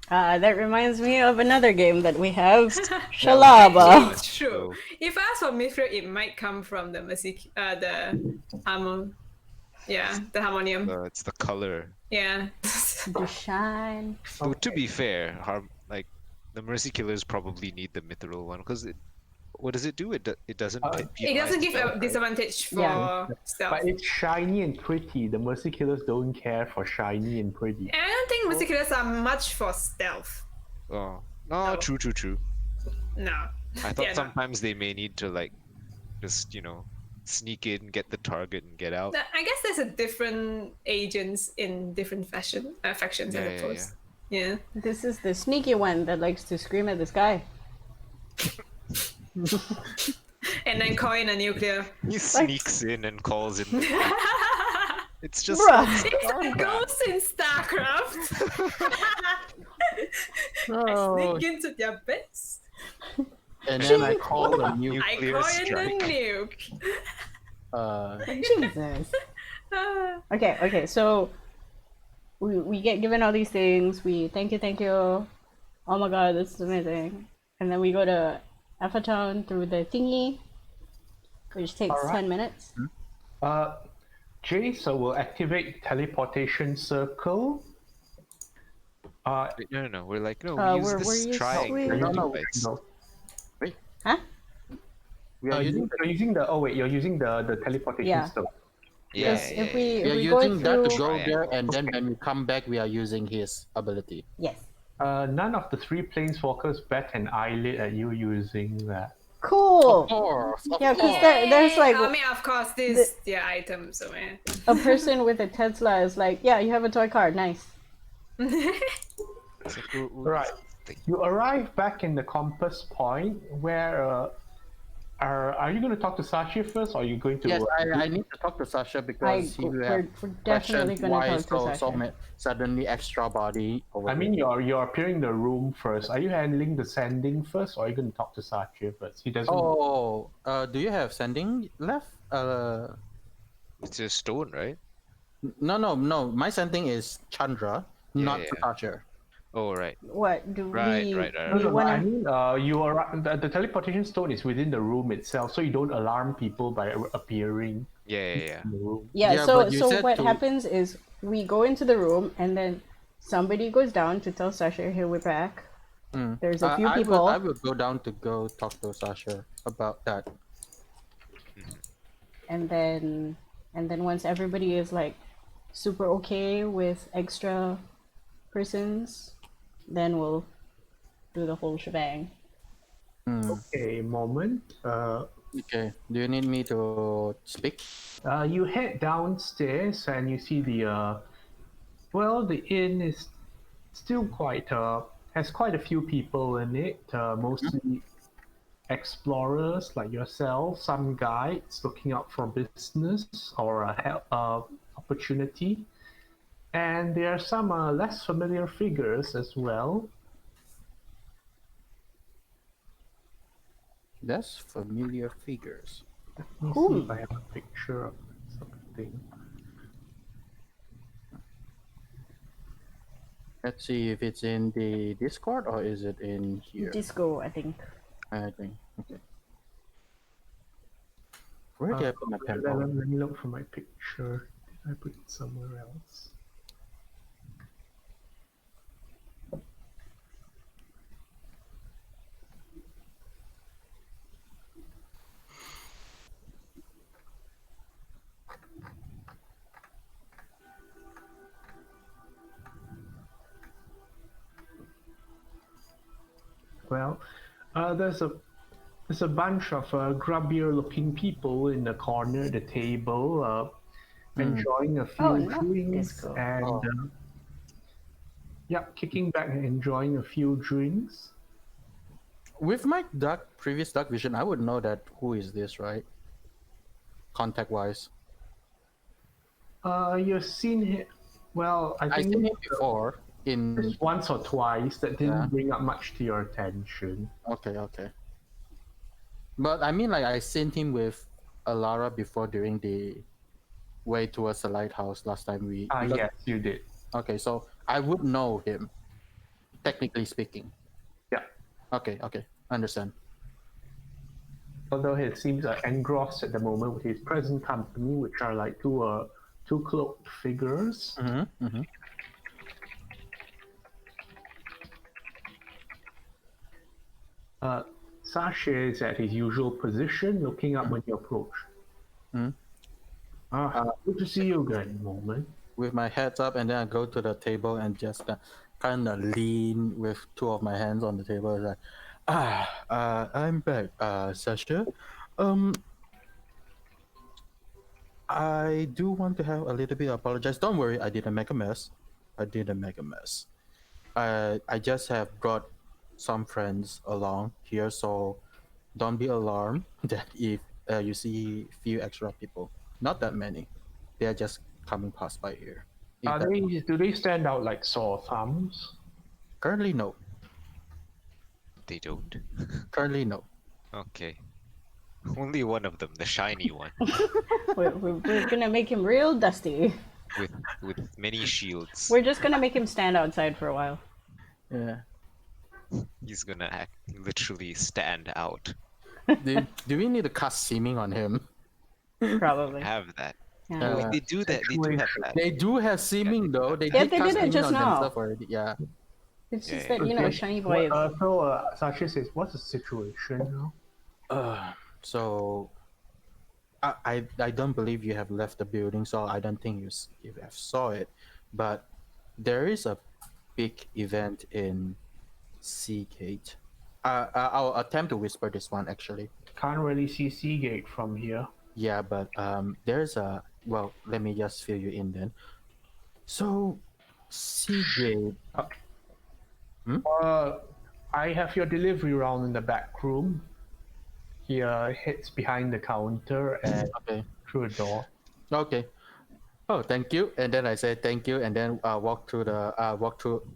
That reminds me of another game that we have, Shalaba. It's true. If I ask for Mithril, it might come from the the armor. Yeah, the harmonium. It's the color. Yeah. The shine. Though, to be fair, like the Mercy Killers probably need the Mithril one because what does it do? It doesn't. It doesn't give a disadvantage for Yeah. stealth. But it's shiny and pretty. The Mercy Killers don't care for shiny and pretty. And I don't think Mercy Killers are much for stealth. Oh no, No. true. No. I thought Yeah, no. sometimes they may need to like just sneak in, get the target, and get out. I guess there's a different agents in different factions, I Yeah, suppose. Yeah. This is the sneaky one that likes to scream at the sky. And then call in a nuclear. He sneaks in and calls in. It's just Bruh. It's a ghost in StarCraft. Oh, I sneak into their base. and then I call the new. I Nuclear call in strike. the nuke. Jesus. Ah. Okay, so we get given all these things. We thank you. Oh my god, this is amazing. And then we go to Alpha Town through the thingy, which takes Alright. 10 minutes. Jace will activate teleportation circle. No. We're like, no, Uh, we use we're this used- triangle No, device. No. Huh? We are using You're using the you're using the teleportation Yeah. circle. Yeah, Because if we we are go using that to through, go there, and then when we come back, we are using his ability. yes, None of the 3 planeswalkers bat an eyelid at you using that. cool. course, Yeah, because there's like I mean, of course, this their item, so man. a person with a Tesla is like, yeah, you have a toy car, nice. It's like, Right. You arrive back in the compass point where Are you going to talk to Sachi first, or are you going to? Yes, I need to talk to Sasha because he will have we're definitely questions gonna why talk to Sasha. suddenly extra body over I mean, here. you're appearing the room first. Are you handling the sending first, or are you going to talk to Sachi first? He doesn't. Oh, do you have sending left? It's a stone, right? No. My sending is Chandra, Yeah, not yeah. to Sasha. Oh, right. What do Right, we right, right, No, we no, no. I wanna? mean, you are the teleportation stone is within the room itself, so you don't alarm people by appearing Yeah, yeah, yeah. in the room. Yeah. Yeah, but you So said what to. happens is we go into the room and then somebody goes down to tell Sasha, "Hey, we're back." There's a few I people, will go down to go talk to Sasha about that. Mhm. and then once everybody is like super okay with extra persons, then we'll do the whole shebang. Okay, moment. Okay. Do you need me to speak? You head downstairs and you see the inn is still quite has quite a few people in it, mostly explorers like yourself, some guides looking out for business or opportunity, and there are some less familiar figures as well. That's familiar figures. Let me see if Whom? I have a picture of something. Let's see if it's in the Discord or is it in here. Disco, I think. I think. Okay. Where did I put my pen? Let, Oh, let me look for my picture. Did I put it somewhere else? Well, there's a bunch of grubbier-looking people in the corner of the table, enjoying a Oh, few not drinks disco. and Oh. yeah, kicking back and enjoying a few drinks. with my previous dark vision, I would know that who is this, right? Contact wise, You've seen him. Well, I I think seen him before in. just once or twice. That didn't Yeah. bring up much to your attention. Okay. But I mean, like I seen him with Alara before during the way towards the lighthouse last time we. Ah, because- yes, you did. Okay, so I would know him, technically speaking. Yeah. Okay, understand. Although he seems engrossed at the moment with his present company, which are like two cloaked figures. Mm-hmm. Sasha is at his usual position, looking up when you approach. Mhm. Good to see you again, Moment. With my heads up, and then I go to the table and just kind of lean with two of my hands on the table. Like, I'm back, Sasha. I do want to have a little bit apologize. Don't worry, I didn't make a mess. I just have brought some friends along here, so don't be alarmed that if you see few extra people, not that many, they are just coming past by here. If that- Do they stand out like sore thumbs? Currently, no. They don't. Currently, no. Okay. Only one of them, the shiny one, We're gonna make him real dusty. with many shields. We're just gonna make him stand outside for a while. Yeah. He's gonna literally stand out. Do we need to cast seeming on him? Probably. Have that. Yeah. Wait, they do that. They do have that. They do have seeming though. They Yeah, did they cast did it seeming just on now. themselves already. Yeah. It's just Yeah, that, you know, shiny boy is. So Sasha says, "What's the situation now?" So I don't believe you have left the building, so I don't think you have saw it, but there is a big event in Seagate. I'll attempt to whisper this one actually. Can't really see Seagate from here. Yeah, but there's a well. Let me just fill you in then. So Seagate. I have your delivery round in the back room. He hits behind the counter and Okay. through a door. Okay. Oh, thank you. And then I say thank you, and then walk through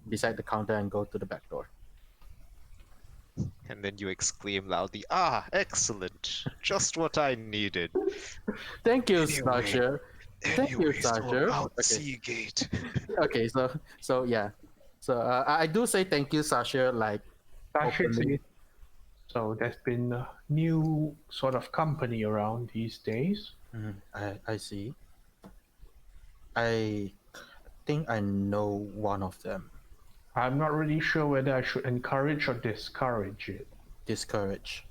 beside the counter and go to the back door. And then you exclaim loudly, "Ah, excellent! Just what I needed." Thank you, Anyway, Sasha. Thank you, anyways, so Sasha. about Okay. Seagate. Okay. So yeah. So I do say thank you, Sasha. Like Sasha openly. says, so there's been a new sort of company around these days. I see. I think I know one of them. I'm not really sure whether I should encourage or discourage it. Discourage.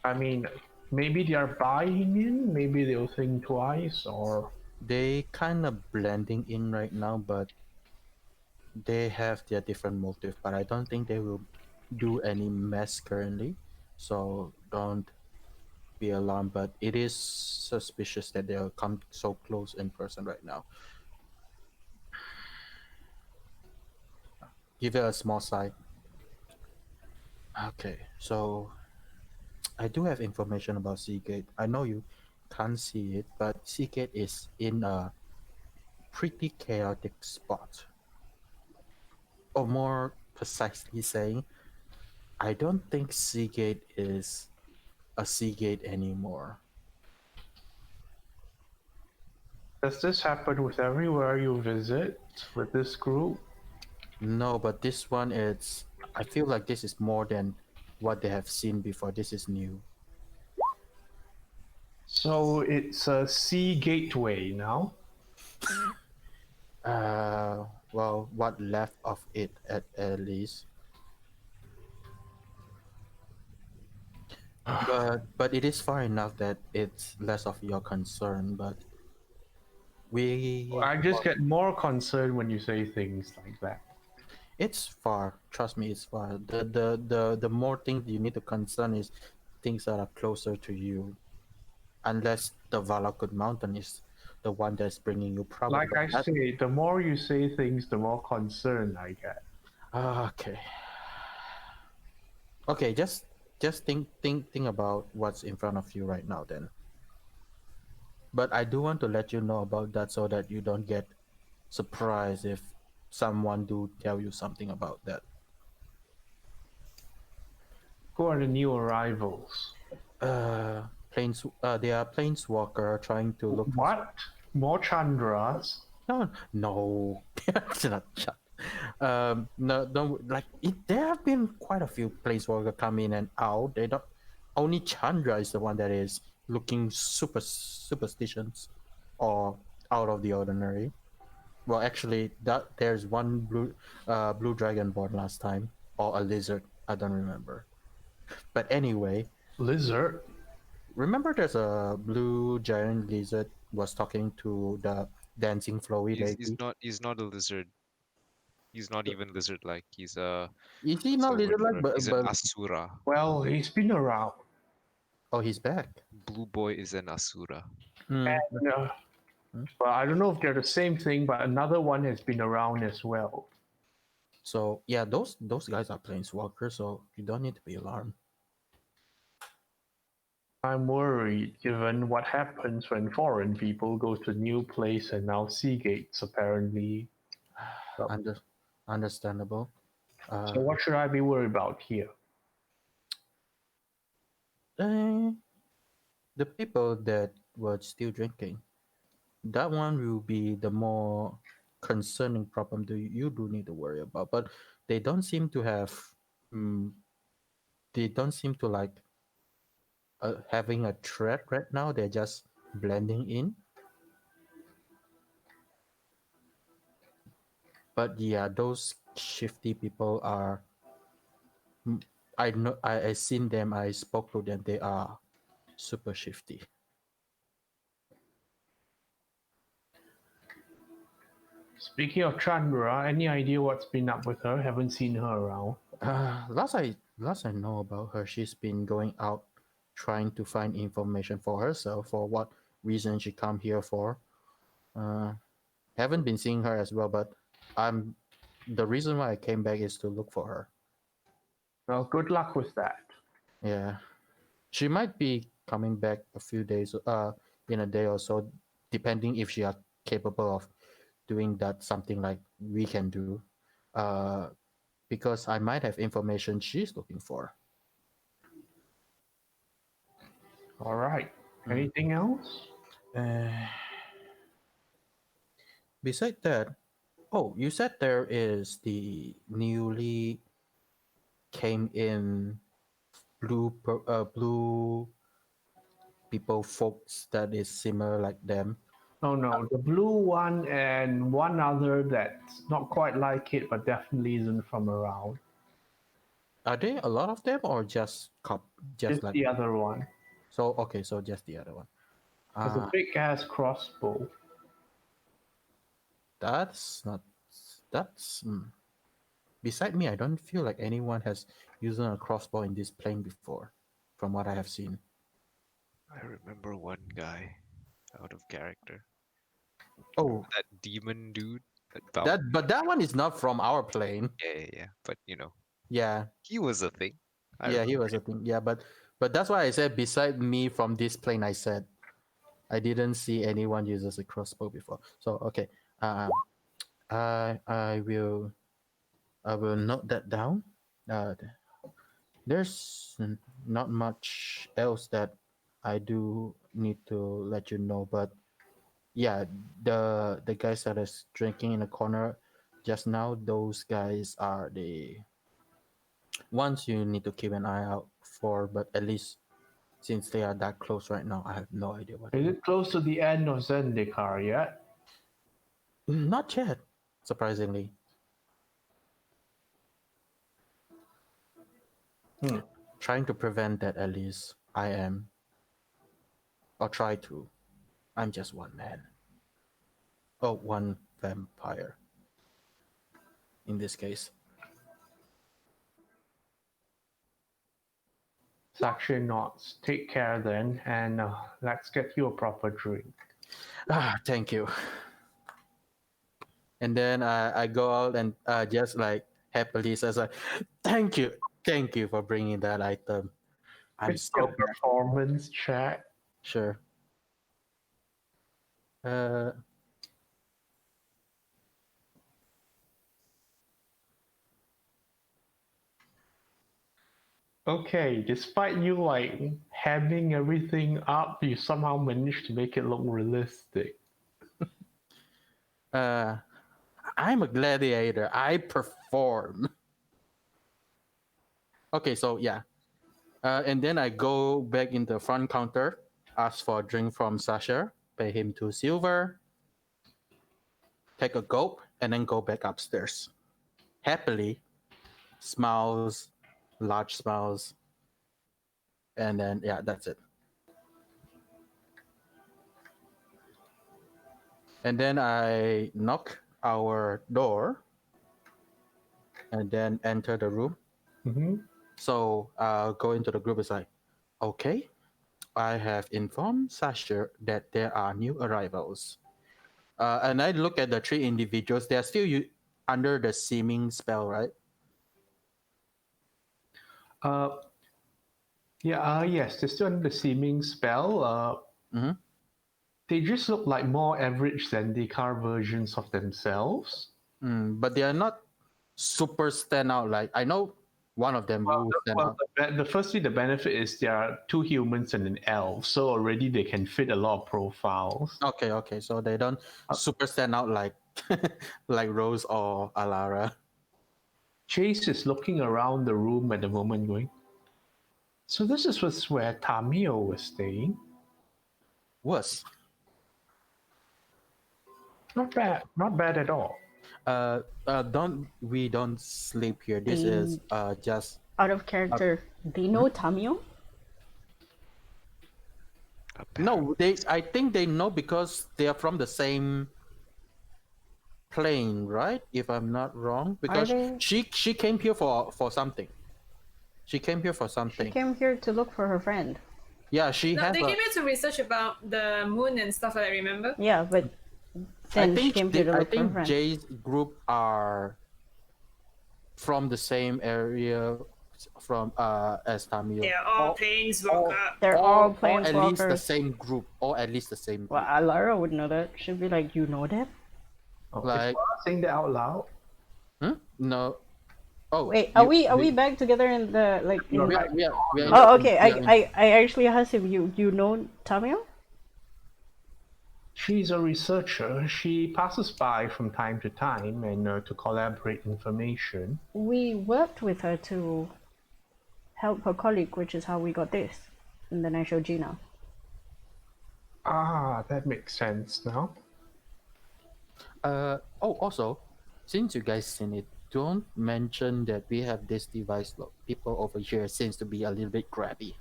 I mean, maybe they are buying in, maybe they'll think twice, or They kind of blending in right now, but they have their different motive. But I don't think they will do any mess currently. So don't be alarmed. But it is suspicious that they'll come so close in person right now. Give it a small sigh. Okay, so I do have information about Seagate. I know you can't see it, but Seagate is in a pretty chaotic spot. Or more precisely saying, I don't think Seagate is a Seagate anymore. does this happen with everywhere you visit with this group? No, but this one it's I feel like this is more than what they have seen before. This is new. So it's a sea gateway now. Well, what left of it at least. But it is far enough that it's less of your concern. But we I just get more concerned when you say things like that. it's far. Trust me, it's far. The more things you need to concern is things that are closer to you. Unless the Valakut Mountain is the one that's bringing you problem. Like But I say, the more you say things, the more concerned I get. okay. Okay, just think about what's in front of you right now then. But I do want to let you know about that so that you don't get surprised if someone do tell you something about that. Who are the new arrivals? They are planeswalker trying to look for What? More Chandras? no, it's not shut. No, don't like it. There have been quite a few planeswalker come in and out. They don't. Only Chandra is the one that is looking superstitions or out of the ordinary. Well, actually, that there's one blue dragon born last time or a lizard. I don't remember. But anyway, Lizard? remember there's a blue giant lizard was talking to the dancing flowy He's lady. not. He's not a lizard. He's not even lizard-like. He's a. Is he What's not the word lizard for like? him? But He's an but asura. Well, he's been around. oh, he's back. Blue boy is an asura. Mm. And, well, I don't know if they're the same thing, but another one has been around as well. So yeah, those guys are planeswalkers, so you don't need to be alarmed. I'm worried given what happens when foreign people go to a new place and now Seagate's apparently. Under, understandable. So what should I be worried about here? Eh, the people that were still drinking, that one will be the more concerning problem that you do need to worry about. But they don't seem to have, mm, they don't seem to like having a threat right now. They're just blending in. But yeah, those shifty people are. I know. I seen them. I spoke to them. They are super shifty. Speaking of Chandra, any idea what's been up with her? Haven't seen her around. Last I know about her, she's been going out trying to find information for herself for what reason she come here for. Haven't been seeing her as well, but I'm the reason why I came back is to look for her. Well, good luck with that. Yeah, she might be coming back a few days, in a day or so, depending if she are capable of doing that. Something like we can do, uh, because I might have information she's looking for. All right. Anything else? Uh, Beside that, oh, you said there is the newly came in blue people folks that is similar like them. Oh no, the blue one and one other that's not quite like it, but definitely isn't from around. Are there a lot of them or just just Just like the other one. so? Okay, so just the other one. Has a big ass crossbow. That's not that's. Beside me, I don't feel like anyone has used a crossbow in this plane before, from what I have seen. I remember one guy out of character. Oh, That demon dude. but that one is not from our plane. Yeah. But Yeah, he was a thing. I yeah, he remember was a thing. Yeah, but that's why I said beside me from this plane, I said I didn't see anyone uses a crossbow before. So okay, um, I will note that down. Uh, there's not much else that I do need to let you know, but yeah, the guys that is drinking in the corner just now, those guys are the ones you need to keep an eye out for. But at least since they are that close right now, I have no idea what Is they're it close to the end of Zendikar yet? doing. Not yet, surprisingly. Trying to prevent that at least. I am, or try to. I'm just one man. Oh, one vampire. In this case. Sakshi nods. Take care then, and let's get you a proper drink. Thank you. And then I go out and just like happily says like, thank you for bringing that item. I'm It's so your glad. performance check. Sure. Uh, Okay, despite you like having everything up, you somehow managed to make it look realistic. I'm a gladiator. I perform. Okay, so yeah. And then I go back in the front counter, ask for a drink from Sasha, pay him 2 silver, take a gulp, and then go back upstairs. Happily, smiles, large smiles, and then yeah, that's it. And then I knock our door and then enter the room. Mm-hmm. So I'll go into the group. It's like, okay, I have informed Sasha that there are new arrivals. And I look at the 3 individuals. They are still under the seeming spell, right? Yes, they're still under the seeming spell. Mhm. They just look like more average Zendikar versions of themselves. But they are not super stand out. Like I know one of them will stand out. Firstly, the benefit is there are 2 humans and an elf, so already they can fit a lot of profiles. Okay. So they don't super stand out like like Rose or Alara. Chase is looking around the room at the moment, going, "So this was where Tamio was staying. Worse. Not bad at all." Don't sleep here. This is just Out of character, they know Tamio? no. I think they know because they are from the same plane, right? If I'm not wrong, because they? she came here for something. She came here for She something. came here to look for her friend. Yeah, she No, has. they came here to research about the moon and stuff like that, remember? Yeah, but I then she think came here to I look for her think friend. Jay's group are from the same area from as Tamio. They're all planeswalker. They're all Or at least the planeswalkers. same group. Or at least the same Well, group. Alara would know that. She'd be like, you know that? Oh, Like- is Laura saying that out loud? No. Oh, Wait, are we back together in the like? In... We are in Oh, the- okay. we are in- I actually asked him. You know Tamio? She's a researcher. She passes by from time to time and to collaborate information. We worked with her to help her colleague, which is how we got this. And then I showed Gina. Ah, that makes sense now. Also, since you guys seen it, don't mention that we have this device. Look, people over here seems to be a little bit grabby.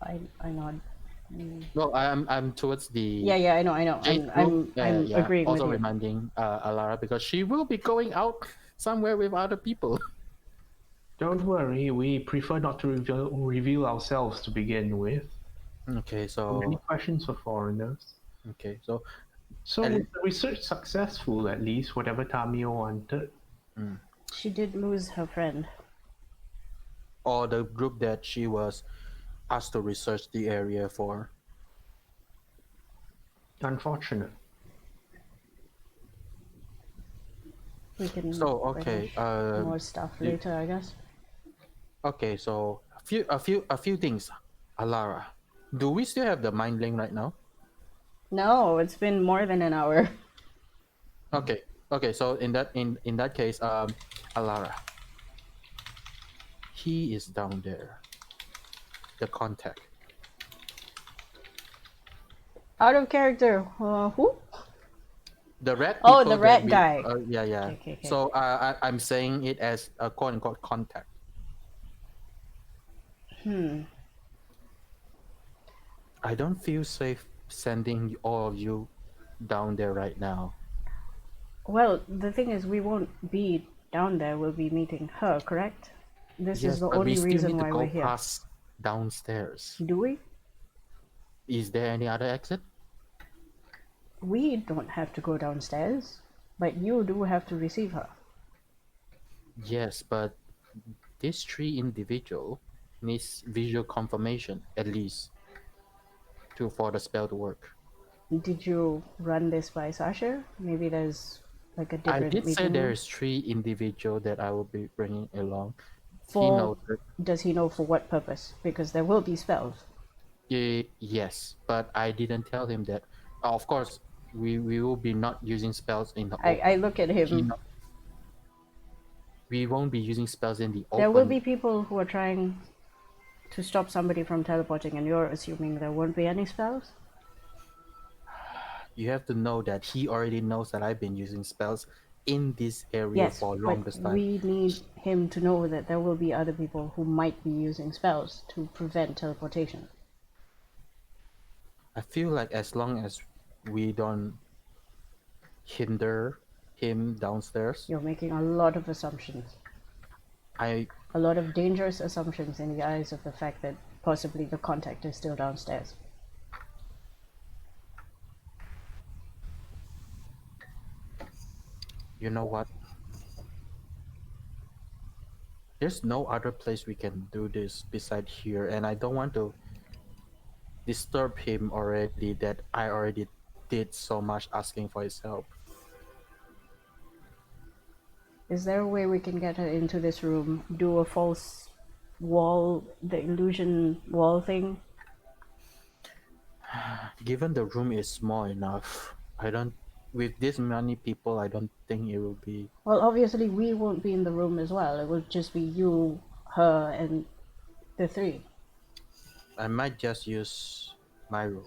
I nod. No, I'm towards the Yeah, I know. Jade I'm group. agreeing Also with you. reminding Alara because she will be going out somewhere with other people. Don't worry, we prefer not to reveal ourselves to begin with. Okay, Any so questions for foreigners? So And- was the research successful, at least, whatever Tamio wanted? She did lose her friend. or the group that she was asked to research the area for. Unfortunate. We can So okay, finish more stuff later, I guess. okay. So a few things, Alara. Do we still have the mind link right now? No, it's been more than an hour. Okay. So in that case, Alara, he is down there. The contact. Out of character. Who? The red. Oh, people the that red we- guy. Yeah. Okay. So I'm saying it as a quote unquote contact. I don't feel safe sending all of you down there right now. Well, the thing is, we won't be down there. We'll be meeting her, correct? This Yes, is the but we only still reason need to why go we're here. past downstairs. Do we? Is there any other exit? We don't have to go downstairs, but you do have to receive her. Yes, but this three individual needs visual confirmation at least for the spell to work. Did you run this by Sasha? Maybe there's like a I different did say meeting room? there's three individual that I will be bringing along. He For knows that. does he know for what purpose? Because there will be spells. Yes, but I didn't tell him that. Of course, we will be not using spells in the open. I look at He him. know- we won't be using spells in the open. There will be people who are trying to stop somebody from teleporting, and you're assuming there won't be any spells? You have to know that he already knows that I've been using spells in this area Yes, for but longest time. we need him to know that there will be other people who might be using spells to prevent teleportation. I feel like as long as we don't hinder him downstairs, You're making a lot of assumptions. I A lot of dangerous assumptions in the eyes of the fact that possibly the contact is still downstairs. you know what? There's no other place we can do this beside here, and I don't want to disturb him already that I already did so much asking for his help. Is there a way we can get her into this room, do a false wall, the illusion wall thing? Given the room is small enough, with this many people, I don't think it will be. Well, obviously we won't be in the room as well. It will just be you, her, and the three. I might just use my room.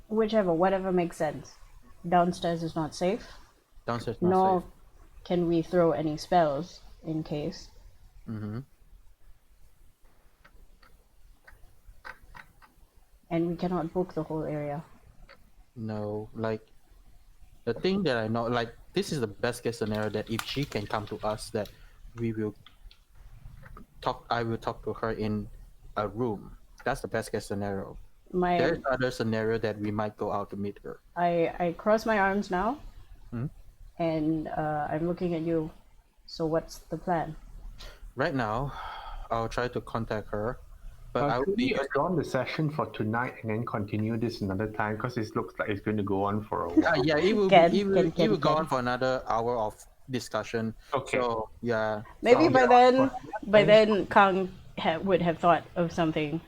Whichever, whatever makes sense. Downstairs is not safe, Downstairs not nor safe. can we throw any spells in case. Mm-hmm. And we cannot book the whole area. No, like the thing that I know, like this is the best case scenario that if she can come to us, that we will talk. I will talk to her in a room. That's the best case scenario. There's other scenario that we might go out to meet her. I cross my arms now, Hmm? and I'm looking at you. So what's the plan? Right now, I'll try to contact her, but I will Could be we adjourn the session for tonight and then continue this another time? Because it looks like it's going to go on for a while. yeah, it will Can- be it will go can. on for another hour of discussion. Okay. So yeah. Maybe so, by then Kang would have thought of something.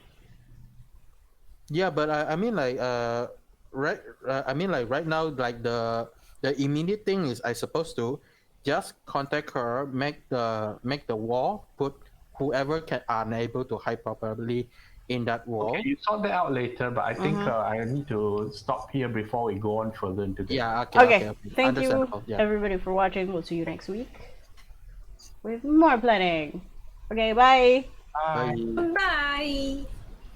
yeah, but I mean like right I mean like right now like the immediate thing is I supposed to just contact her, make the wall, put whoever can unable to hide properly in that wall. Okay, you sort that out later, but I think I need to stop here before we go on further into this. Yeah, Okay. Thank you, Understandable, yeah. everybody, for watching. We'll see you next week with more planning. Okay, bye. Bye. Bye. Bye.